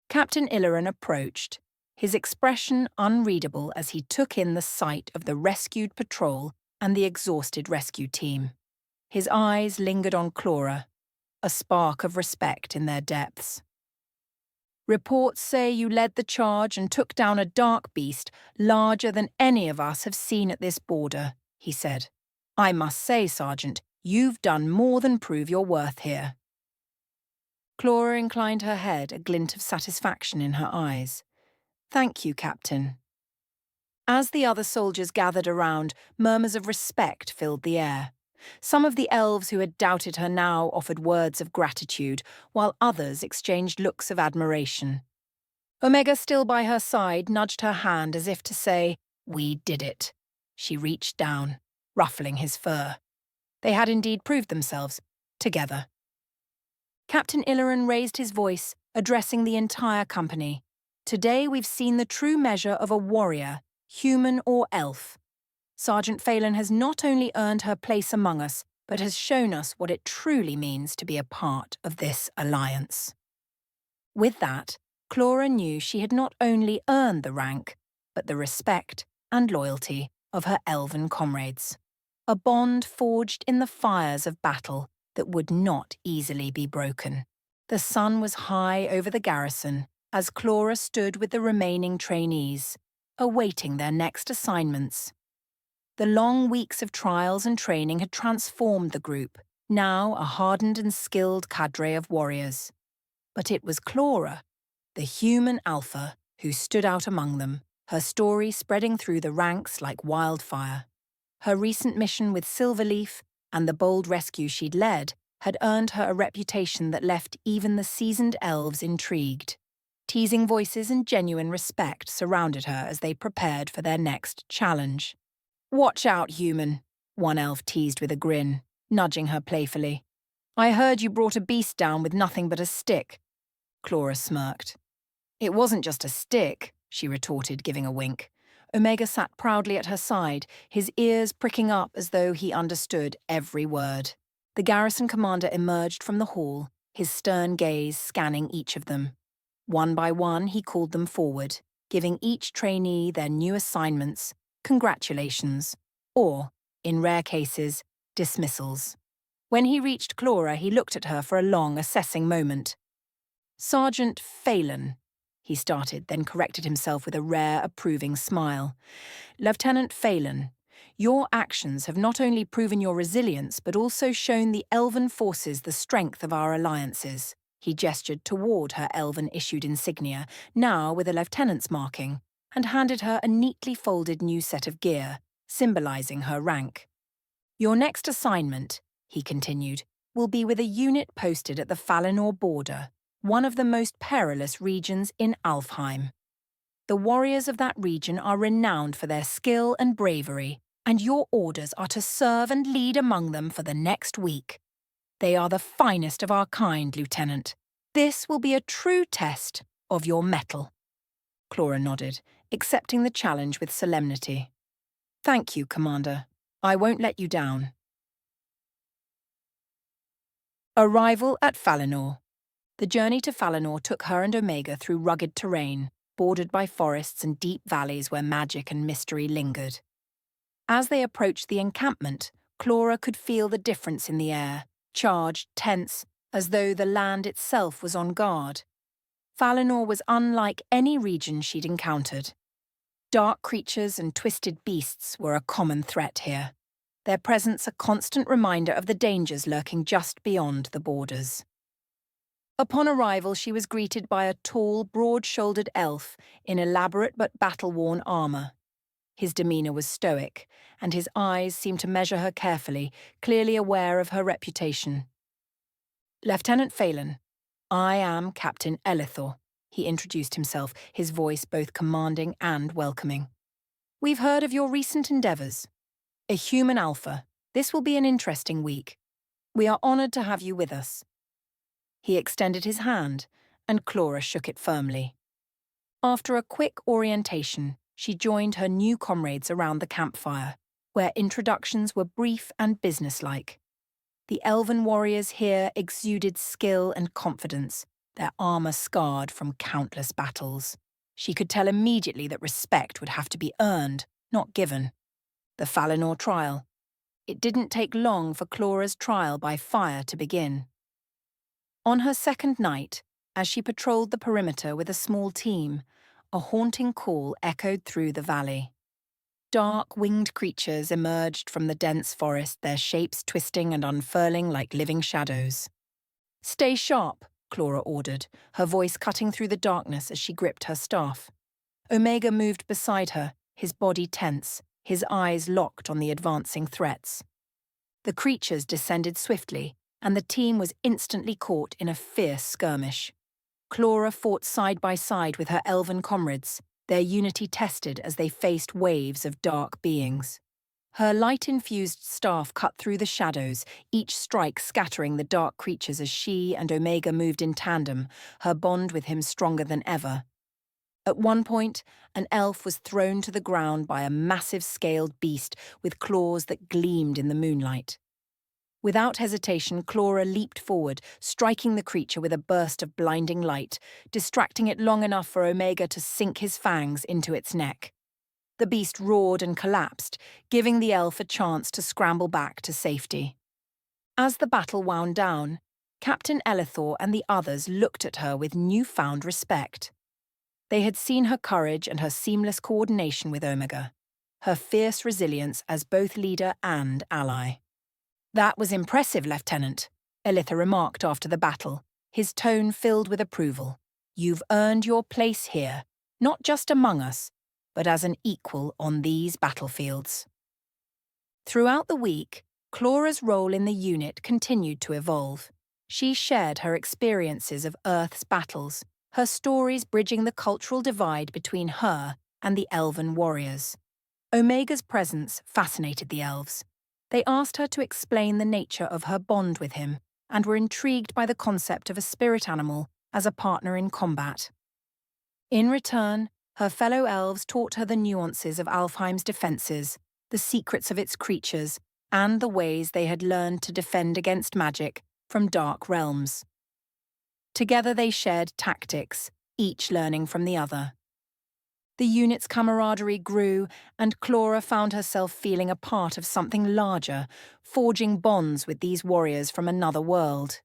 Captain Aeliana approached, his expression unreadable as he took in the sight of the rescued patrol and the exhausted rescue team. His eyes lingered on Clara, a spark of respect in their depths. "Reports say you led the charge and took down a dark beast larger than any of us have seen at this border," he said. "I must say, Sergeant, you've done more than prove your worth here." Clara inclined her head, a glint of satisfaction in her eyes. "Thank you, Captain." As the other soldiers gathered around, murmurs of respect filled the air. Some of the elves who had doubted her now offered words of gratitude, while others exchanged looks of admiration. Omega, still by her side, nudged her hand as if to say, "We did it." She reached down, ruffling his fur. They had indeed proved themselves, together. Captain Aeliana raised his voice, addressing the entire company. "Today we've seen the true measure of a warrior, human or elf. Sergeant Phelan has not only earned her place among us, but has shown us what it truly means to be a part of this alliance." With that, Clara knew she had not only earned the rank, but the respect and loyalty of her elven comrades. A bond forged in the fires of battle that would not easily be broken. The sun was high over the garrison as Clara stood with the remaining trainees, awaiting their next assignments. The long weeks of trials and training had transformed the group, now a hardened and skilled cadre of warriors. But it was Clara, the human alpha, who stood out among them, her story spreading through the ranks like wildfire. Her recent mission with Silverleaf and the bold rescue she'd led had earned her a reputation that left even the seasoned elves intrigued. Teasing voices and genuine respect surrounded her as they prepared for their next challenge. "Watch out, human," one elf teased with a grin, nudging her playfully. "I heard you brought a beast down with nothing but a stick." Clara smirked. "It wasn't just a stick," she retorted, giving a wink. Omega sat proudly at her side, his ears pricking up as though he understood every word. The garrison commander emerged from the hall, his stern gaze scanning each of them. One by one, he called them forward, giving each trainee their new assignments, congratulations, or, in rare cases, dismissals. When he reached Clara, he looked at her for a long, assessing moment. "Sergeant Phelan," he started, then corrected himself with a rare, approving smile. "Lieutenant Phelan, your actions have not only proven your resilience, but also shown the elven forces the strength of our alliances." He gestured toward her elven-issued insignia, now with a lieutenant's marking, and handed her a neatly folded new set of gear, symbolizing her rank. "Your next assignment," he continued, "will be with a unit posted at the Valinor border, one of the most perilous regions in Alfheim. The warriors of that region are renowned for their skill and bravery, and your orders are to serve and lead among them for the next week. They are the finest of our kind, Lieutenant. This will be a true test of your mettle." Clara nodded, accepting the challenge with solemnity. Thank you, Commander. I won't let you down. Arrival at Valinor. The journey to Valinor took her and Omega through rugged terrain, bordered by forests and deep valleys where magic and mystery lingered. As they approached the encampment, Clara could feel the difference in the air, charged, tense, as though the land itself was on guard. Valinor was unlike any region she'd encountered. Dark creatures and twisted beasts were a common threat here, their presence a constant reminder of the dangers lurking just beyond the borders. Upon arrival, she was greeted by a tall, broad-shouldered elf in elaborate but battle-worn armour. His demeanour was stoic, and his eyes seemed to measure her carefully, clearly aware of her reputation. Lieutenant Phelan, I am Captain Elithor, he introduced himself, his voice both commanding and welcoming. We've heard of your recent endeavours. A human alpha, this will be an interesting week. We are honoured to have you with us. He extended his hand, and Clara shook it firmly. After a quick orientation, she joined her new comrades around the campfire, where introductions were brief and businesslike. The elven warriors here exuded skill and confidence, their armour scarred from countless battles. She could tell immediately that respect would have to be earned, not given. The Valinor trial. It didn't take long for Clara's trial by fire to begin. On her second night, as she patrolled the perimeter with a small team, a haunting call echoed through the valley. Dark, winged creatures emerged from the dense forest, their shapes twisting and unfurling like living shadows. Stay sharp, Clara ordered, her voice cutting through the darkness as she gripped her staff. Omega moved beside her, his body tense, his eyes locked on the advancing threats. The creatures descended swiftly, and the team was instantly caught in a fierce skirmish. Clara fought side by side with her elven comrades, their unity tested as they faced waves of dark beings. Her light-infused staff cut through the shadows, each strike scattering the dark creatures as she and Omega moved in tandem, her bond with him stronger than ever. At one point, an elf was thrown to the ground by a massive scaled beast with claws that gleamed in the moonlight. Without hesitation, Clara leaped forward, striking the creature with a burst of blinding light, distracting it long enough for Omega to sink his fangs into its neck. The beast roared and collapsed, giving the elf a chance to scramble back to safety. As the battle wound down, Captain Elithor and the others looked at her with newfound respect. They had seen her courage and her seamless coordination with Omega, her fierce resilience as both leader and ally. That was impressive, Lieutenant, Elithor remarked after the battle, his tone filled with approval. You've earned your place here, not just among us, but as an equal on these battlefields. Throughout the week, Clara's role in the unit continued to evolve. She shared her experiences of Earth's battles, her stories bridging the cultural divide between her and the elven warriors. Omega's presence fascinated the elves. They asked her to explain the nature of her bond with him and were intrigued by the concept of a spirit animal as a partner in combat. In return, her fellow elves taught her the nuances of Alfheim's defences, the secrets of its creatures, and the ways they had learned to defend against magic from dark realms. Together they shared tactics, each learning from the other. The unit's camaraderie grew, and Clara found herself feeling a part of something larger, forging bonds with these warriors from another world.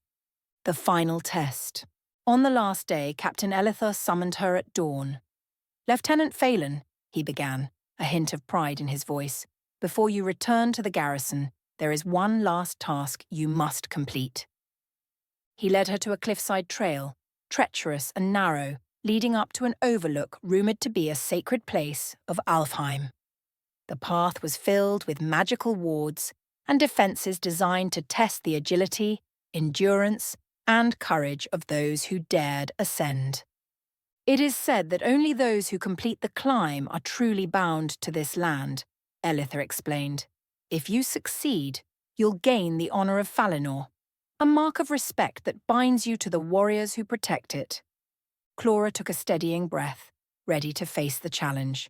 The final test. On the last day, Captain Elithor summoned her at dawn. Lieutenant Phelan, he began, a hint of pride in his voice, before you return to the garrison, there is one last task you must complete. He led her to a cliffside trail, treacherous and narrow, leading up to an overlook rumoured to be a sacred place of Alfheim. The path was filled with magical wards and defences designed to test the agility, endurance, and courage of those who dared ascend. It is said that only those who complete the climb are truly bound to this land, Elithor explained. If you succeed, you'll gain the honour of Valinor, a mark of respect that binds you to the warriors who protect it. Clara took a steadying breath, ready to face the challenge.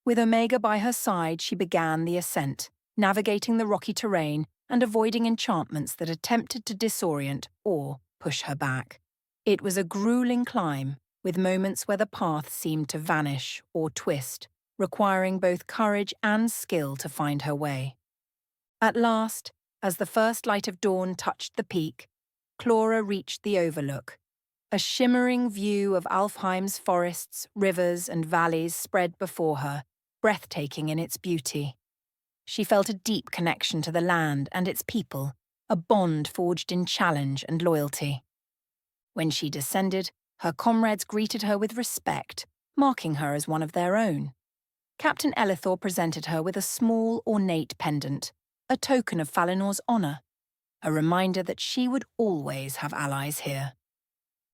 With Omega by her side, she began the ascent, navigating the rocky terrain and avoiding enchantments that attempted to disorient or push her back. It was a grueling climb, with moments where the path seemed to vanish or twist, requiring both courage and skill to find her way. At last, as the first light of dawn touched the peak, Clara reached the overlook. A shimmering view of Alfheim's forests, rivers, and valleys spread before her, breathtaking in its beauty. She felt a deep connection to the land and its people, a bond forged in challenge and loyalty. When she descended, her comrades greeted her with respect, marking her as one of their own. Captain Elithor presented her with a small, ornate pendant, a token of Falinor's honour, a reminder that she would always have allies here.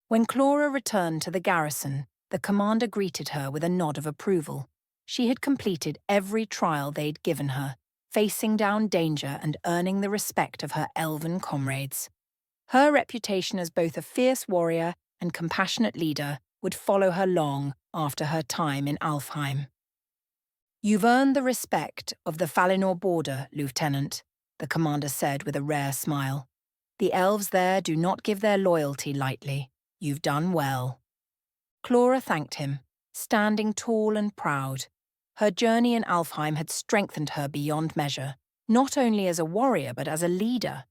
When Clara returned to the garrison, the commander greeted her with a nod of approval. She had completed every trial they'd given her, facing down danger and earning the respect of her elven comrades. Her reputation as both a fierce warrior and compassionate leader would follow her long after her time in Alfheim. "You've earned the respect of the Falinor border, Lieutenant," the commander said with a rare smile. "The elves there do not give their loyalty lightly. You've done well." Clara thanked him, standing tall and proud. Her journey in Alfheim had strengthened her beyond measure, not only as a warrior but as a leader.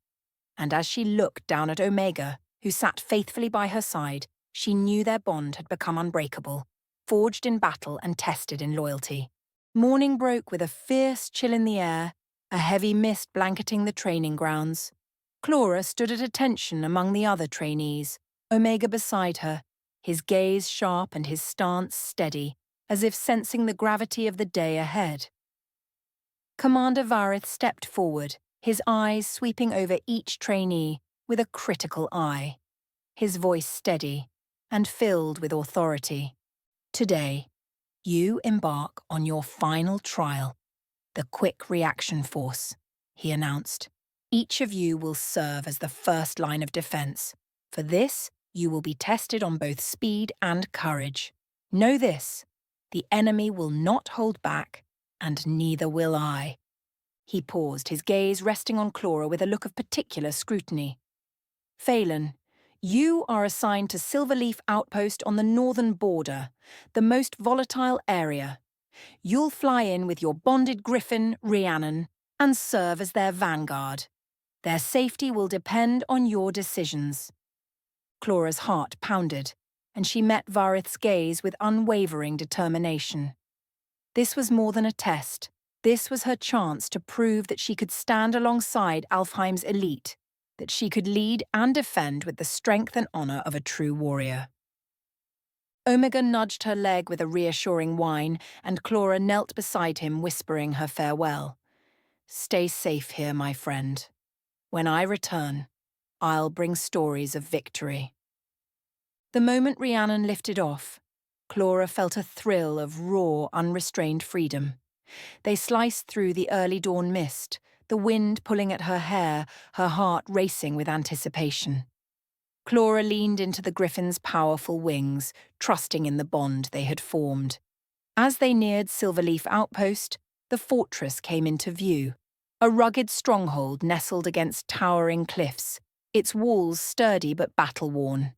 And as she looked down at Omega, who sat faithfully by her side, she knew their bond had become unbreakable, forged in battle and tested in loyalty. Morning broke with a fierce chill in the air, a heavy mist blanketing the training grounds. Clara stood at attention among the other trainees, Omega beside her, his gaze sharp and his stance steady, as if sensing the gravity of the day ahead. Commander Varith stepped forward, his eyes sweeping over each trainee with a critical eye, his voice steady and filled with authority. "Today, you embark on your final trial, the Quick Reaction Force," he announced. "Each of you will serve as the first line of defense. For this, you will be tested on both speed and courage. Know this, the enemy will not hold back, and neither will I." He paused, his gaze resting on Clara with a look of particular scrutiny. "Phelan, you are assigned to Silverleaf Outpost on the northern border, the most volatile area. You'll fly in with your bonded griffin, Rhiannon, and serve as their vanguard. Their safety will depend on your decisions." Clara's heart pounded, and she met Varith's gaze with unwavering determination. This was more than a test. This was her chance to prove that she could stand alongside Alfheim's elite, that she could lead and defend with the strength and honor of a true warrior. Omega nudged her leg with a reassuring whine, and Clara knelt beside him, whispering her farewell. "Stay safe here, my friend. When I return, I'll bring stories of victory." The moment Rhiannon lifted off, Clara felt a thrill of raw, unrestrained freedom. They sliced through the early dawn mist, the wind pulling at her hair, her heart racing with anticipation. Clara leaned into the griffin's powerful wings, trusting in the bond they had formed. As they neared Silverleaf Outpost, the fortress came into view, a rugged stronghold nestled against towering cliffs, its walls sturdy but battle-worn.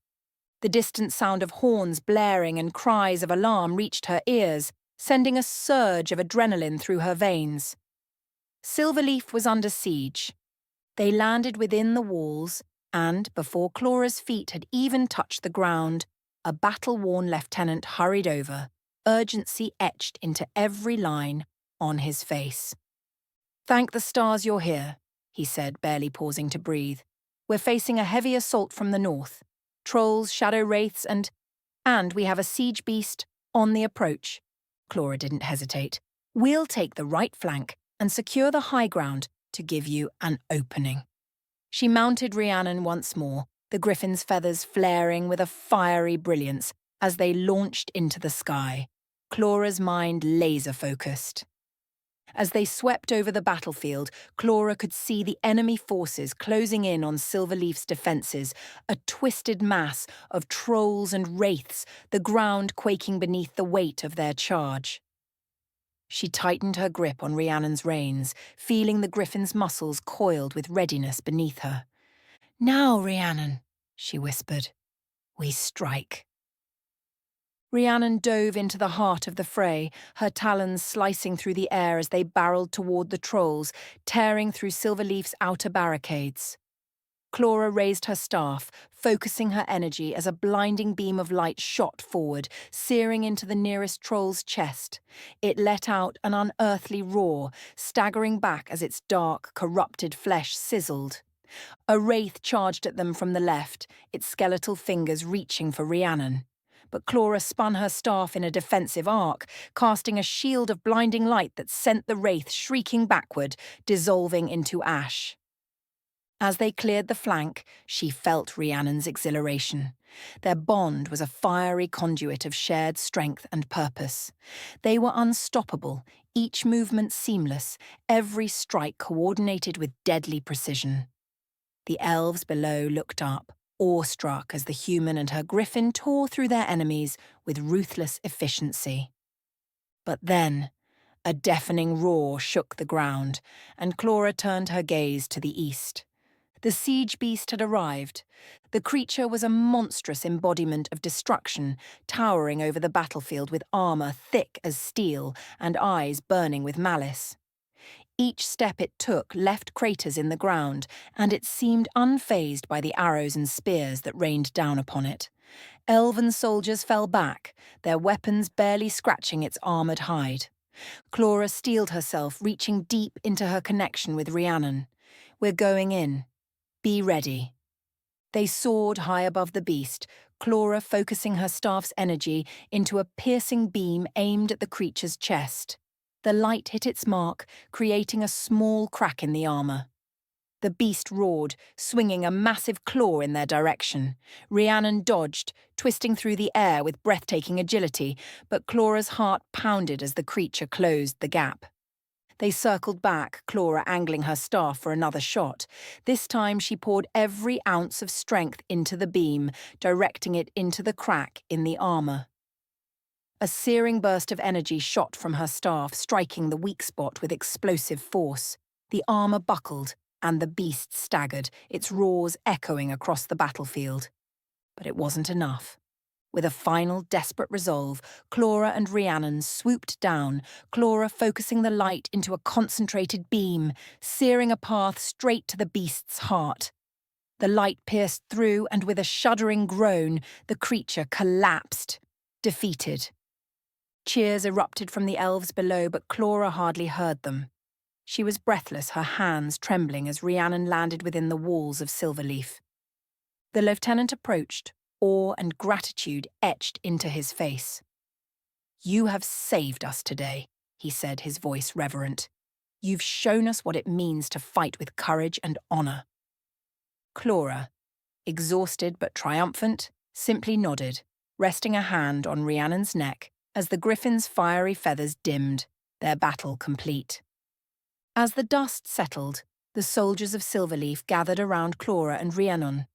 The distant sound of horns blaring and cries of alarm reached her ears, sending a surge of adrenaline through her veins. Silverleaf was under siege. They landed within the walls, and, before Clara's feet had even touched the ground, a battle-worn lieutenant hurried over, urgency etched into every line on his face. "Thank the stars you're here," he said, barely pausing to breathe. "We're facing a heavy assault from the north. Trolls, shadow wraiths, and we have a siege beast on the approach." Clara didn't hesitate. "We'll take the right flank and secure the high ground to give you an opening." She mounted Rhiannon once more, the griffin's feathers flaring with a fiery brilliance as they launched into the sky, Clara's mind laser-focused. As they swept over the battlefield, Clara could see the enemy forces closing in on Silverleaf's defences, a twisted mass of trolls and wraiths, the ground quaking beneath the weight of their charge. She tightened her grip on Rhiannon's reins, feeling the griffin's muscles coiled with readiness beneath her. "Now, Rhiannon," she whispered, "we strike." Rhiannon dove into the heart of the fray, her talons slicing through the air as they barreled toward the trolls, tearing through Silverleaf's outer barricades. Clara raised her staff, focusing her energy as a blinding beam of light shot forward, searing into the nearest troll's chest. It let out an unearthly roar, staggering back as its dark, corrupted flesh sizzled. A wraith charged at them from the left, its skeletal fingers reaching for Rhiannon. But Clara spun her staff in a defensive arc, casting a shield of blinding light that sent the wraith shrieking backward, dissolving into ash. As they cleared the flank, she felt Rhiannon's exhilaration. Their bond was a fiery conduit of shared strength and purpose. They were unstoppable, each movement seamless, every strike coordinated with deadly precision. The elves below looked up, awestruck as the human and her griffin tore through their enemies with ruthless efficiency. But then, a deafening roar shook the ground, and Clara turned her gaze to the east. The siege beast had arrived. The creature was a monstrous embodiment of destruction, towering over the battlefield with armor thick as steel and eyes burning with malice. Each step it took left craters in the ground, and it seemed unfazed by the arrows and spears that rained down upon it. Elven soldiers fell back, their weapons barely scratching its armoured hide. Clara steeled herself, reaching deep into her connection with Rhiannon. "We're going in. Be ready." They soared high above the beast, Clara focusing her staff's energy into a piercing beam aimed at the creature's chest. The light hit its mark, creating a small crack in the armour. The beast roared, swinging a massive claw in their direction. Rhiannon dodged, twisting through the air with breathtaking agility, but Clara's heart pounded as the creature closed the gap. They circled back, Clara angling her staff for another shot. This time she poured every ounce of strength into the beam, directing it into the crack in the armour. A searing burst of energy shot from her staff, striking the weak spot with explosive force. The armour buckled, and the beast staggered, its roars echoing across the battlefield. But it wasn't enough. With a final desperate resolve, Clara and Rhiannon swooped down, Clara focusing the light into a concentrated beam, searing a path straight to the beast's heart. The light pierced through, and with a shuddering groan, the creature collapsed, defeated. Cheers erupted from the elves below, but Clara hardly heard them. She was breathless, her hands trembling as Rhiannon landed within the walls of Silverleaf. The lieutenant approached, awe and gratitude etched into his face. "You have saved us today," he said, his voice reverent. "You've shown us what it means to fight with courage and honour." Clara, exhausted but triumphant, simply nodded, resting a hand on Rhiannon's neck as the griffin's fiery feathers dimmed, their battle complete. As the dust settled, the soldiers of Silverleaf gathered around Clara and Rhiannon,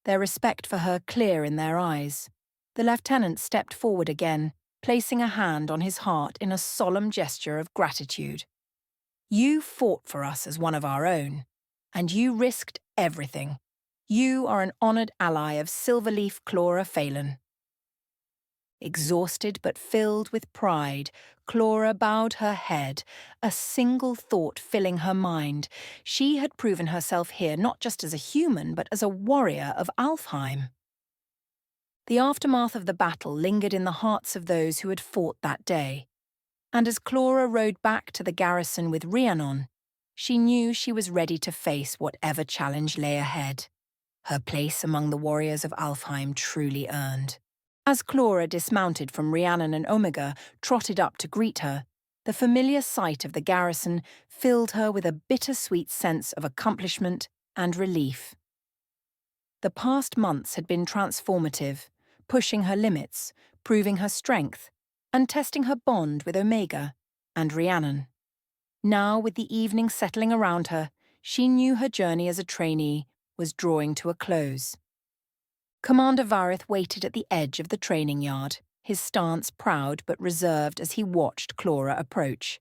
their respect for her clear in their eyes. The lieutenant stepped forward again, placing a hand on his heart in a solemn gesture of gratitude. "You fought for us as one of our own, and you risked everything. You are an honoured ally of Silverleaf Clara Phelan." Exhausted but filled with pride, Clara bowed her head, a single thought filling her mind. She had proven herself here not just as a human, but as a warrior of Alfheim. The aftermath of the battle lingered in the hearts of those who had fought that day. And as Clara rode back to the garrison with Rhiannon, she knew she was ready to face whatever challenge lay ahead. Her place among the warriors of Alfheim truly earned. As Clara dismounted from Rhiannon and Omega, trotted up to greet her, the familiar sight of the garrison filled her with a bittersweet sense of accomplishment and relief. The past months had been transformative, pushing her limits, proving her strength, and testing her bond with Omega and Rhiannon. Now, with the evening settling around her, she knew her journey as a trainee was drawing to a close. Commander Varith waited at the edge of the training yard, his stance proud but reserved as he watched Clara approach.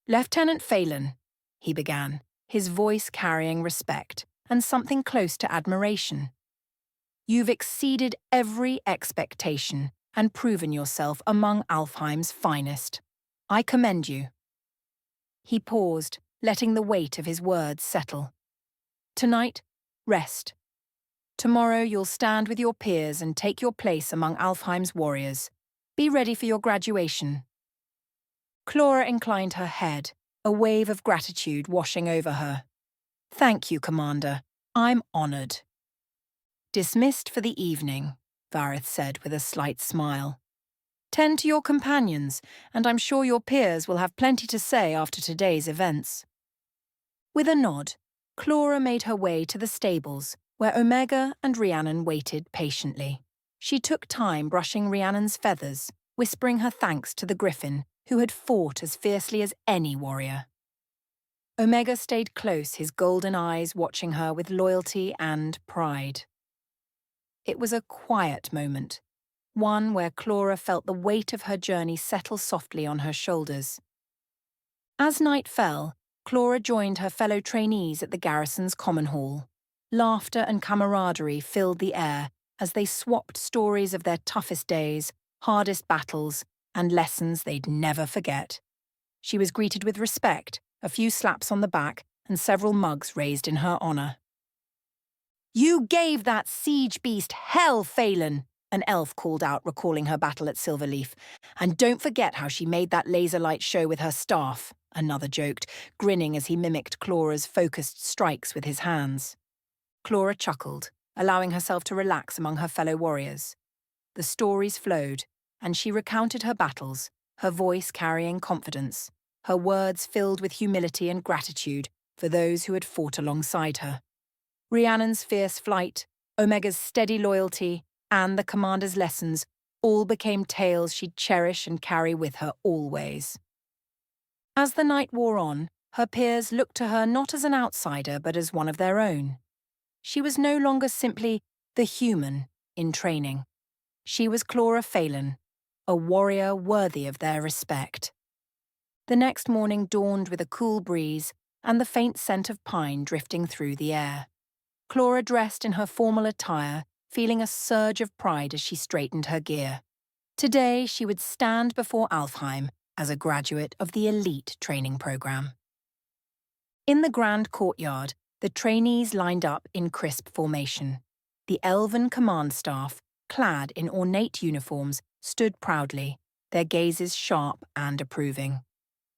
Lieutenant Phelan, he began, his voice carrying respect and something close to admiration. You've exceeded every expectation and proven yourself among Alfheim's finest. I commend you. He paused, letting the weight of his words settle. Tonight, rest. Tomorrow you'll stand with your peers and take your place among Alfheim's warriors. Be ready for your graduation. Clara inclined her head, a wave of gratitude washing over her. Thank you, Commander. I'm honored. Dismissed for the evening, Varith said with a slight smile. Tend to your companions, and I'm sure your peers will have plenty to say after today's events. With a nod, Clara made her way to the stables, where Omega and Rhiannon waited patiently. She took time brushing Rhiannon's feathers, whispering her thanks to the griffin, who had fought as fiercely as any warrior. Omega stayed close, his golden eyes watching her with loyalty and pride. It was a quiet moment, one where Clara felt the weight of her journey settle softly on her shoulders. As night fell, Clara joined her fellow trainees at the garrison's common hall. Laughter and camaraderie filled the air as they swapped stories of their toughest days, hardest battles, and lessons they'd never forget. She was greeted with respect, a few slaps on the back, and several mugs raised in her honor. You gave that siege beast hell, Phelan, an elf called out, recalling her battle at Silverleaf. And don't forget how she made that laser light show with her staff, another joked, grinning as he mimicked Clara's focused strikes with his hands. Clara chuckled, allowing herself to relax among her fellow warriors. The stories flowed, and she recounted her battles, her voice carrying confidence, her words filled with humility and gratitude for those who had fought alongside her. Rhiannon's fierce flight, Omega's steady loyalty, and the commander's lessons all became tales she'd cherish and carry with her always. As the night wore on, her peers looked to her not as an outsider but as one of their own. She was no longer simply the human in training. She was Clara Phelan, a warrior worthy of their respect. The next morning dawned with a cool breeze and the faint scent of pine drifting through the air. Clara dressed in her formal attire, feeling a surge of pride as she straightened her gear. Today she would stand before Alfheim as a graduate of the elite training program. In the grand courtyard, the trainees lined up in crisp formation. The elven command staff, clad in ornate uniforms, stood proudly, their gazes sharp and approving.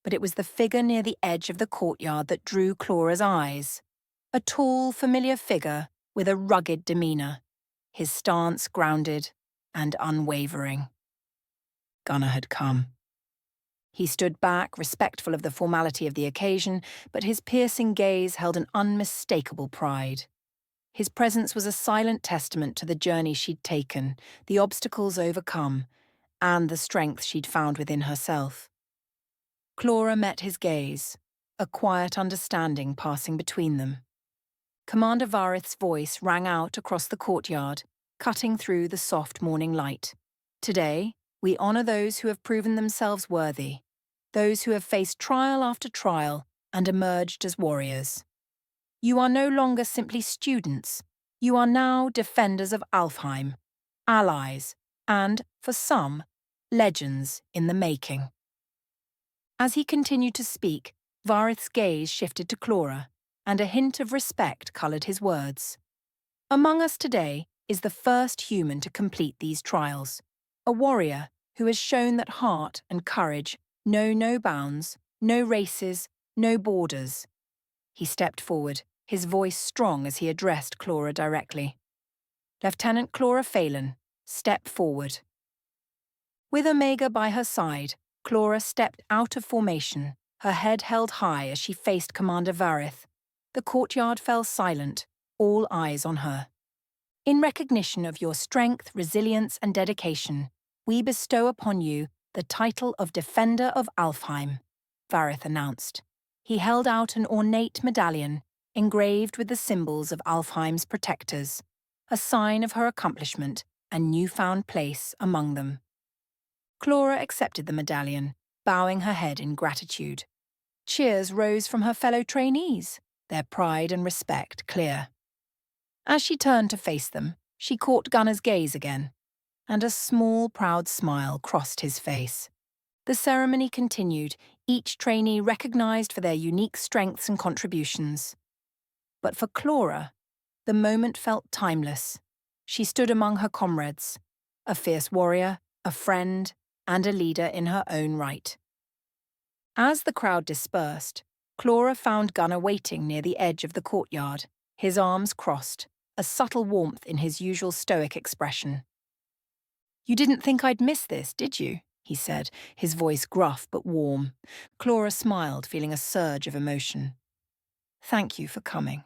But it was the figure near the edge of the courtyard that drew Clara's eyes. A tall, familiar figure with a rugged demeanor, his stance grounded and unwavering. Gunnar had come. He stood back, respectful of the formality of the occasion, but his piercing gaze held an unmistakable pride. His presence was a silent testament to the journey she'd taken, the obstacles overcome, and the strength she'd found within herself. Clara met his gaze, a quiet understanding passing between them. Commander Varith's voice rang out across the courtyard, cutting through the soft morning light. Today, we honor those who have proven themselves worthy, those who have faced trial after trial and emerged as warriors. You are no longer simply students. You are now defenders of Alfheim, allies, and, for some, legends in the making. As he continued to speak, Varith's gaze shifted to Clara, and a hint of respect coloured his words. Among us today is the first human to complete these trials, a warrior who has shown that heart and courage know no bounds, no races, no borders. He stepped forward, his voice strong as he addressed Clara directly. Lieutenant Clara Phelan, step forward. With Omega by her side, Clara stepped out of formation, her head held high as she faced Commander Varith. The courtyard fell silent, all eyes on her. In recognition of your strength, resilience, and dedication, we bestow upon you the title of Defender of Alfheim, Varith announced. He held out an ornate medallion, engraved with the symbols of Alfheim's protectors, a sign of her accomplishment and newfound place among them. Clara accepted the medallion, bowing her head in gratitude. Cheers rose from her fellow trainees, their pride and respect clear. As she turned to face them, she caught Gunner's gaze again, and a small, proud smile crossed his face. The ceremony continued, each trainee recognized for their unique strengths and contributions. But for Clara, the moment felt timeless. She stood among her comrades, a fierce warrior, a friend, and a leader in her own right. As the crowd dispersed, Clara found Gunner waiting near the edge of the courtyard, his arms crossed, a subtle warmth in his usual stoic expression. "You didn't think I'd miss this, did you?" he said, his voice gruff but warm. Clara smiled, feeling a surge of emotion. "Thank you for coming.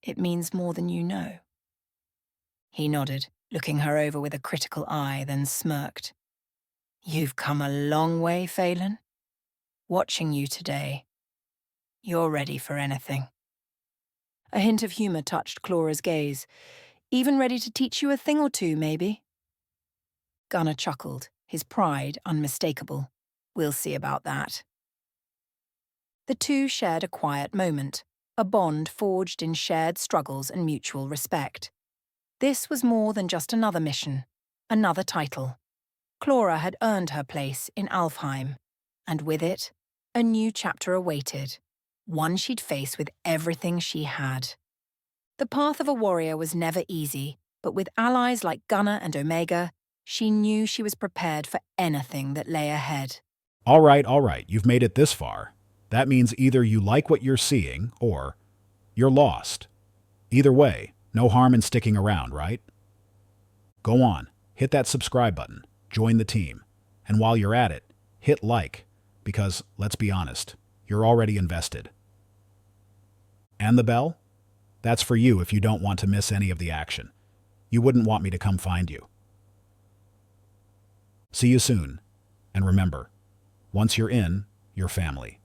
It means more than you know." He nodded, looking her over with a critical eye, then smirked. "You've come a long way, Phelan. Watching you today, you're ready for anything." A hint of humour touched Clara's gaze. "Even ready to teach you a thing or two, maybe?" Gunner chuckled, his pride unmistakable. "We'll see about that." The two shared a quiet moment, a bond forged in shared struggles and mutual respect. This was more than just another mission, another title. Clara had earned her place in Alfheim, and with it, a new chapter awaited, one she'd face with everything she had. The path of a warrior was never easy, but with allies like Gunner and Omega, she knew she was prepared for anything that lay ahead. All right, you've made it this far. That means either you like what you're seeing, or you're lost. Either way, no harm in sticking around, right? Go on, hit that subscribe button, join the team, and while you're at it, hit like, because, let's be honest, you're already invested. And the bell? That's for you if you don't want to miss any of the action. You wouldn't want me to come find you. See you soon, and remember, once you're in, you're family.